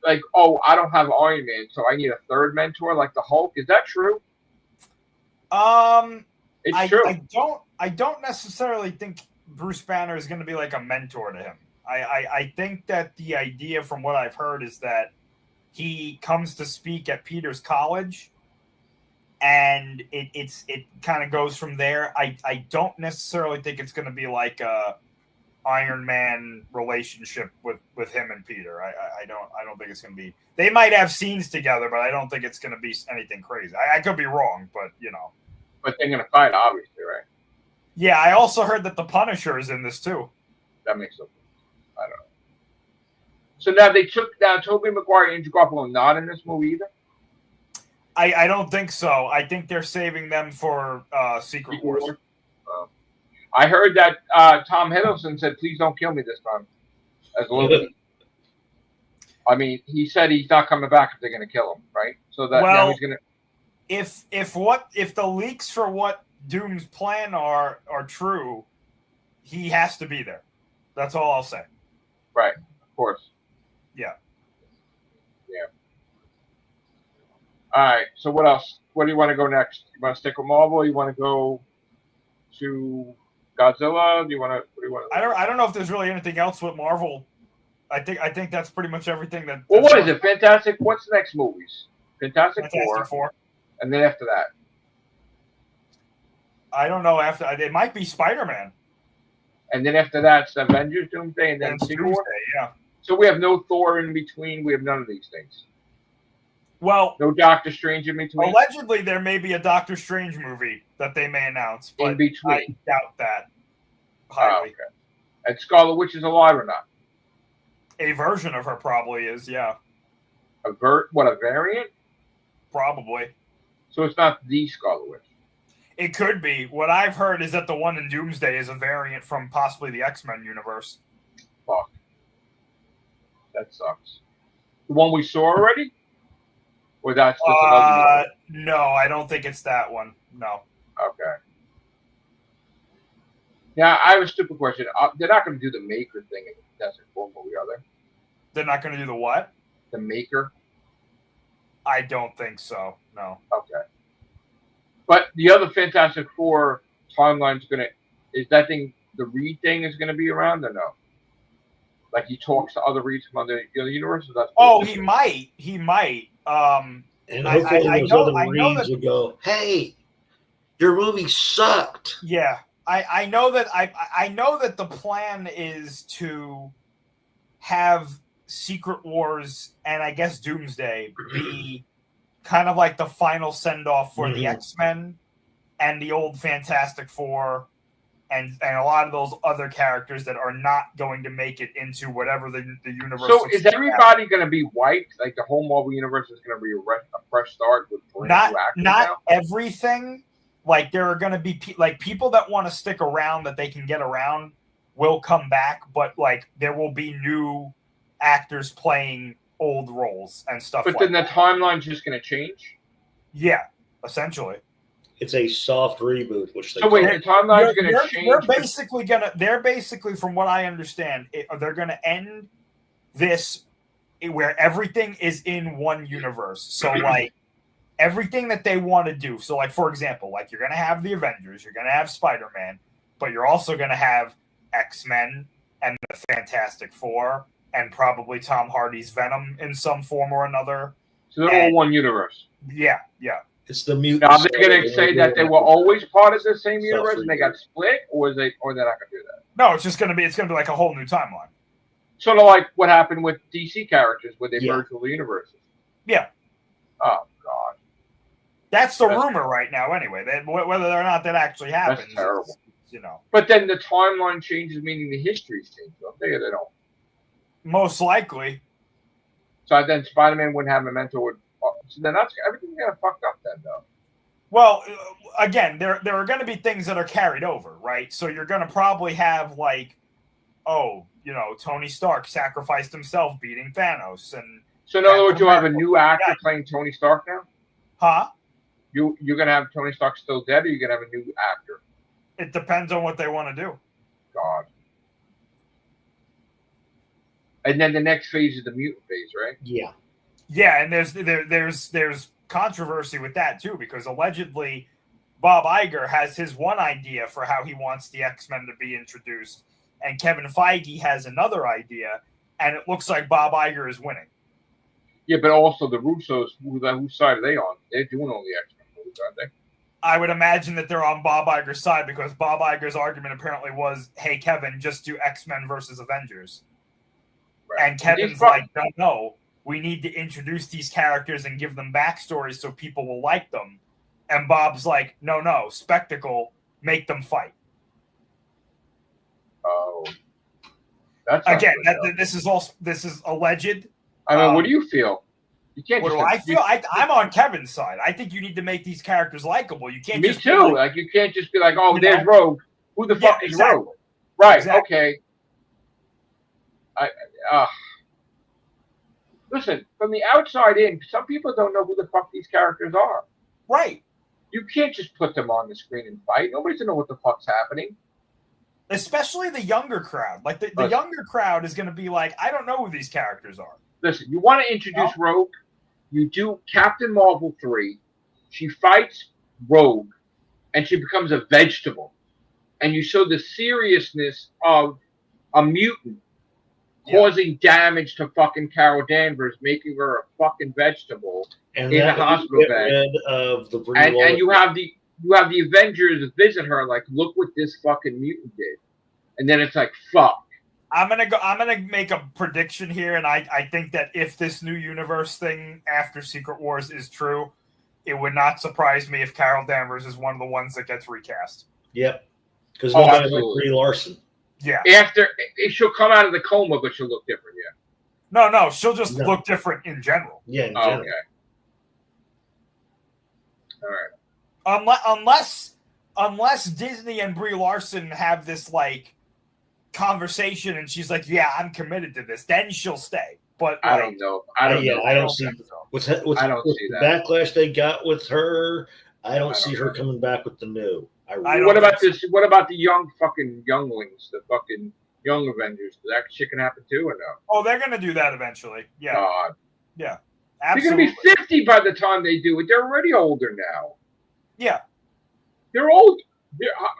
like, oh, I don't have Iron Man, so I need a third mentor like the Hulk. Is that true? It's true. I don't necessarily think Bruce Banner is going to be like a mentor to him. I think that the idea from what I've heard is that he comes to speak at Peter's college and it kind of goes from there. I don't necessarily think it's going to be like a Iron Man relationship with him and Peter. I don't think it's going to be. They might have scenes together, but I don't think it's going to be anything crazy. I could be wrong, but you know. But they're going to fight, obviously, right? Yeah, I also heard that the Punisher is in this too. That makes sense. I don't know. So now Tobey Maguire and Andrew Garfield not in this movie either? I don't think so. I think they're saving them for Secret Wars. I heard that Tom Hiddleston said, "Please don't kill me this time," as Loki. I mean, he said he's not coming back if they're going to kill him, right? So that now he's going to. If the leaks for what Doom's plan are true, he has to be there. That's all I'll say. Right, of course. Yeah. All right. So what else? Where do you want to go next? You want to stick with Marvel? You want to go to Godzilla? Do you want to? What do you want to? I don't know if there's really anything else with Marvel. I think that's pretty much everything that. Well, what is it? Fantastic. What's the next movies? Fantastic Four. And then after that, I don't know. After it might be Spider-Man. And then after that, it's Avengers, Doomsday, and then Secret War. Yeah. So we have no Thor in between. We have none of these things. Well, no Doctor Strange in between. Allegedly, there may be a Doctor Strange movie that they may announce, but in between. I doubt that highly. Okay. And Scarlet Witch is alive or not? A version of her probably is, yeah. A variant? Probably. So it's not the Scarlet Witch. It could be. What I've heard is that the one in Doomsday is a variant from possibly the X-Men universe. Fuck. That sucks. The one we saw already? Or that's just another one? No, I don't think it's that one. No. Okay. Now, I have a stupid question. They're not going to do the Maker thing in the Fantastic Four movie, are they? They're not going to do the what? The Maker? I don't think so. No. Okay. But the other Fantastic Four timeline's going to... Is that thing... The Reed thing is going to be around or no? Like he talks to other Reeds from other universes? He might. He might. And hopefully those other Reeds will go, hey, your movie sucked. Yeah. I know that I know that the plan is to have Secret Wars and I guess Doomsday be kind of like the final send-off for the X-Men and the old Fantastic Four and a lot of those other characters that are not going to make it into whatever the universe. So is everybody going to be wiped? Like the whole Marvel universe is going to be a fresh start with not everything. Like there are going to be people that want to stick around that they can get around will come back, but like there will be new actors playing old roles and stuff. But then the timeline's just going to change. Yeah, essentially. It's a soft reboot, which the timeline's going to change. They're basically, from what I understand, they're going to end this where everything is in one universe. So like everything that they want to do. So like, for example, like you're going to have the Avengers, you're going to have Spider-Man, but you're also going to have X-Men and the Fantastic Four and probably Tom Hardy's Venom in some form or another. So they're all one universe. Yeah, yeah. It's the mutant. Now they're going to say that they were always part of the same universe and they got split, or they're not going to do that. No, it's going to be like a whole new timeline. Sort of like what happened with DC characters, where they merged all the universes. Yeah. Oh God. That's the rumor right now. Anyway, whether or not that actually happens, that's terrible. You know. But then the timeline changes, meaning the history's changed. Don't they? Or they don't. Most likely. So then Spider-Man wouldn't have Memento. So then everything's kind of fucked up then, though. Well, again, there are going to be things that are carried over, right? So you're going to probably have like, Tony Stark sacrificed himself beating Thanos, and so in other words, you'll have a new actor playing Tony Stark now. Huh? You're going to have Tony Stark still dead, or you're going to have a new actor? It depends on what they want to do. God. And then the next phase is the mutant phase, right? Yeah. Yeah, and there's controversy with that too, because allegedly Bob Iger has his one idea for how he wants the X-Men to be introduced, and Kevin Feige has another idea, and it looks like Bob Iger is winning. Yeah, but also the Russos, whose side are they on? They're doing all the X-Men movies, aren't they? I would imagine that they're on Bob Iger's side, because Bob Iger's argument apparently was, hey, Kevin, just do X-Men versus Avengers. Right. And Kevin's like, no, we need to introduce these characters and give them backstories so people will like them. And Bob's like, no, spectacle, make them fight. Oh. Again, this is alleged. I mean, what do you feel? You can't. What do I feel? I'm on Kevin's side. I think you need to make these characters likable. You can't. Me just too. Like you can't just be like, oh, there's Rogue. Who the fuck is exactly. Rogue? Right. Exactly. Okay. Listen, from the outside in, some people don't know who the fuck these characters are. Right. You can't just put them on the screen and fight. Nobody's gonna know what the fuck's happening. Especially the younger crowd. Like the younger crowd is going to be like, I don't know who these characters are. Listen, you want to introduce Rogue? You do Captain Marvel 3. She fights Rogue, and she becomes a vegetable. And you show the seriousness of a mutant causing damage to fucking Carol Danvers, making her a fucking vegetable in a hospital bed. And you have the Avengers visit her like, look what this fucking mutant did. And then it's like, fuck. I'm gonna make a prediction here, and I think that if this new universe thing after Secret Wars is true, it would not surprise me if Carol Danvers is one of the ones that gets recast. Yep. Because nobody like Brie Larson. Yeah. She'll come out of the coma, but she'll look different. Yeah. No, she'll just look different in general. Yeah. In general. Okay. All right. Unless Disney and Brie Larson have this like conversation, and she's like, "Yeah, I'm committed to this," then she'll stay. But I don't know. I don't see what's I don't see the that backlash they got with her. I don't see her coming back with the new. What about this? What about the younglings, the fucking young Avengers? That shit can happen too, or no? Oh, they're gonna do that eventually. Yeah. God. Yeah. Absolutely. They're gonna be 50 by the time they do it. They're already older now. Yeah. They're old.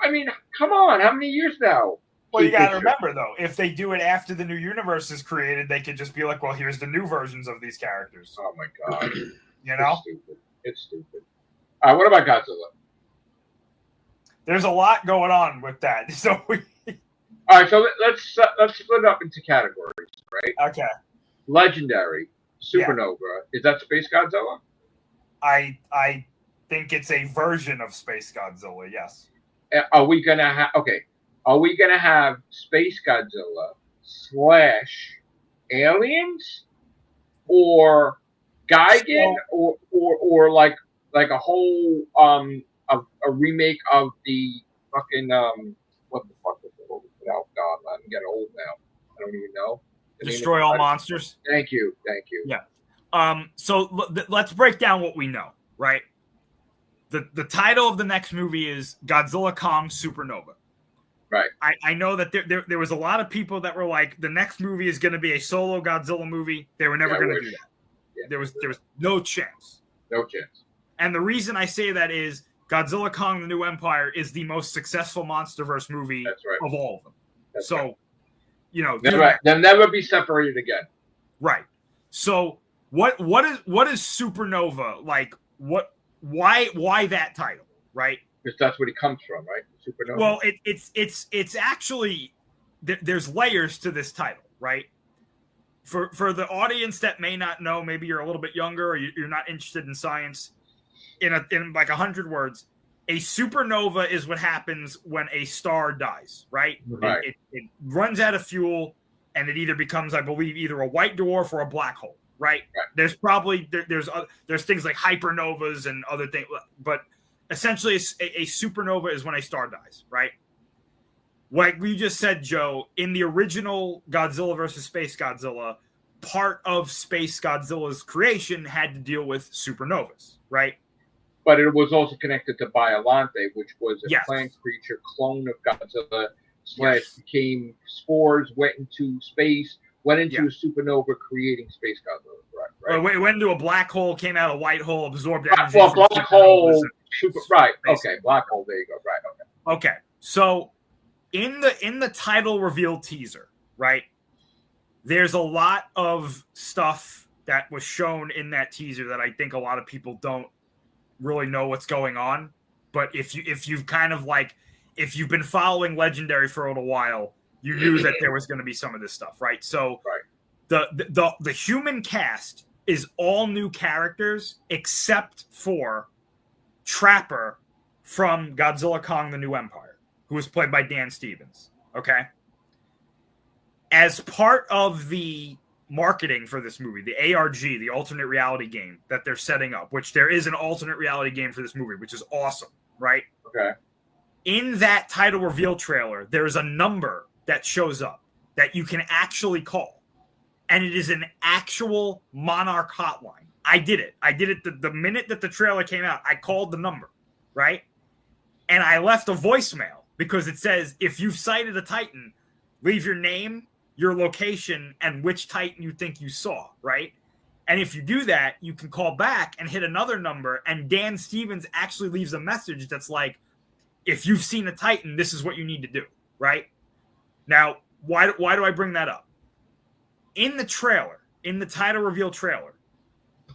I mean, come on. How many years now? Well, you got to remember, though, if they do it after the new universe is created, they could just be like, well, here's the new versions of these characters. Oh, my God. You know? It's stupid. All right, what about Godzilla? There's a lot going on with that. So all right, so let's split it up into categories, right? Okay. Legendary, Supernova. Yeah. Is that Space Godzilla? I think it's a version of Space Godzilla, yes. Are we going to have... Okay. Are we going to have Space Godzilla / aliens or Gigan or like a whole a remake of the fucking what the fuck is it? Oh God, I'm getting old now. I don't even know. Destroy All Monsters. Thank you. Yeah. So let's break down what we know, right? The title of the next movie is Godzilla Kong Supernova. Right. I know that there was a lot of people that were like, the next movie is going to be a solo Godzilla movie. They were never going to do that. Yeah. There was no chance. No chance. And the reason I say that is Godzilla Kong: The New Empire is the most successful MonsterVerse movie of all of them. That's so, right. You know, they'll never be separated again. Right. So what is Supernova like? Why that title? Right. Because that's where it comes from, right? Supernova. Well, it's actually there's layers to this title, right? For the audience that may not know, maybe you're a little bit younger or you're not interested in science. In like 100 words, a supernova is what happens when a star dies, right? Right. It runs out of fuel, and it either becomes, I believe, either a white dwarf or a black hole, right? There's probably there's things like hypernovas and other things, but essentially a supernova is when a star dies, right? Like we just said, Joe, in the original Godzilla versus Space Godzilla, part of Space Godzilla's creation had to deal with supernovas, right? But it was also connected to Biollante, which was a plant creature clone of Godzilla / became spores, went into space, went into a supernova, creating Space Godzilla. Right. Well, it went into a black hole, came out a white hole, absorbed energy. Well, black hole. Right. Okay. Black hole. There you go. Right. Okay. So in the title reveal teaser, right? There's a lot of stuff that was shown in that teaser that I think a lot of people don't really know what's going on. But if you've kind of like, if you've been following Legendary for a little while, you knew that there was going to be some of this stuff, right? So the human cast is all new characters except for Trapper from Godzilla Kong: The New Empire, who was played by Dan Stevens. Okay. As part of the marketing for this movie, the ARG, the alternate reality game that they're setting up, which there is an alternate reality game for this movie, which is awesome, right? Okay. In that title reveal trailer, there's a number that shows up that you can actually call. And it is an actual Monarch hotline. I did it. The minute that the trailer came out. I called the number, right? And I left a voicemail because it says, if you've sighted a Titan, leave your name, your location, and which Titan you think you saw, right? And if you do that, you can call back and hit another number, and Dan Stevens actually leaves a message that's like, if you've seen a Titan, this is what you need to do, right? Now, why do I bring that up? In the trailer, in the title reveal trailer,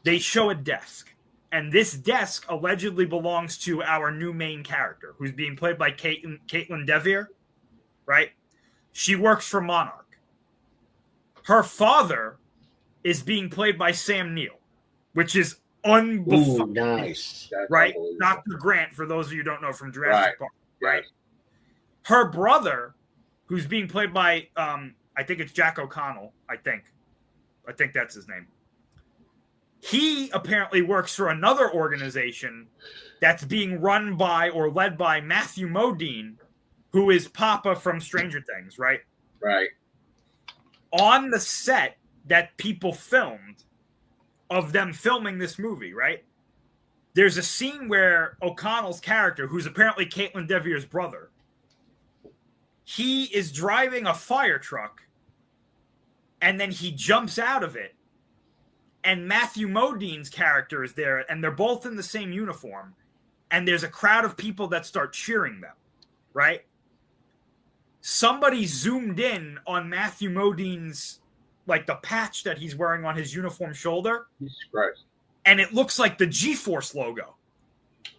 they show a desk. And this desk allegedly belongs to our new main character, who's being played by Caitlin Devier, right? She works for Monarch. Her father is being played by Sam Neill, which is Ooh, nice. right? Dr. Grant, for those of you who don't know, from Jurassic Park, right? Her brother, who's being played by, I think it's Jack O'Connell, I think that's his name. He apparently works for another organization that's being run by or led by Matthew Modine, who is Papa from Stranger Things, right? Right. On the set that people filmed of them filming this movie, right? There's a scene where O'Connell's character, who's apparently Caitlin Devier's brother, he is driving a fire truck and then he jumps out of it. And Matthew Modine's character is there, and they're both in the same uniform. And there's a crowd of people that start cheering them, right? Somebody zoomed in on Matthew Modine's, like the patch that he's wearing on his uniform shoulder. Jesus Christ. And it looks like the G-Force logo.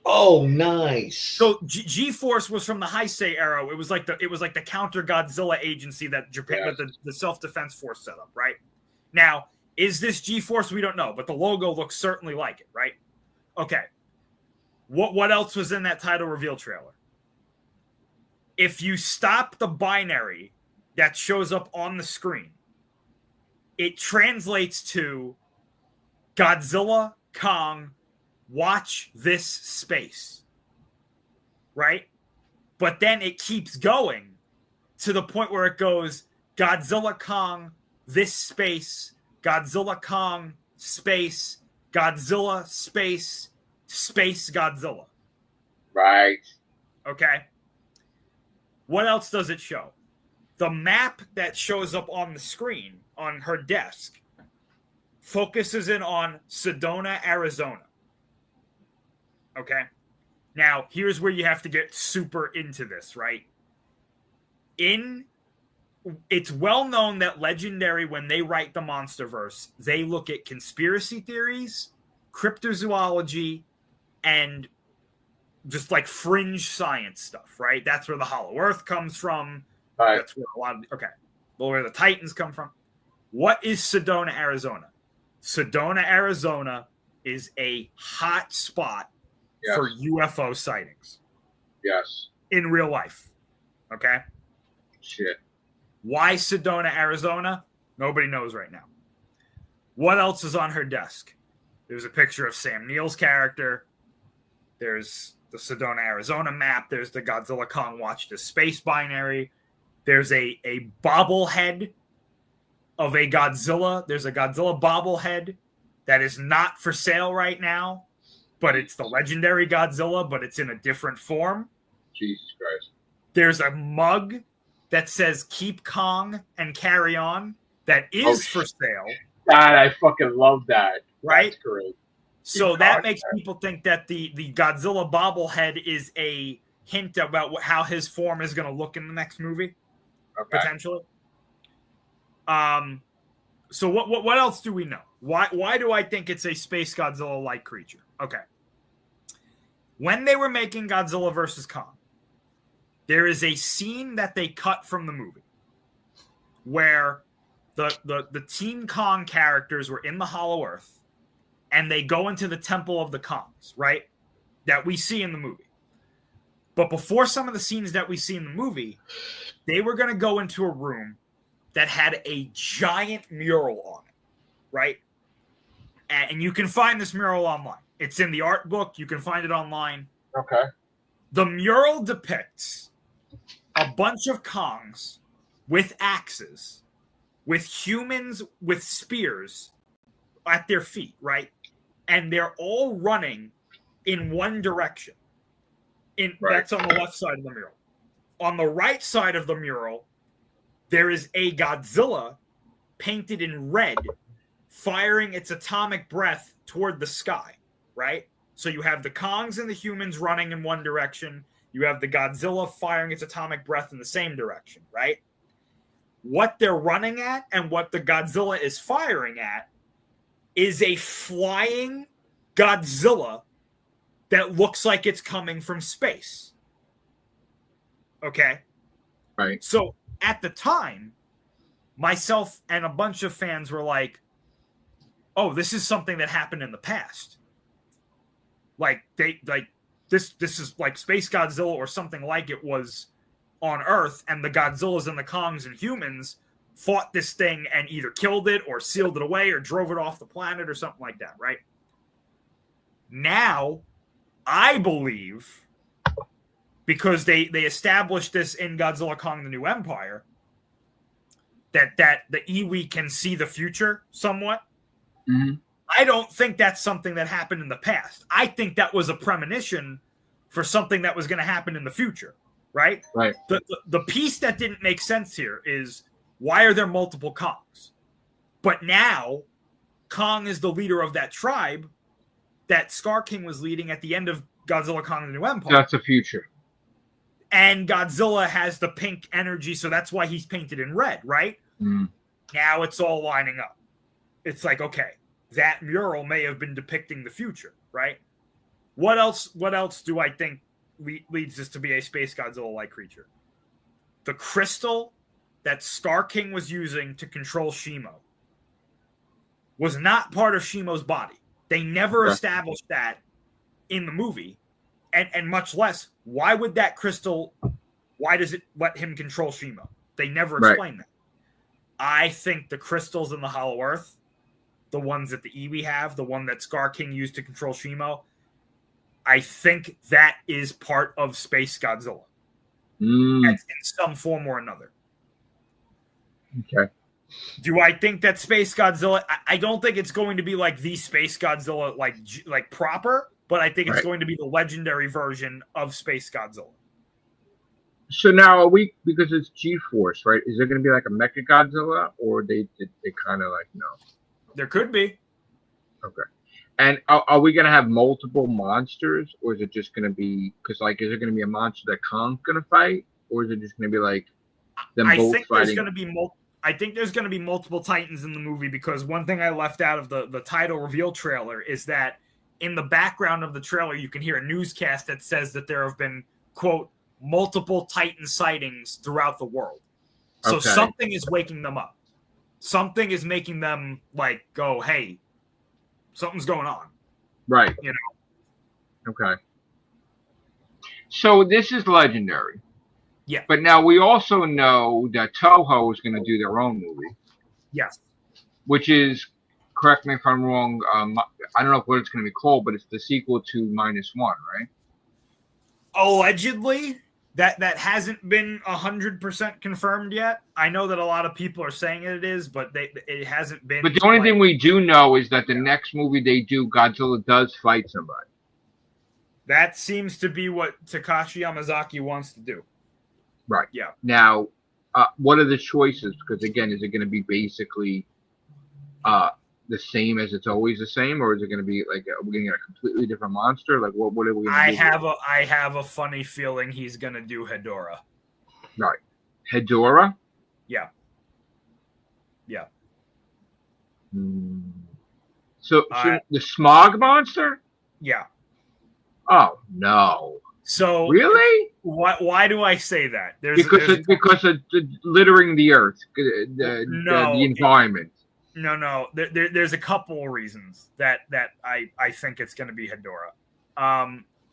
Oh, nice. So G-Force was from the Heisei era. It was like the counter Godzilla agency that Japan, that the self-defense force set up, right? Now, is this G-Force? We don't know, but the logo looks certainly like it, right? Okay. What else was in that title reveal trailer? If you stop the binary that shows up on the screen, it translates to Godzilla, Kong, watch this space, right? But then it keeps going to the point where it goes Godzilla, Kong, this space, Godzilla, Kong, space, Godzilla, space, space, Godzilla. Right. Okay. What else does it show? The map that shows up on the screen on her desk focuses in on Sedona, Arizona. Okay. Now, here's where you have to get super into this, right? It's well known that Legendary, when they write the Monsterverse, they look at conspiracy theories, cryptozoology, and just like fringe science stuff, right? That's where the Hollow Earth comes from. Right. That's where a lot of, well, where the Titans come from. What is Sedona, Arizona? Sedona, Arizona is a hot spot for UFO sightings. Yes. In real life. Okay? Shit. Why Sedona, Arizona? Nobody knows right now. What else is on her desk? There's a picture of Sam Neill's character. There's the Sedona, Arizona map. There's the Godzilla Kong Watch the Space binary. There's a bobblehead of a Godzilla. There's a Godzilla bobblehead that is not for sale right now, but it's the Legendary Godzilla, but it's in a different form. Jesus Christ. There's a mug that says keep Kong and carry on that is for sale. God, I fucking love that. Right? That's great. So that makes people think that the Godzilla bobblehead is a hint about how his form is going to look in the next movie, potentially. So what else do we know? Why do I think it's a space Godzilla-like creature? Okay. When they were making Godzilla vs. Kong, there is a scene that they cut from the movie where the Team Kong characters were in the Hollow Earth and they go into the Temple of the Kongs, right? That we see in the movie. But before some of the scenes that we see in the movie, they were going to go into a room that had a giant mural on it, right? And you can find this mural online. It's in the art book. You can find it online. Okay. The mural depicts a bunch of Kongs with axes, with humans with spears at their feet, right? And they're all running in one direction. That's on the left side of the mural. On the right side of the mural, there is a Godzilla painted in red, firing its atomic breath toward the sky, right? So you have the Kongs and the humans running in one direction. You have the Godzilla firing its atomic breath in the same direction, right? What they're running at and what the Godzilla is firing at is a flying Godzilla that looks like it's coming from space. Okay? Right. So at the time, myself and a bunch of fans were like, oh, this is something that happened in the past. This is like Space Godzilla or something like it was on Earth, and the Godzillas and the Kongs and humans fought this thing and either killed it or sealed it away or drove it off the planet or something like that, right? Now, I believe, because they established this in Godzilla Kong: The New Empire, that the Iwi can see the future somewhat. Mm-hmm. I don't think that's something that happened in the past. I think that was a premonition for something that was going to happen in the future, right? Right. The piece that didn't make sense here is, why are there multiple Kongs? But now, Kong is the leader of that tribe that Scar King was leading at the end of Godzilla Kong: The New Empire. That's the future. And Godzilla has the pink energy, so that's why he's painted in red, right? Mm. Now it's all lining up. It's like, okay, that mural may have been depicting the future, right? What else do I think leads this to be a Space Godzilla-like creature? The crystal that Scar King was using to control Shimo was not part of Shimo's body. They never established that in the movie, and much less, why would that crystal, why does it let him control Shimo? They never explained that. I think the crystals in the Hollow Earth, the ones that the Iwi have, the one that Scar King used to control Shimo, I think that is part of Space Godzilla. In some form or another. Okay. Do I think that Space Godzilla, I don't think it's going to be like the Space Godzilla like proper, but I think it's going to be the legendary version of Space Godzilla. So now are we, because it's G-Force, right? Is there going to be like a Mecha Godzilla, or they kind of like, no? There could be. Okay. And are we going to have multiple monsters, or is it just going to be, because like, is there going to be a monster that Kong's going to fight, or is it just going to be like them both fighting? I think there's going to be multiple Titans in the movie, because one thing I left out of the title reveal trailer is that in the background of the trailer, you can hear a newscast that says that there have been, quote, multiple Titan sightings throughout the world. So something is waking them up. Something is making them like go, hey, something's going on. Right. You know? Okay. So this is legendary. Yeah. But now we also know that Toho is going to do their own movie. Yes. Which is, correct me if I'm wrong, I don't know what it's going to be called, but it's the sequel to -1, right? Allegedly. That hasn't been 100% confirmed yet. I know that a lot of people are saying it is, but it hasn't been. But the only thing we do know is that the next movie they do, Godzilla does fight somebody. That seems to be what Takashi Yamazaki wants to do. Right. Yeah. Now, what are the choices? Because again, is it going to be basically the same as it's always the same, or is it going to be like we're going to get a completely different monster? Like what are we? I have a funny feeling he's going to do Hedorah. Right. Hedorah? Yeah. Yeah. So the smog monster? Yeah. Oh no. So really? Why do I say that? Because of littering the earth, the environment. No. There's a couple of reasons that I think it's going to be Hedorah.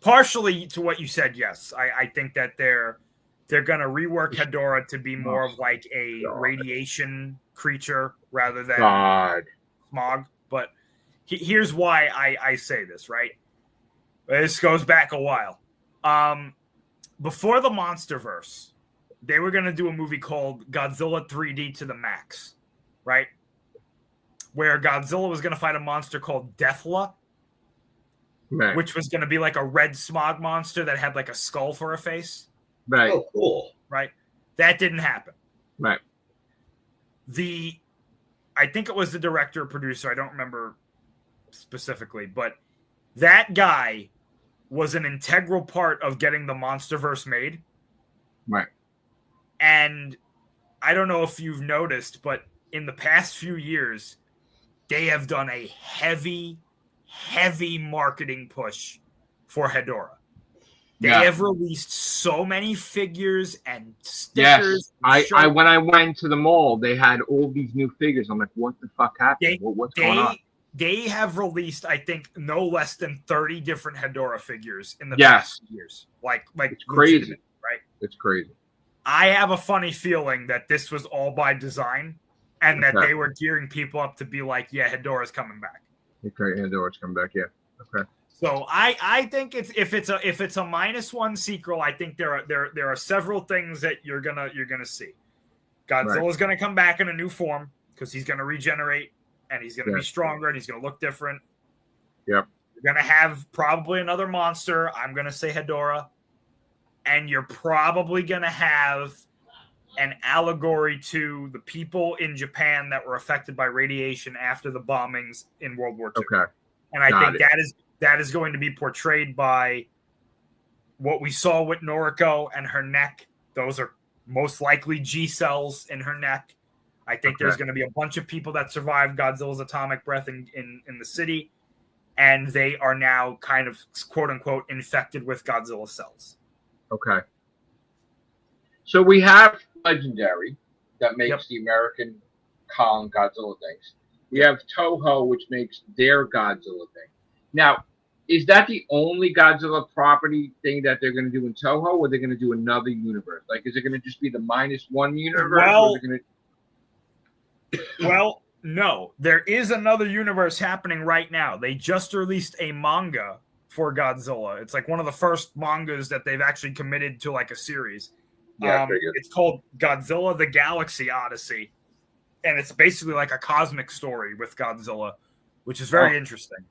Partially to what you said, yes. I think that they're They're going to rework Hedorah to be more of like a God. radiation creature rather than God. smog. But here's why I say this, right? This goes back a while. Before the MonsterVerse, they were going to do a movie called Godzilla 3D to the Max, right? Where Godzilla was going to fight a monster called Deathla, Right. which was going to be like a red smog monster that had like a skull for a face. Right. Oh, cool. Right? That didn't happen. Right. I think it was the director or producer, I don't remember specifically, but that guy was an integral part of getting the MonsterVerse made. Right. And I don't know if you've noticed, but in the past few years, they have done a heavy marketing push for Hedorah. They have released so many figures and stickers. Yes, I when I went to the mall, they had all these new figures. I'm like, what the fuck happened? What's going on? They have released, I think, no less than 30 different Hedorah figures in the past years. Like it's crazy, right? It's crazy. I have a funny feeling that this was all by design, and that they were gearing people up to be like, yeah, Hedorah's coming back. Okay, Hedorah's coming back. Yeah. Okay. So I think if it's a -1 sequel, I think there are several things that you're gonna see. Godzilla's gonna come back in a new form because he's gonna regenerate and he's gonna be stronger and he's gonna look different. Yep. You're gonna have probably another monster. I'm gonna say Hedorah, and you're probably gonna have an allegory to the people in Japan that were affected by radiation after the bombings in World War II. Okay. And I think that is going to be portrayed by what we saw with Noriko and her neck. Those are most likely G cells in her neck. I think there's going to be a bunch of people that survived Godzilla's atomic breath in the city, and they are now kind of quote unquote infected with Godzilla cells. Okay. So we have Legendary that makes the American Kong Godzilla things. We have Toho, which makes their Godzilla thing. Now, is that the only Godzilla property thing that they're going to do in Toho, or are they going to do another universe? Like, is it going to just be the -1 universe? Well, no. There is another universe happening right now. They just released a manga for Godzilla. It's like one of the first mangas that they've actually committed to like a series. Yeah, it's called Godzilla: The Galaxy Odyssey. And it's basically like a cosmic story with Godzilla, which is very interesting.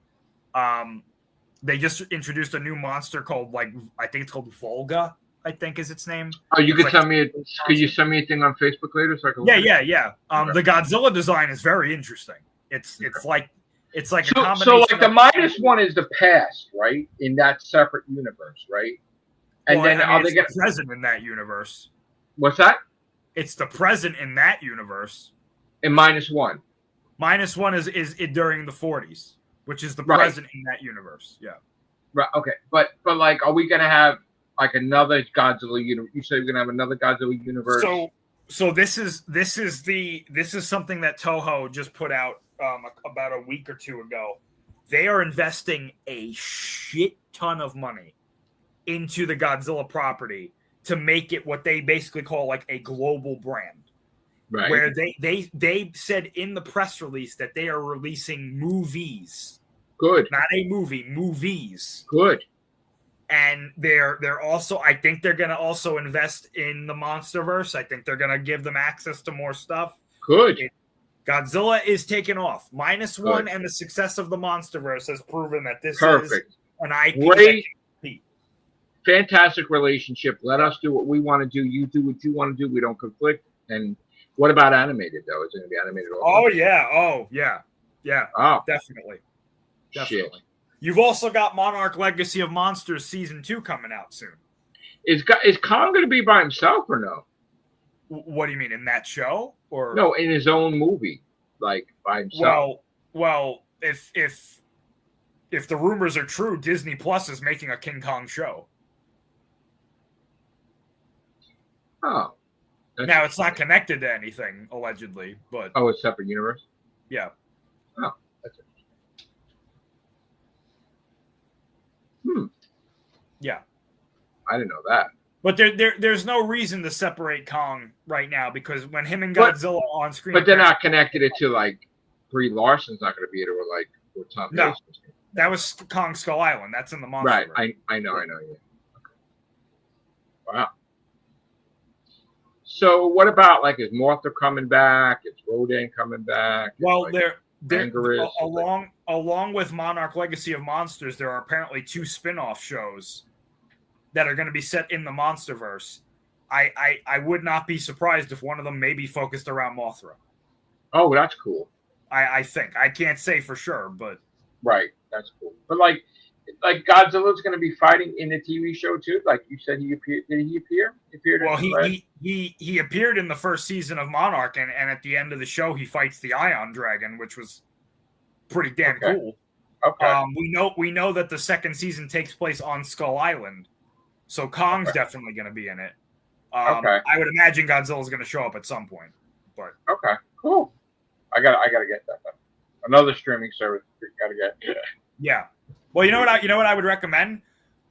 They just introduced a new monster called, I think it's called Volga, I think is its name. Oh, you could send me could you send me a thing on Facebook later so I can look Yeah. The Godzilla design is very interesting. It's like a combination. So like the -1 is the past, right? In that separate universe, right? And then it's the present in that universe. What's that? It's the present in that universe. In -1. -1 is during the 40s, which is the present in that universe. Yeah. Right. Okay. But like, are we gonna have like another Godzilla universe? You said we're gonna have another Godzilla universe. So this is something that Toho just put out about a week or two ago. They are investing a shit ton of money into the Godzilla property to make it what they basically call like a global brand. Right. Where they said in the press release that they are releasing movies. Good. Not a movie, movies. Good. And they're also, I think they're going to also invest in the MonsterVerse. I think they're going to give them access to more stuff. Good. Godzilla is taking off. -1 and the success of the MonsterVerse has proven that this is an IP. Great. Fantastic relationship. Let us do what we want to do. You do what you want to do. We don't conflict. And what about animated, though? Is it going to be animated also? Oh, yeah. Oh, definitely. Shit. You've also got Monarch Legacy of Monsters Season 2 coming out soon. Is Kong going to be by himself or no? What do you mean, in that show? Or no, in his own movie, like by himself? Well, if the rumors are true, Disney Plus is making a King Kong show. Oh. Now, it's not connected to anything, allegedly, but... Oh, it's separate universe? Yeah. Oh, that's it. Yeah. I didn't know that. But there's no reason to separate Kong right now because when him and Godzilla are on screen, But they're not connected it to like Brie Larson's not going to be it or like or Tom No. Hiddleston's. that was Kong Skull Island. That's in the monster. Right. Verse. I know. Yeah. Okay. Wow. So what about like is Mothra coming back? Is Rodan coming back? Well, like, they're Anguirus, along with Monarch Legacy of Monsters, there are apparently 2 spin-off shows that are going to be set in the Monsterverse. I would not be surprised if one of them may be focused around Mothra. Oh, that's cool. I think. I can't say for sure, but Right. That's cool. But like Godzilla's going to be fighting in the TV show too. Like you said, he appeared. Did he appear? He appeared. well, he appeared in the first season of Monarch, and at the end of the show, he fights the Ion Dragon, which was pretty damn cool. Okay. We know that the second season takes place on Skull Island, so Kong's definitely going to be in it. Okay. I would imagine Godzilla's going to show up at some point. But Okay. Cool. I gotta get that. Another streaming service. Gotta get. yeah. Well, you know what I would recommend.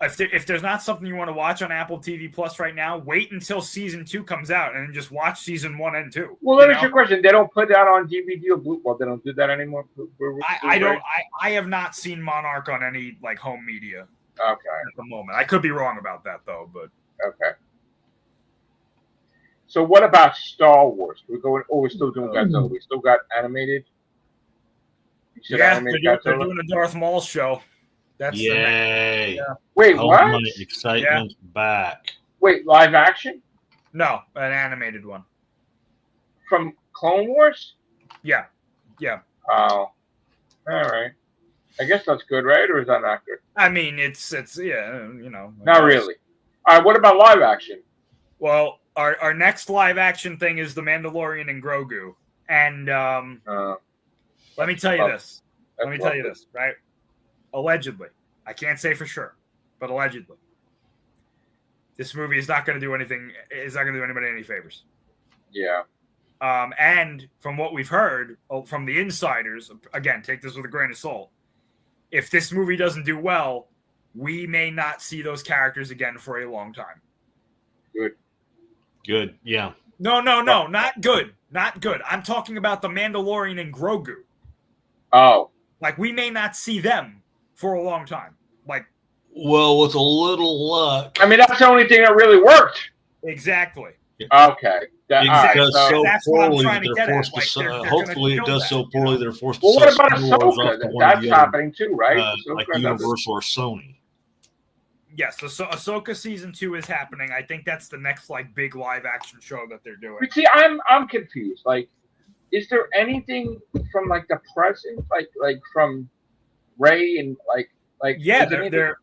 If there's not something you want to watch on Apple TV Plus right now, wait until season 2 comes out and then just watch season 1 and 2. Well, let me ask you a question. They don't put that on DVD or Blue. Well, they don't do that anymore. I have not seen Monarch on any like home media Okay. at the moment. I could be wrong about that though, but Okay. So what about Star Wars? We're going. Oh, we're still doing Godzilla. We still got animated. You said yeah, animated they're Godzilla? doing a Darth Maul show. That's the next, Yay! yeah. Wait, Oh, what? my excitement's back. Wait, live action No, an animated one. from Clone Wars? Yeah. Oh, all right. I guess that's good, right? Or is that not good? I mean, it's yeah, you know. Not really. All right. What about live action? Well, our next live action thing is The Mandalorian and Grogu, and let me tell you this. Let me tell you this, right? Allegedly, I can't say for sure, but allegedly, this movie is not going to do anything. It's not going to do anybody any favors. Yeah. And from what we've heard from the insiders, again, take this with a grain of salt. If this movie doesn't do well, we may not see those characters again for a long time. Good. Yeah. No, not good. Not good. I'm talking about the Mandalorian and Grogu. Oh. Like, we may not see them for a long time. Like, Well, with a little luck, I mean, that's the only thing that really worked. exactly. Okay. it all right, does so- so That's what I'm poorly trying that to they're get at. forced Like, to. they're gonna Hopefully, it kill does that, so you poorly know? they're forced Well, to. what sell about Star Wars Ahsoka? off to one of That's the other, happening too, right? like Ahsoka, Universal or Sony. Yes, so Ahsoka season 2 is happening. I think that's the next like big live action show that they're doing. But see, I'm confused. Like, is there anything from like the present, like from Ray and like Yeah, is there anything-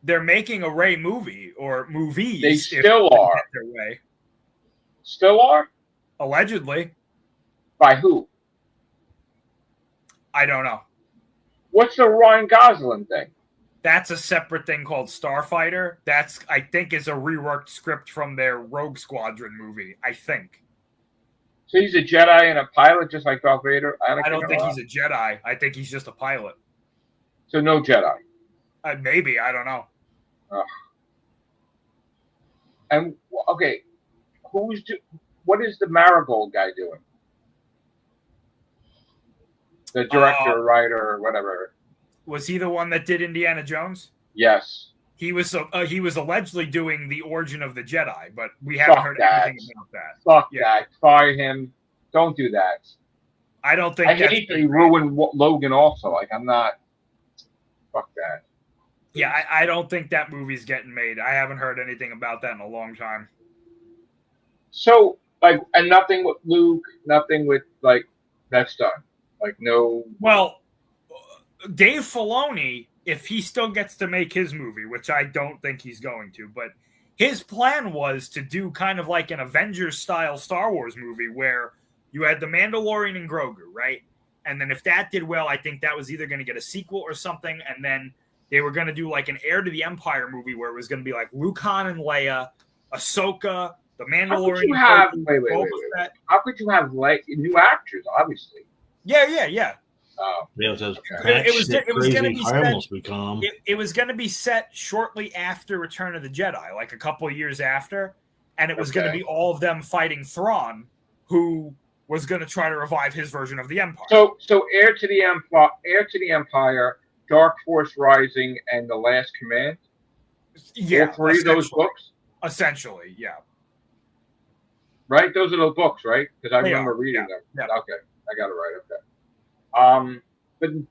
they're making a Rey movie or movies. They if still they are. get their way. Still are? Allegedly, By who? I don't know. What's the Ryan Gosling thing? That's a separate thing called Starfighter. That's, I think, is a reworked script from their Rogue Squadron movie. I think. So he's a Jedi and a pilot, just like Darth Vader. I don't think he's a Jedi. I think he's just a pilot. So no Jedi. Maybe, I don't know. And okay, what is the Marigold guy doing? The director, writer, or whatever. Was he the one that did Indiana Jones? Yes. He was allegedly doing the origin of the Jedi, but we haven't heard anything about that. Fuck that. Fire him. Don't do that. I don't think. I hate that he ruined Logan also. Like, I'm not. Fuck that. Yeah, I don't think that movie's getting made. I haven't heard anything about that in a long time. So, like, and nothing with Luke, nothing with, like, that's done. Like, no. Well, Dave Filoni, if he still gets to make his movie, which I don't think he's going to, but his plan was to do kind of like an Avengers-style Star Wars movie where you had the Mandalorian and Grogu, right? And then if that did well, I think that was either going to get a sequel or something, and then they were going to do like an Heir to the Empire movie where it was going to be like Luke, Han, and Leia, Ahsoka, the Mandalorian. Wait. How could you have like new actors? Obviously. Yeah. Yeah, says, It was crazy going to be I set, almost become. it was going to be set shortly after Return of the Jedi, like a couple of years after, and it was going to be all of them fighting Thrawn, who was going to try to revive his version of the Empire. So Heir to the Empire, Dark Force Rising, and The Last Command. Yeah, all three of those books. Essentially, yeah. Right, those are the books, right? Because I remember reading them. Yeah. Okay, I got it right. Okay.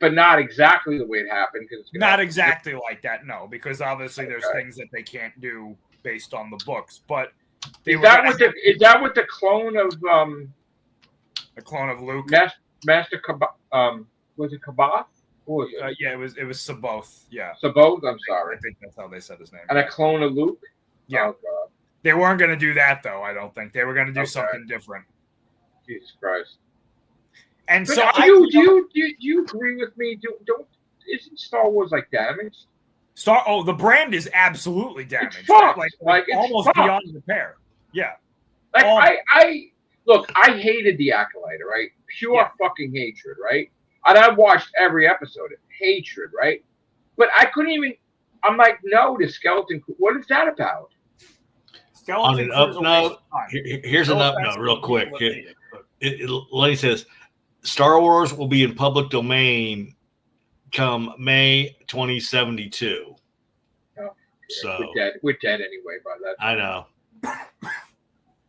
But not exactly the way it happened, because it's not exactly like that. No, because obviously there's things that they can't do based on the books. But is that what the clone of the clone of Luke, Master was it Kabath? What was it? Yeah, it was Saboth. Yeah, Saboth. I'm sorry. I think that's how they said his name. And a clone of Luke. Yeah. Oh, God. They weren't going to do that, though. I don't think they were going to do something different. Jesus Christ! And but so, do you agree with me? Isn't Star Wars like damaged? The brand is absolutely damaged. It's fucked. Like almost fucked. Beyond repair. Yeah. Like I hated the Acolyte, right? Pure fucking hatred, right? And I watched every episode of hatred, right? But I couldn't even. I'm like, no, the skeleton. What is that about? On an up note, here's an up note real quick. Lenny says, Star Wars will be in public domain come May 2072. Oh, so we're dead anyway by that time. I know.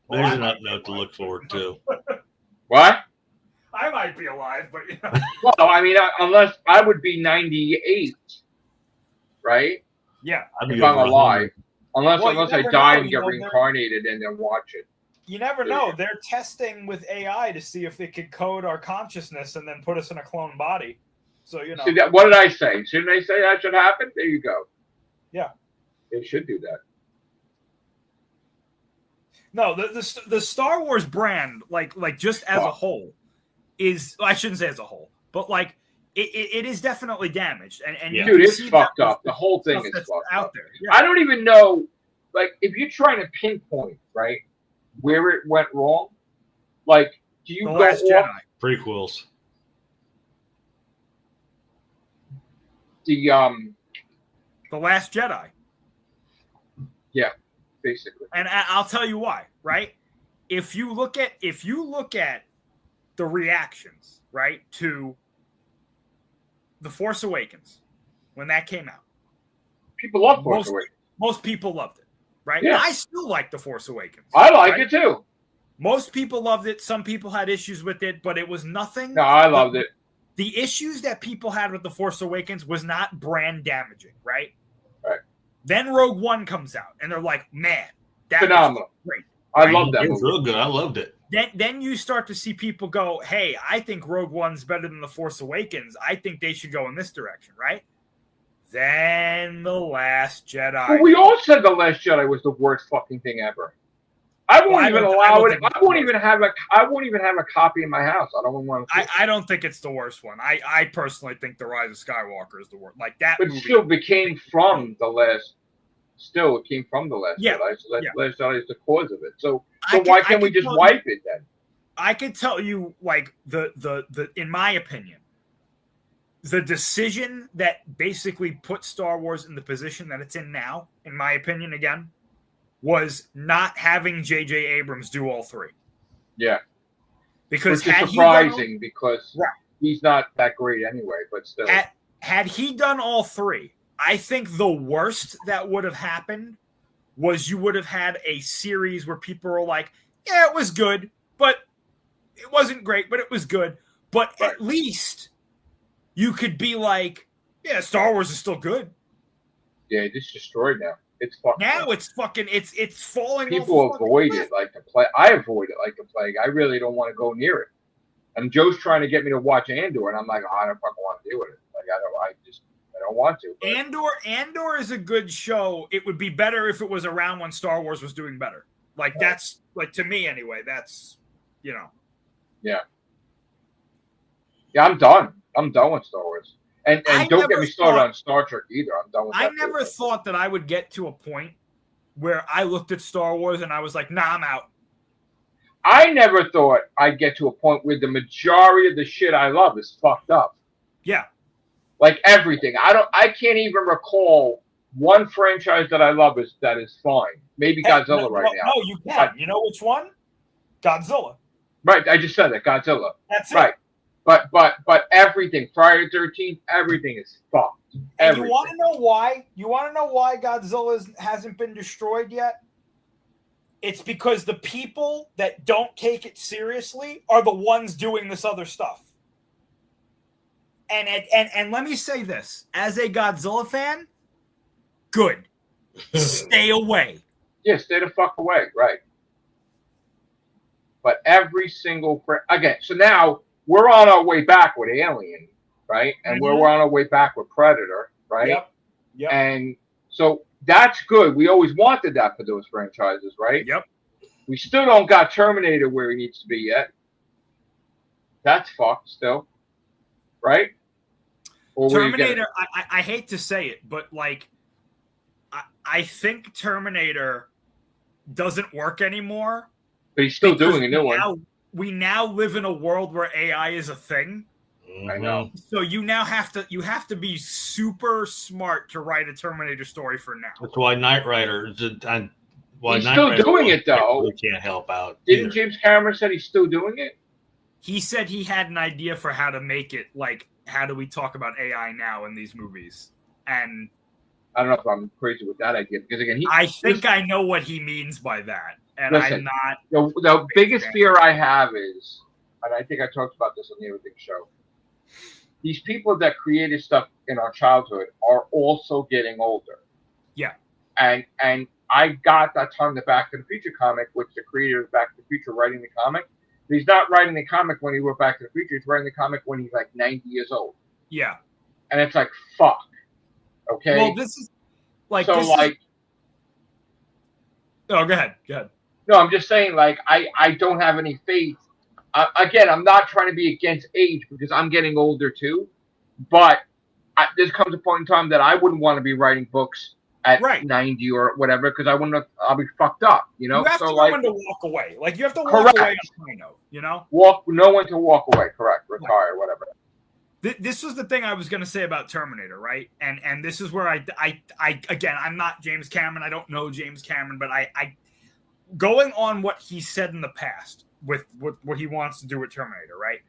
There's an up note to look forward to. What? I might be alive, but you know. Well, I mean, unless I would be 98, right? Yeah, if I'm alive. Unless I die and get reincarnated and then watch it. You never know. They're testing with AI to see if they could code our consciousness and then put us in a clone body. So, you know. What did I say? Shouldn't they say that should happen? There you go. Yeah. They should do that. No, the Star Wars brand, like just as a whole, is, I shouldn't say as a whole, but like it is definitely damaged. And dude, it's fucked up. The whole thing is fucked out there. Yeah. I don't even know, like, if you're trying to pinpoint, right, where it went wrong, like, do you go Last Jedi prequels? The Last Jedi. Yeah, basically. And I'll tell you why, right? If you look at the reactions, right, to The Force Awakens when that came out, people love Force Awakens. Most people loved it, right? Yeah. I still like The Force Awakens. I like it too. Most people loved it. Some people had issues with it, but it was nothing. No, I loved it. The issues that people had with The Force Awakens was not brand damaging, right? Right. Then Rogue One comes out, and they're like, man, that phenomenal. Was great. I love that movie. It was real good. I loved it. Then you start to see people go, hey, I think Rogue One's better than The Force Awakens. I think they should go in this direction, right? Then The Last Jedi. Well, we all said The Last Jedi was the worst fucking thing ever. I won't even allow it. I won't even have a copy in my house. I don't want to. I don't think it's the worst one. I personally think The Rise of Skywalker is the worst. Like that. But still, it came from the last. Still, it came from the Last Jedi. So Last Jedi is the cause of it. So why can't we just wipe it then? I could tell you, like the in my opinion, the decision that basically put Star Wars in the position that it's in now, in my opinion, again, was not having J.J. Abrams do all three. Yeah. Because which is surprising because he's not that great anyway, but still. Had he done all three, I think the worst that would have happened was you would have had a series where people were like, yeah, it was good, but it wasn't great, but it was good. But at least you could be like, yeah, Star Wars is still good. Yeah, it's destroyed now. It's fucking. Now it's fucking. It's falling. People avoid it like the plague. I avoid it like the plague. I really don't want to go near it. And Joe's trying to get me to watch Andor, and I'm like, oh, I don't fucking want to deal with it. Like I don't want to. But. Andor is a good show. It would be better if it was around when Star Wars was doing better. Like that's like to me anyway. That's Yeah. Yeah, I'm done. I'm done with Star Wars. And don't get me started on Star Trek either. I'm done with that. I never thought that I would get to a point where I looked at Star Wars and I was like, nah, I'm out. I never thought I'd get to a point where the majority of the shit I love is fucked up. Yeah. Like everything. I can't even recall one franchise that I love that is fine. Maybe Godzilla right now. No, you can. You know which one? Godzilla. Right, I just said that, Godzilla. That's it. Right. But everything, Friday the 13th, everything is fucked. And you want to know why? You want to know why Godzilla hasn't been destroyed yet? It's because the people that don't take it seriously are the ones doing this other stuff. And let me say this, as a Godzilla fan, good. Stay away. Yeah, stay the fuck away, right. But every single again, so now we're on our way back with Alien, right? And we're on our way back with Predator, right? Yep. And so that's good. We always wanted that for those franchises, right? Yep. We still don't got Terminator where he needs to be yet. That's fucked still, right? Or Terminator, I hate to say it, but like, I think Terminator doesn't work anymore. But he's still doing a new one. We now live in a world where AI is a thing. I know. So you have to be super smart to write a Terminator story for now. That's why Knight Rider he's still doing it though. He can't help out. Didn't James Cameron said he's still doing it? He said he had an idea for how to make it like, how do we talk about AI now in these movies? And I don't know if I'm crazy with that idea because again, I think I know what he means by that, and listen, I'm not. The biggest fear I have is, and I think I talked about this on the Everything Show. These people that created stuff in our childhood are also getting older. Yeah, and I got that time the Back to the Future comic, which the creator of Back to the Future writing the comic. He's not writing the comic when he wrote Back to the Future. He's writing the comic when he's like 90 years old. Yeah, and it's like fuck. Okay. Well, this is like so like. Oh, go ahead. Go ahead. No, I'm just saying, like, I don't have any faith. Again, I'm not trying to be against age because I'm getting older too. But there comes a point in time that I wouldn't want to be writing books at 90 or whatever because I'll be fucked up, you know? You have so to know when to walk away. Like, you have to walk correct. away on high note, you know? Know when to walk away, correct. Retire, whatever. This was the thing I was going to say about Terminator, right? And this is where I again, I'm not James Cameron. I don't know James Cameron, but I going on what he said in the past with what he wants to do with Terminator, right?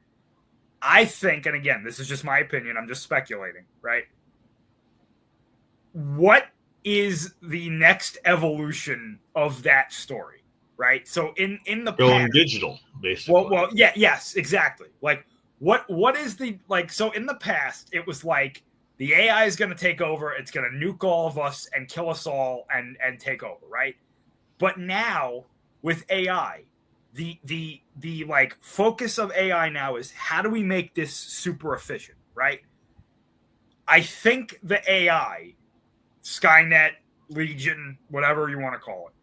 I think, and again, this is just my opinion, I'm just speculating, right? What is the next evolution of that story, right? So in the going past, digital, basically. Well, yeah, yes, exactly. Like what is the like? So in the past, it was like the AI is going to take over. It's going to nuke all of us and kill us all and take over, right? But now with AI, the like focus of AI now is how do we make this super efficient, right? I think the AI, Skynet, Legion, whatever you want to call it,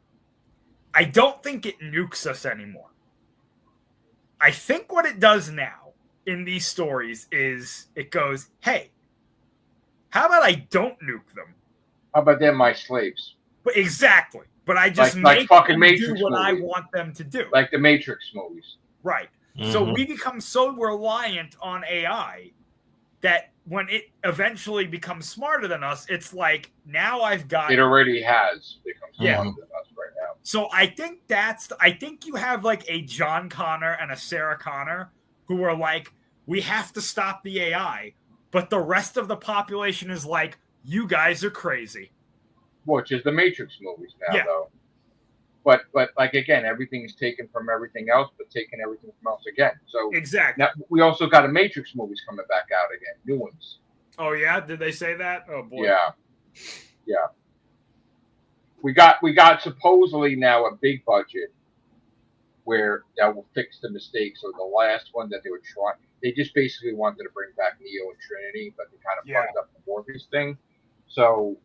I don't think it nukes us anymore. I think what it does now in these stories is it goes, hey, how about I don't nuke them? How about they're my slaves? But exactly. But I just like fucking them Matrix do what movies. I want them to do. Like the Matrix movies. Right. Mm-hmm. So we become so reliant on AI that when it eventually becomes smarter than us, it's like, now I've got... It already has become smarter than us right now. So I think you have like a John Connor and a Sarah Connor who are like, we have to stop the AI, but the rest of the population is like, you guys are crazy. Which is the Matrix movies now, though. But like again, everything is taken from everything else, but taking everything from us again. So exactly. Now we also got a Matrix movies coming back out again, new ones. Oh yeah, did they say that? Oh boy. Yeah. We got supposedly now a big budget where that will fix the mistakes of the last one that they were trying. They just basically wanted to bring back Neo and Trinity, but they kind of fucked up the Morpheus thing. So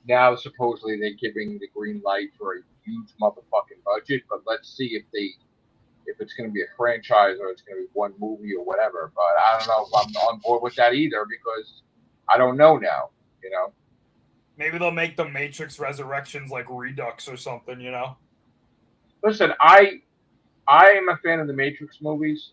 now supposedly they're giving the green light for a huge motherfucking budget, but let's see if it's going to be a franchise or it's going to be one movie or whatever. But I don't know if I'm on board with that either because I don't know now, you know. Maybe they'll make the Matrix Resurrections like Redux or something, you know. Listen, I am a fan of the Matrix movies.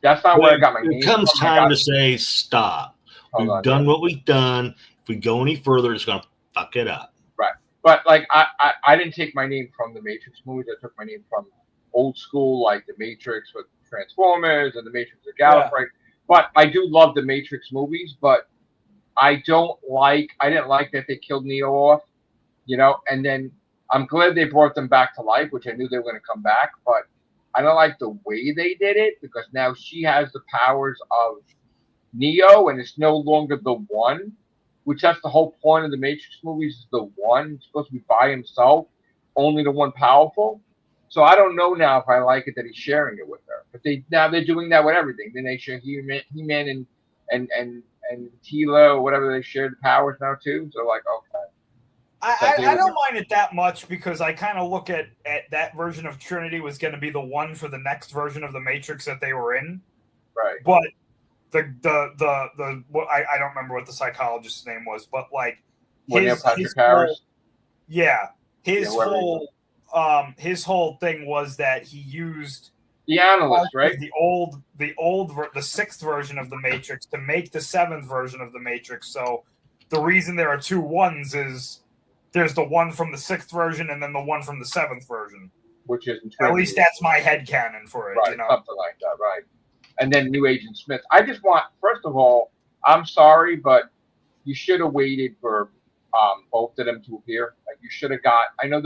That's not where I got my name It comes from. time to say stop. Hold We've on, done yeah. what we've done. If we go any further, it's going to fuck it up. Right. But like I didn't take my name from the Matrix movies. I took my name from old school, like the Matrix with Transformers and the Matrix with Gallifrey. But I do love the Matrix movies, but I didn't like that they killed Neo off, you know, and then I'm glad they brought them back to life, which I knew they were going to come back, but I don't like the way they did it because now she has the powers of Neo and it's no longer the one, which that's the whole point of the Matrix movies is the one. It's supposed to be by himself, only the one powerful. So I don't know now if I like it that he's sharing it with her. But they're doing that with everything. Then they share He-Man and Tila or whatever, they share the powers now too. So like, okay. I don't mind it that much because I kind of look at that version of Trinity was going to be the one for the next version of the Matrix that they were in. Right. But the what I don't remember what the psychologist's name was, but like his whole thing was that he used the analyst, right? The sixth version of the Matrix to make the seventh version of the Matrix. So the reason there are two ones is there's the one from the sixth version and then the one from the seventh version. Which is at least that's my headcanon for it. Right, you know? Something like that, right. And then New Agent Smith. I just want, first of all, I'm sorry, but you should have waited for both of them to appear. Like you should have got. I know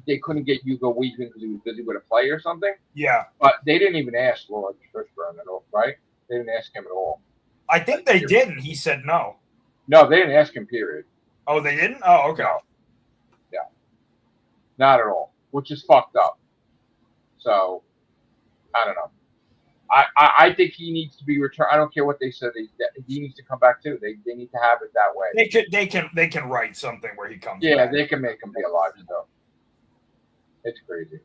they couldn't get Hugo Weaving because he was busy with a play or something. Yeah, but they didn't even ask Lord Fishburne at all, right? They didn't ask him at all. I think they didn't. He said no. No, they didn't ask him. Period. Oh, they didn't. Oh, okay. No. Yeah, not at all. Which is fucked up. So I don't know. I think he needs to be returned. I don't care what they said. He needs to come back too. They need to have it that way. They can write something where he comes. Yeah, back. They can make him be alive still. It's crazy.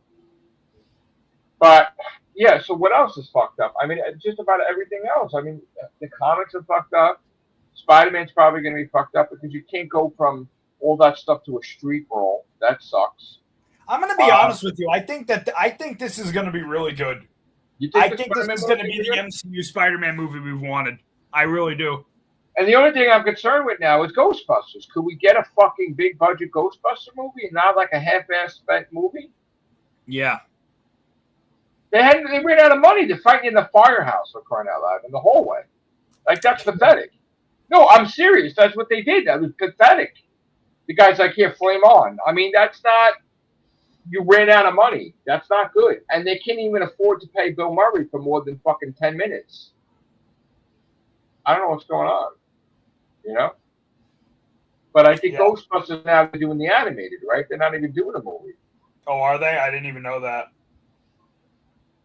But yeah, so what else is fucked up? I mean, just about everything else. I mean, the comics are fucked up. Spider-Man's probably going to be fucked up because you can't go from all that stuff to a street brawl. That sucks. I'm going to be honest with you. I think this is going to be really good. I think this is going to be the MCU Spider-Man movie we've wanted. I really do. And the only thing I'm concerned with now is Ghostbusters. Could we get a fucking big budget Ghostbuster movie and not like a half-ass spent movie? Yeah. They ran out of money to fight in the firehouse, for crying out loud, in the hallway. Like, that's pathetic. No, I'm serious. That's what they did. That was pathetic. The guy's like, here, flame on. I mean, that's not... You ran out of money. That's not good. And they can't even afford to pay Bill Murray for more than fucking 10 minutes. I don't know what's going on. You know? But I think Ghostbusters now they're doing the animated, right? They're not even doing a movie. Oh, are they? I didn't even know that.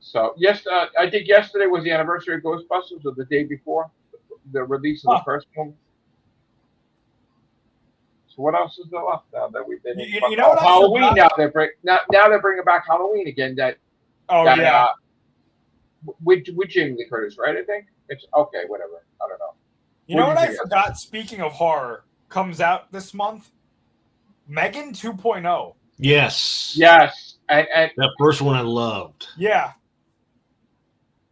So, yes, I think yesterday was the anniversary of Ghostbusters, or the day before the release of the first one. So what else is there left now that we did? You know what? Halloween now they're bringing back Halloween again. With Jamie Lee Curtis, right? I think it's okay. Whatever. I don't know. You know what I forgot? Speaking of horror, comes out this month. Megan 2.0. Yes. And that first one I loved. Yeah.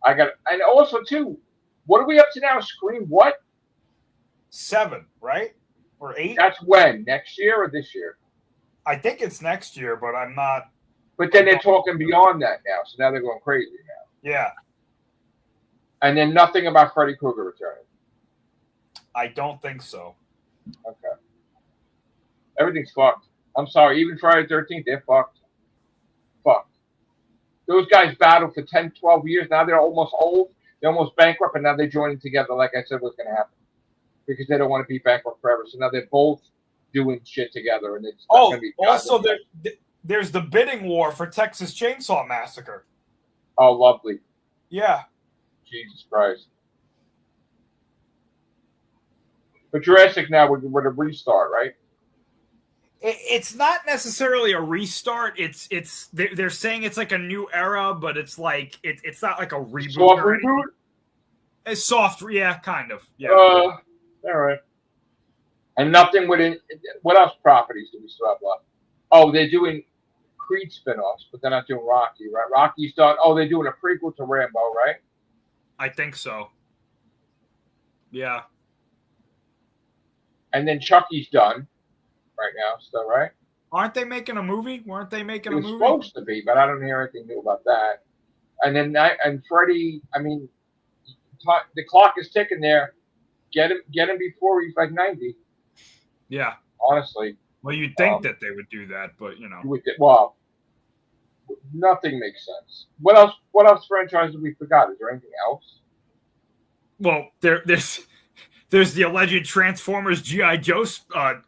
And also too, what are we up to now? Scream what? 7, right? Or 8? That's when? Next year or this year? I think it's next year, but I'm not. But then they're talking beyond that now, so now they're going crazy now. Yeah. And then nothing about Freddy Krueger returning. I don't think so. Okay. Everything's fucked. I'm sorry. Even Friday the 13th, they're fucked. Fucked. Those guys battled for 10, 12 years. Now they're almost old. They're almost bankrupt, and now they're joining together, like I said was going to happen. Because they don't want to be bankrupt forever. So now they're both doing shit together. And it's going to be also there's the bidding war for Texas Chainsaw Massacre. Oh, lovely. Yeah. Jesus Christ. But Jurassic now with a restart, right? It's not necessarily a restart. They're saying it's like a new era, but it's like it's not like a reboot. Soft reboot? It's soft, yeah, kind of. Yeah. All right. And nothing within. What else properties do we still have left? Oh, they're doing Creed spinoffs, but they're not doing Rocky, right? Rocky's done. Oh, they're doing a prequel to Rambo, right? I think so. Yeah. And then Chucky's done right now, still, right? Aren't they making a movie? Weren't they making It a was movie? supposed to be, but I don't hear anything new about that. And then Freddie, I mean, the clock is ticking there. Get him before he's like 90. Yeah. Honestly. Well, you'd think that they would do that, but Well, nothing makes sense. What else franchises we forgot? Is there anything else? Well, there's the alleged Transformers G.I. Joe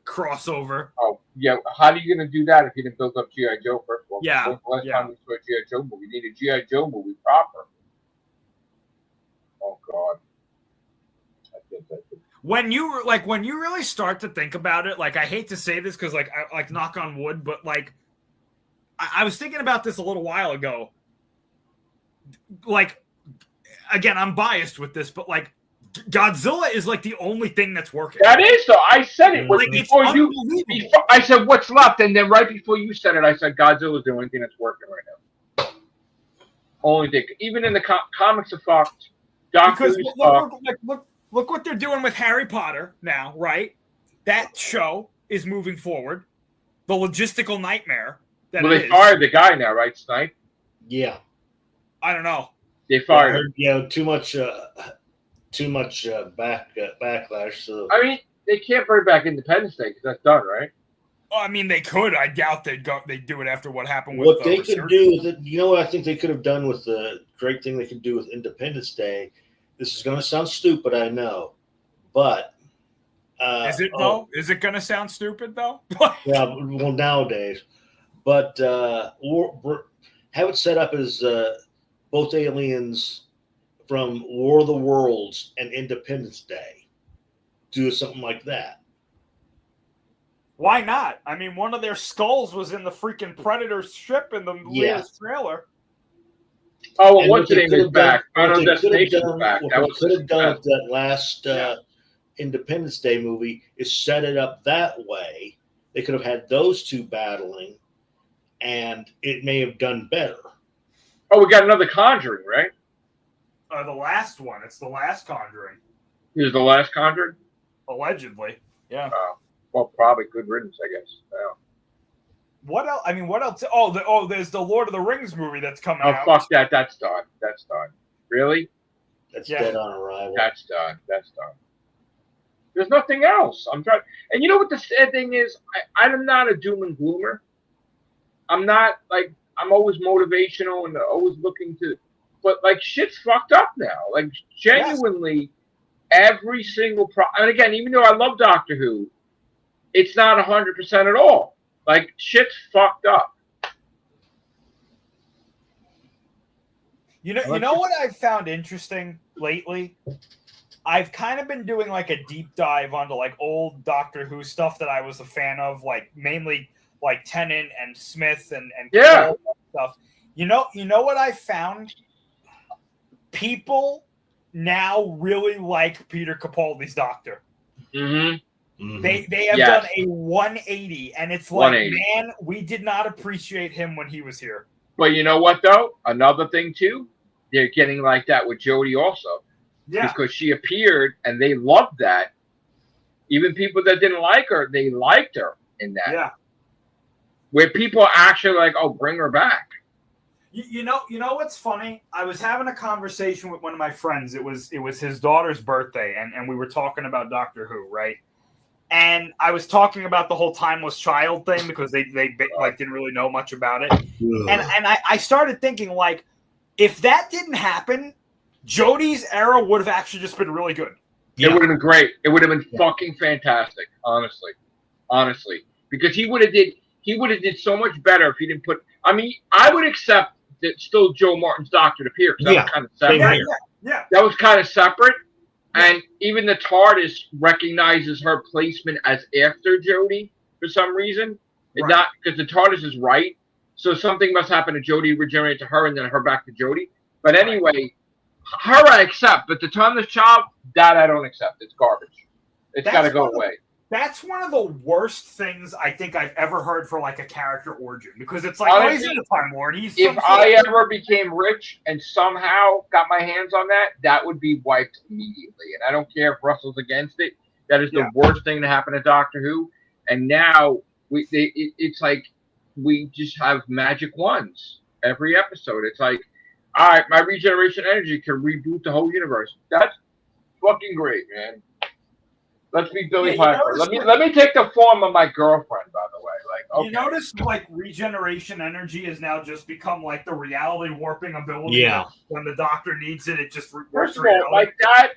crossover. Oh, yeah. How are you going to do that if you didn't build up G.I. Joe first of all? Yeah. When's the last time we saw a G.I. Joe movie? We need a G.I. Joe movie proper. Oh, God. When you really start to think about it, like, I hate to say this because, I knock on wood, but, like, I was thinking about this a little while ago. Like, again, I'm biased with this, but, like, Godzilla is, like, the only thing that's working. That is, though. I said it. Like, before I said, what's left? And then right before you said it, I said, Godzilla's the only thing that's working right now. Only thing. Even in the comics are fucked. Because look what they're doing with Harry Potter now, right? That show is moving forward. The logistical nightmare. They fired the guy now, right, Snipe? Yeah. I don't know. They fired him. Yeah, too much backlash. So I mean, they can't bring back Independence Day because that's done, right? Well, I mean, they could. I doubt they'd do it after what happened with what they could do. You know what I think they could have done with the great thing they could do with Independence Day. This is going to sound stupid, I know, but is it though? Is it going to sound stupid though? Yeah, well, nowadays, but have it set up as both aliens from War of the Worlds and Independence Day. Do something like that. Why not? I mean, one of their skulls was in the freaking Predator strip in the latest trailer. Oh, well, what's the name is back? Final Destination is back. What they could have done with that last Independence Day movie is set it up that way. They could have had those two battling, and it may have done better. Oh, we got another Conjuring, right? The last one. It's the last Conjuring. Is the last Conjuring? Allegedly, yeah. Well, probably good riddance, I guess. Yeah. What else? I mean, what else? There's the Lord of the Rings movie that's coming out. Oh, fuck that. That's done. That's done. Really? That's dead on arrival. That's done. That's done. There's nothing else. I'm trying. And you know what the sad thing is? I'm not a doom and gloomer. I'm not, like, I'm always motivational and always looking to, but, like, shit's fucked up now. Like, genuinely, every single and again, even though I love Doctor Who, it's not 100% at all. Like, shit's fucked up. You know what I've found interesting lately? I've kind of been doing like a deep dive onto like old Doctor Who stuff that I was a fan of, like mainly like Tennant and Smith and stuff. You know what I found? People now really like Peter Capaldi's Doctor. Mm-hmm. Mm-hmm. They have done a 180, and it's like, man, we did not appreciate him when he was here. But you know what, though? Another thing, too, they're getting like that with Jodie also. Yeah. Because she appeared, and they loved that. Even people that didn't like her, they liked her in that. Yeah. Where people are actually like, oh, bring her back. You know what's funny? I was having a conversation with one of my friends. It was his daughter's birthday, and we were talking about Doctor Who, right? And I was talking about the whole timeless child thing because they like didn't really know much about it. And I started thinking, like, if that didn't happen, Jodie's era would have actually just been really good. Yeah. It would have been great. It would have been fucking fantastic, honestly. Because he would have did so much better if he didn't put. I mean, I would accept that still Joe Martin's Doctor to appear because that was kind of separate. Yeah. That was kind of separate. And even the TARDIS recognizes her placement as after Jodie for some reason. Right. Not because the TARDIS is right. So something must happen to Jodie, regenerate to her, and then her back to Jodie. But anyway, her I accept. But the timeless child, that I don't accept. It's garbage. It's got to go away. That's one of the worst things I think I've ever heard for like a character origin, because it's like, oh, he's in the Time Lord. He's if I ever became rich and somehow got my hands on that, that would be wiped immediately. And I don't care if Russell's against it. That is the worst thing to happen to Doctor Who. And now it's like we just have magic wands every episode. It's like, all right, my regeneration energy can reboot the whole universe. That's fucking great, man. Let's be Billy Piper. Let me take the form of my girlfriend, by the way. Like, okay. You notice, like, regeneration energy has now just become like the reality warping ability. Yeah. When the Doctor needs it, it just First of all, like that.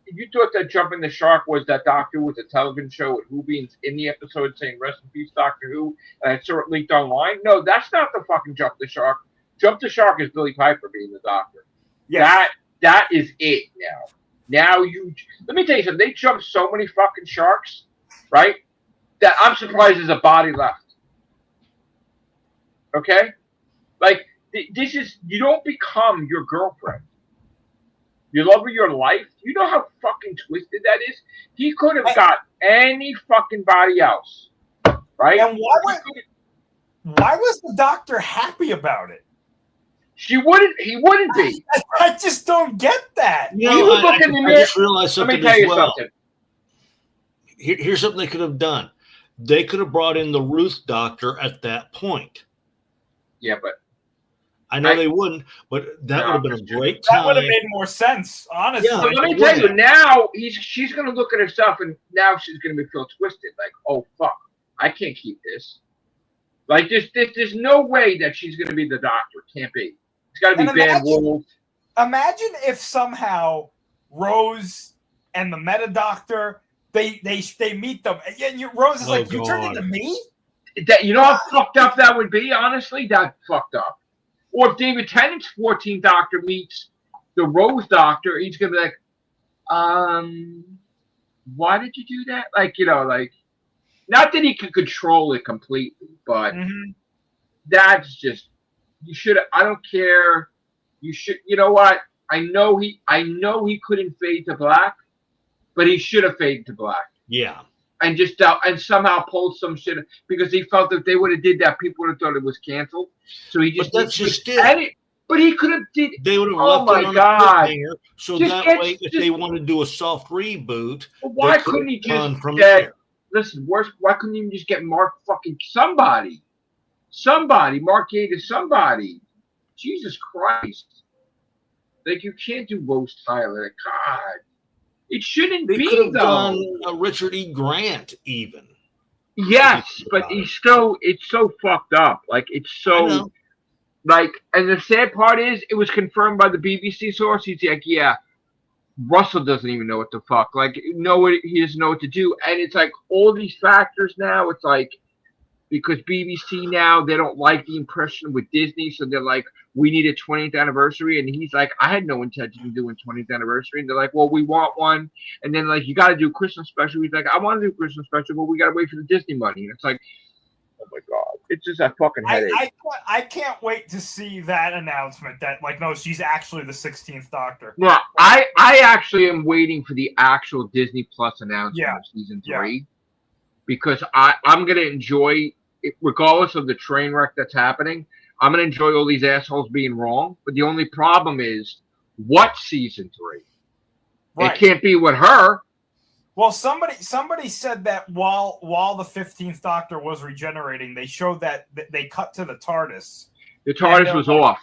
You thought that Jumping the Shark was that Doctor was a television show with Who Beans in the episode saying "Rest in Peace, Doctor Who," and I saw it leaked online. No, that's not the fucking Jump the Shark. Jump the Shark is Billy Piper being the Doctor. Yes. That is it now. Now let me tell you something. They jumped so many fucking sharks, right? That I'm surprised there's a body left. Okay, like this is, you don't become your girlfriend, your love of your life. You know how fucking twisted that is. He could have got any fucking body else, right? And why was the Doctor happy about it? He wouldn't be. I just don't get that. You know, I just realized something. Let me tell you something. Here's something they could have done. They could have brought in the Ruth Doctor at that point. Yeah, but I know they wouldn't, but that would have been a great time. That would have made more sense, honestly. Yeah, let me tell you, now she's going to look at herself, and now she's going to feel twisted. Like, oh, fuck, I can't keep this. Like, there's no way that she's going to be the Doctor. Can't be. It's got to be Bad Wolf. Imagine if somehow Rose and the Meta Doctor, they meet them, and Rose is like, "You turned into me." You know how fucked up that would be. Honestly, that's fucked up. Or if David Tennant's 14th Doctor meets the Rose Doctor, he's gonna be like, why did you do that? Like, like, not that he could control it completely, but that's just. You should. I don't care. You should. You know what? I know he couldn't fade to black, but he should have faded to black. Yeah. And just and somehow pulled some shit because he felt that if they would have did that, people would have thought it was canceled. So he just. But that's just it. But he could have did. They would have left it on a cliffhanger, so that way, if they want to do a soft reboot, why couldn't he just get? Listen, why couldn't he just get Mark fucking somebody? Somebody, Mark Gatiss, somebody. Jesus Christ. Like, you can't do Rose Tyler. God. It shouldn't be, could have though. Done Richard E. Grant, even. Yes, but it's so fucked up. Like, it's so, like, and the sad part is, it was confirmed by the BBC source. He's like, yeah, Russell doesn't even know what the fuck. Like, he doesn't know what to do. And it's like, all these factors now, it's like, because BBC now, they don't like the impression with Disney, so they're like, we need a 20th anniversary. And he's like, I had no intention of doing 20th anniversary. And they're like, well, we want one. And then, like, you got to do a Christmas special. He's like, I want to do a Christmas special, but we got to wait for the Disney money. And it's like, oh, my God. It's just a fucking headache. I can't wait to see that announcement that, like, no, she's actually the 16th Doctor. No, I actually am waiting for the actual Disney Plus announcement of season 3. Because I'm going to enjoy it, regardless of the train wreck that's happening. I'm going to enjoy all these assholes being wrong. But the only problem is, what season 3? Right. It can't be with her. Well, somebody said that while the 15th Doctor was regenerating, they showed that they cut to the TARDIS. The TARDIS was off.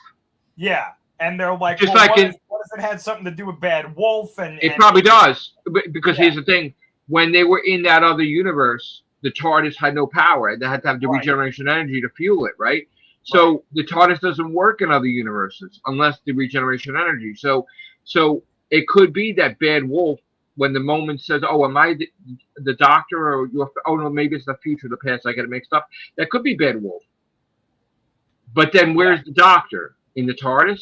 Yeah. And they're like, just well, like what if it had something to do with Bad Wolf? And probably does. Because here's the thing. When they were in that other universe, the TARDIS had no power. They had to have the regeneration energy to fuel it, right? So the TARDIS doesn't work in other universes unless the regeneration energy. So it could be that Bad Wolf, when the moment says, oh, am I the Doctor? Or oh, no, maybe it's the future, the past. I get it mixed up. That could be Bad Wolf. But then where's the Doctor? In the TARDIS?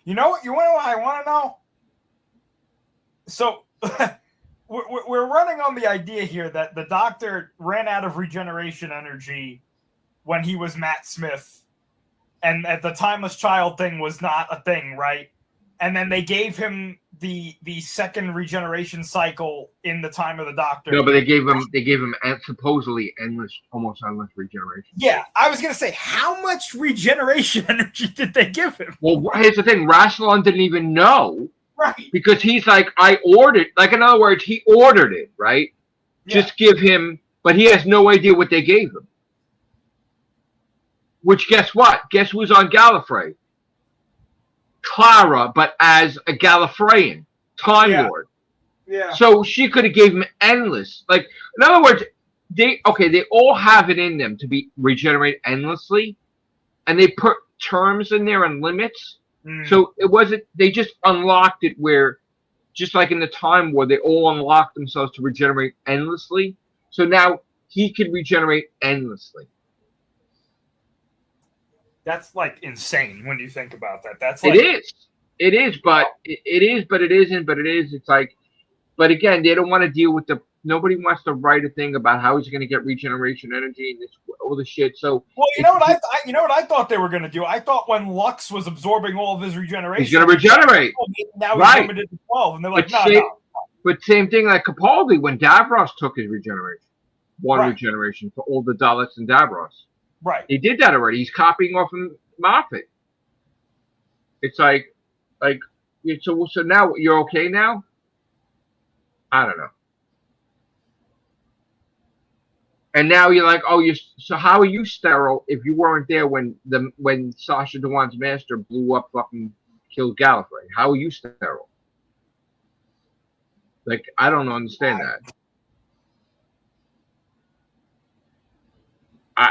You know what? You want to know what I want to know? So... We're running on the idea here that the Doctor ran out of regeneration energy when he was Matt Smith, and at the timeless child thing was not a thing, right? and then they gave him the second regeneration cycle in the time of the Doctor. No, but they gave him supposedly almost endless regeneration. Yeah, I was gonna say, how much regeneration energy did they give him? Well, here's the thing: Rassilon didn't even know, right? Because he's like, I ordered. Like, in other words, he ordered it, right? Yeah. Just give him, but he has no idea what they gave him. Which, guess what? Guess who's on Gallifrey? Clara, but as a Gallifreyan, Time Lord. Yeah. So she could have gave him endless. Like, in other words, they all have it in them to be regenerate endlessly, and they put terms in there and limits. So it wasn't. They just unlocked it where, just like in the Time War, they all unlocked themselves to regenerate endlessly. So now he can regenerate endlessly. That's like insane when you think about that. That's like, it is, but it isn't, but it is. It's like, but again, they don't want to deal with nobody wants to write a thing about how he's going to get regeneration energy and this all the shit. So, well, you know what I thought they were going to do. I thought when Lux was absorbing all of his regeneration, he's going to regenerate. Now he's limited to 12, and they're like, no. But same thing like Capaldi when Davros took his regeneration, regeneration for all the Daleks and Davros. Right. He did that already. He's copying off of Moffat. It's like so now you're okay now? I don't know. And now you're like, oh, so how are you sterile if you weren't there when Sasha Dewan's master blew up, fucking killed Gallifrey? How are you sterile? Like, I don't understand that.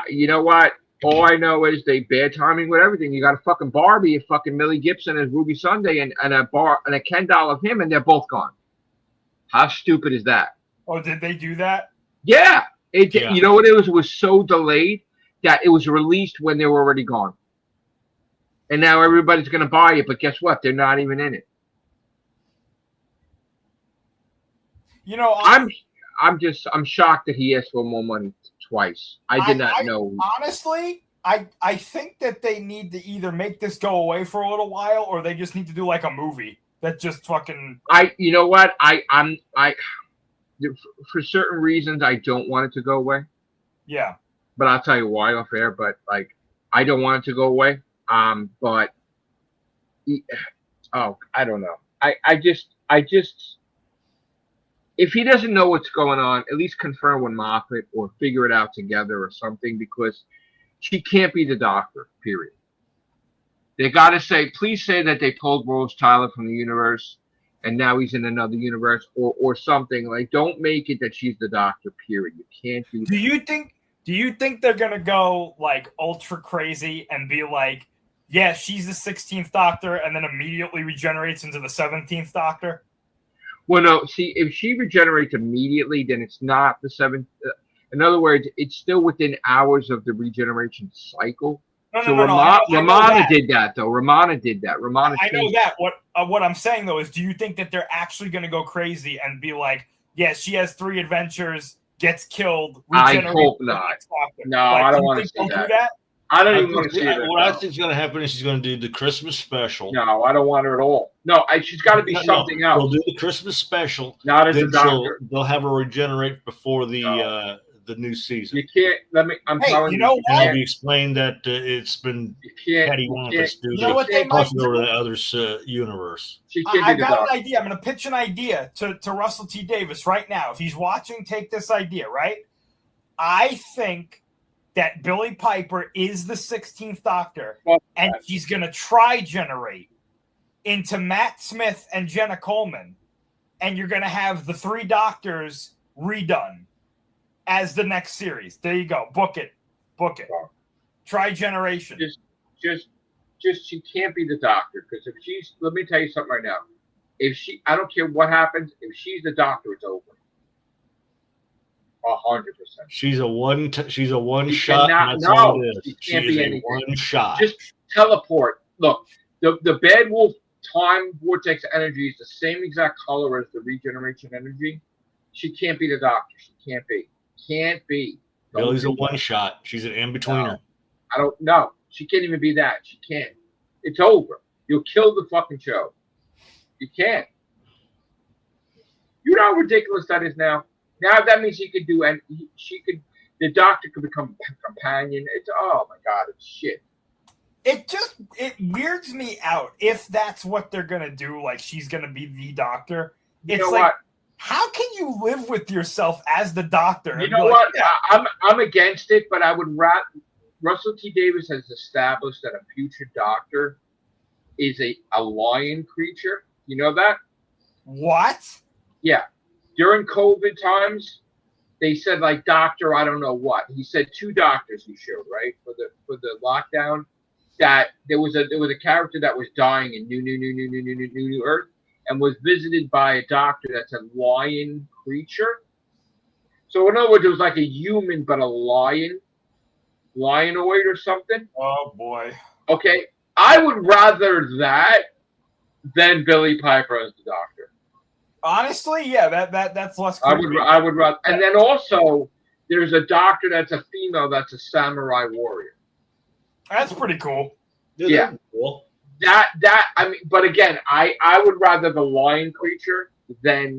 You know what? All I know is they bad timing with everything. You got a fucking Barbie, a fucking Millie Gibson as Ruby Sunday, and a Ken doll of him, and they're both gone. How stupid is that? Oh, did they do that? Yeah. You know what it was? It was so delayed that it was released when they were already gone. And now everybody's going to buy it, but guess what? They're not even in it. You know, I'm shocked that he asked for more money twice. I did not know. Honestly, I think that they need to either make this go away for a little while, or they just need to do like a movie that just fucking. You know what? For certain reasons, I don't want it to go away. Yeah. But I'll tell you why off air. But like, I don't want it to go away. But I don't know. I just. If he doesn't know what's going on, at least confirm with Moffat or figure it out together or something, because she can't be the Doctor, period. They got to please say that they pulled Rose Tyler from the universe and now he's in another universe or something. Like, don't make it that she's the Doctor, period. You can't do that. Do you think they're going to go like ultra crazy and be like, yeah, she's the 16th Doctor, and then immediately regenerates into the 17th Doctor? Well, no. See, if she regenerates immediately, then it's not the 7th. In other words, it's still within hours of the regeneration cycle. Romana did that, though. Romana did that. I know that. What I'm saying, though, is do you think that they're actually going to go crazy and be like, yeah, she has 3 adventures, gets killed, regenerates? I hope not. No, like, I don't want to see that. I don't even want to see that. What I think is going to happen is she's going to do the Christmas special. No, I don't want her at all. No, she's got to be something else. They'll do the Christmas special. Not as a Doctor. They'll have her regenerate before the new season. You can't. I'm telling you. You know what? It'll be explained that it's been Patty Wampus due to crossing over the other's universe. I got an idea. I'm going to pitch an idea to Russell T. Davis right now. If he's watching, take this idea, right? I think that Billie Piper is the 16th Doctor, and she's going to tri-generate into Matt Smith and Jenna Coleman, and you're going to have the 3 Doctors redone as the next series. There you go. Book it. Tri-generation. Just she can't be the Doctor, because if she's, let me tell you something right now. I don't care what happens, if she's the Doctor, it's over. 100%. She's a one shot. She can't be anything. One shot. Just teleport. Look, the Bad Wolf time vortex energy is the same exact color as the regeneration energy. She can't be the Doctor. She can't be. Can't be. Billie's a one shot. She's an in-betweener. I don't know. She can't even be that. She can't. It's over. You'll kill the fucking show. You can't. You know how ridiculous that is now. Now that means he could do, and the doctor could become a companion. It's oh my god, it's shit. It weirds me out if that's what they're gonna do. Like she's gonna be the doctor. You It's know like, what? how can you live with yourself as the doctor? You and know be what? like, yeah. I'm against it, but I would rather. Russell T. Davies has established that a future doctor is a lion creature. You know that? What? Yeah. During COVID times, they said like doctor, I don't know what. He said 2 doctors he showed, right? For the lockdown. That there was a character that was dying in New Earth and was visited by a doctor that's a lion creature. So in other words, it was like a human but a lion-oid or something. Oh boy. Okay. I would rather that than Billy Piper as the doctor. Honestly, yeah, that's less creepy. I would rather, and then also there's a doctor that's a female that's a samurai warrior. That's pretty cool. Dude, Yeah. Cool. That I mean, but again, I would rather the lion creature than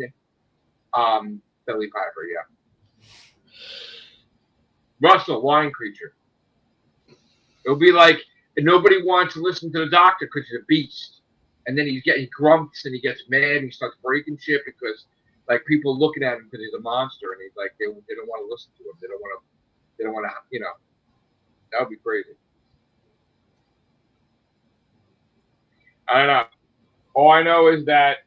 Billy Piper. Yeah, Russell, lion creature. It'll be like nobody wants to listen to the doctor because he's a beast, and then he grumps and he gets mad and he starts breaking shit because like people looking at him because he's a monster and he's like they don't want to listen to him. They don't want to you know. That would be crazy. I don't know. All I know is that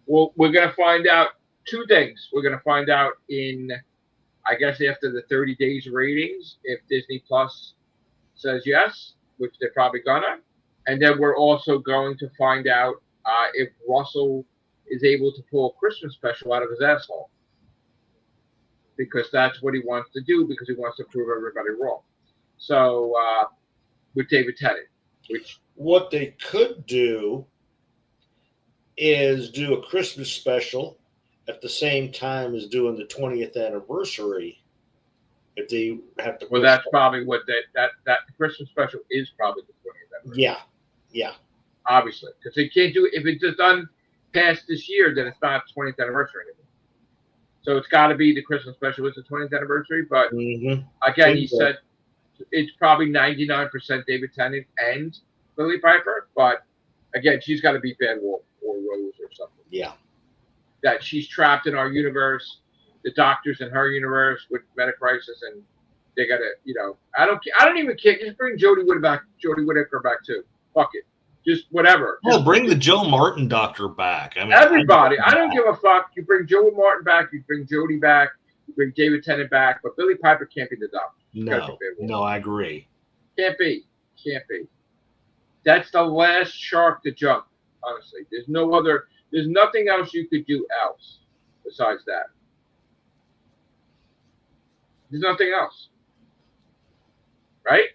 we're going to find out 2 things. We're going to find out in, I guess, after the 30 days ratings, if Disney Plus says yes, which they're probably gonna. And then we're also going to find out if Russell is able to pull a Christmas special out of his asshole. Because that's what he wants to do, because he wants to prove everybody wrong. So, with David Tennant, which... What they could do is do a Christmas special at the same time as doing the 20th anniversary. If they have to, well, that's probably what that Christmas special is probably the 20th anniversary. Yeah. Obviously, because they can't do it if it's just done past this year, then it's not 20th anniversary anymore. So it's got to be the Christmas special is the 20th anniversary. But again, he said it's probably 99% David Tennant and Billy Piper, but again, she's got to be Bad Wolf or Rose or something. Yeah. That she's trapped in our universe, the doctor's in her universe with Metacrisis, and they got to, you know, I don't even care. Just bring Jodie Whittaker back too. Fuck it. Just whatever. Well, bring the Joe Martin doctor back. I mean, everybody. I don't give a fuck. You bring Joe Martin back, you bring Jodie back, you bring David Tennant back, but Billy Piper can't be the doctor. No, I agree. Can't be. That's the last shark to jump, honestly. There's nothing else you could do else besides that. There's nothing else. Right?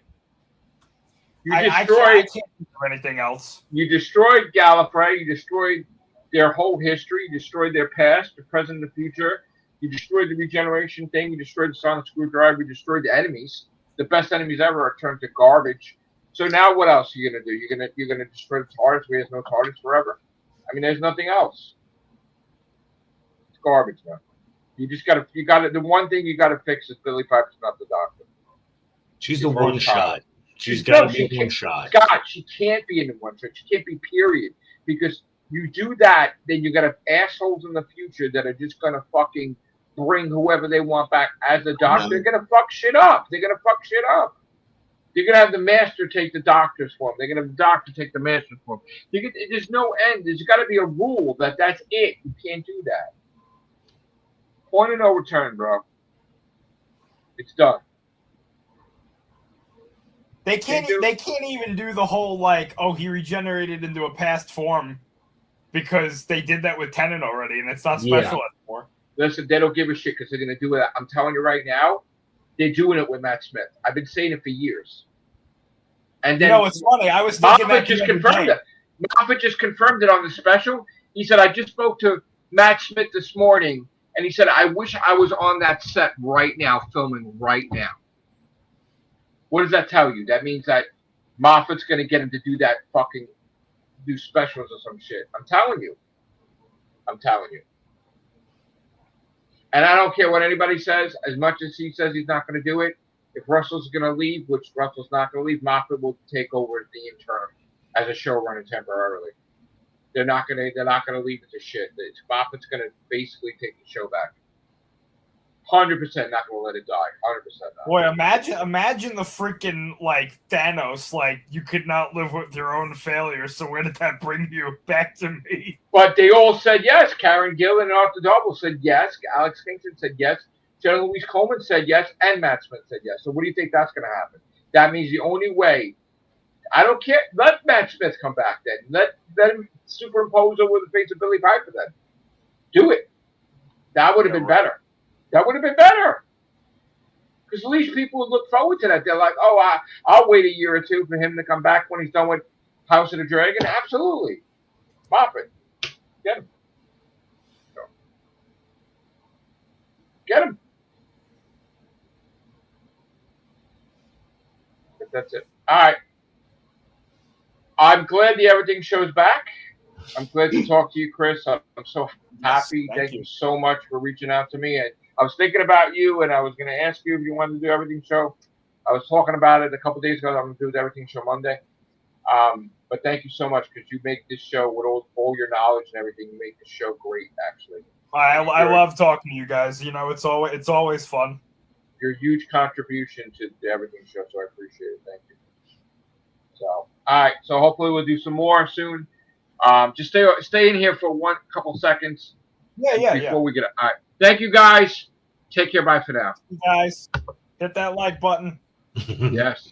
I can't do anything else. You destroyed Gallifrey. You destroyed their whole history. You destroyed their past, the present, and the future. You destroyed the regeneration thing. You destroyed the sonic screwdriver. You destroyed the enemies. The best enemies ever are turned to garbage. So now what else are you gonna do? You're gonna destroy the TARDIS. We have no TARDIS forever. I mean, there's nothing else. It's garbage, man. You gotta. The one thing you gotta fix is Billy Piper's not the doctor. She's the one shot. She's got to be one shot. God, she can't be in the one shot. She can't be period. Because you do that, then you got assholes in the future that are just gonna fucking bring whoever they want back as a doctor. They're gonna fuck shit up. They're gonna have the master take the doctor's form. They're gonna have the doctor take the master's form. There's no end. There's got to be a rule that's it. You can't do that. Point of no return, bro. It's done. They can't even do the whole like, oh, he regenerated into a past form because they did that with Tennant already, and it's not special anymore. Listen, they don't give a shit because they're gonna do it. I'm telling you right now, they're doing it with Matt Smith. I've been saying it for years. And then it's funny. I was thinking Moffat just confirmed it. Moffat just confirmed it on the special. He said, I just spoke to Matt Smith this morning, and he said, I wish I was on that set right now, filming right now. What does that tell you? That means that Moffat's going to get him to do that fucking do specials or some shit. I'm telling you. And I don't care what anybody says. As much as he says he's not going to do it, if Russell's going to leave, which Russell's not going to leave, Moffat will take over the interim as a showrunner temporarily. They're not going to leave it to shit. Moffat's going to basically take the show back. 100% not going to let it die. 100% not. Boy, imagine the freaking like Thanos. Like you could not live with your own failure. So where did that bring you back to me? But they all said yes. Karen Gillan and Arthur Darvill said yes. Alex Kingston said yes. Jenna Louise Coleman said yes, and Matt Smith said yes. So what do you think that's going to happen? That means the only way. I don't care. Let Matt Smith come back then. Let him superimpose over the face of Billy Piper then. Do it. That would have been better. That would have been better. Because at least people would look forward to that. They're like, oh, I'll wait a year or two for him to come back when he's done with House of the Dragon. Absolutely. Moffat. Get him. Get him. But that's it. All right. I'm glad the Everything Show's back. I'm glad to talk to you, Chris. I'm so happy. Yes, thank you so much for reaching out to me. And I was thinking about you, and I was going to ask you if you wanted to do Everything Show. I was talking about it a couple days ago. I'm going to do the Everything Show Monday. But thank you so much because you make this show with all your knowledge and everything. You make this show great, actually. I love talking to you guys. You know, it's always fun. Your huge contribution to the Everything Show, so I appreciate it. Thank you. So, all right. So hopefully we'll do some more soon. Just stay in here for couple seconds. Before we get it. All right. Thank you, guys. Take care. Bye for now. You guys, hit that like button. Yes.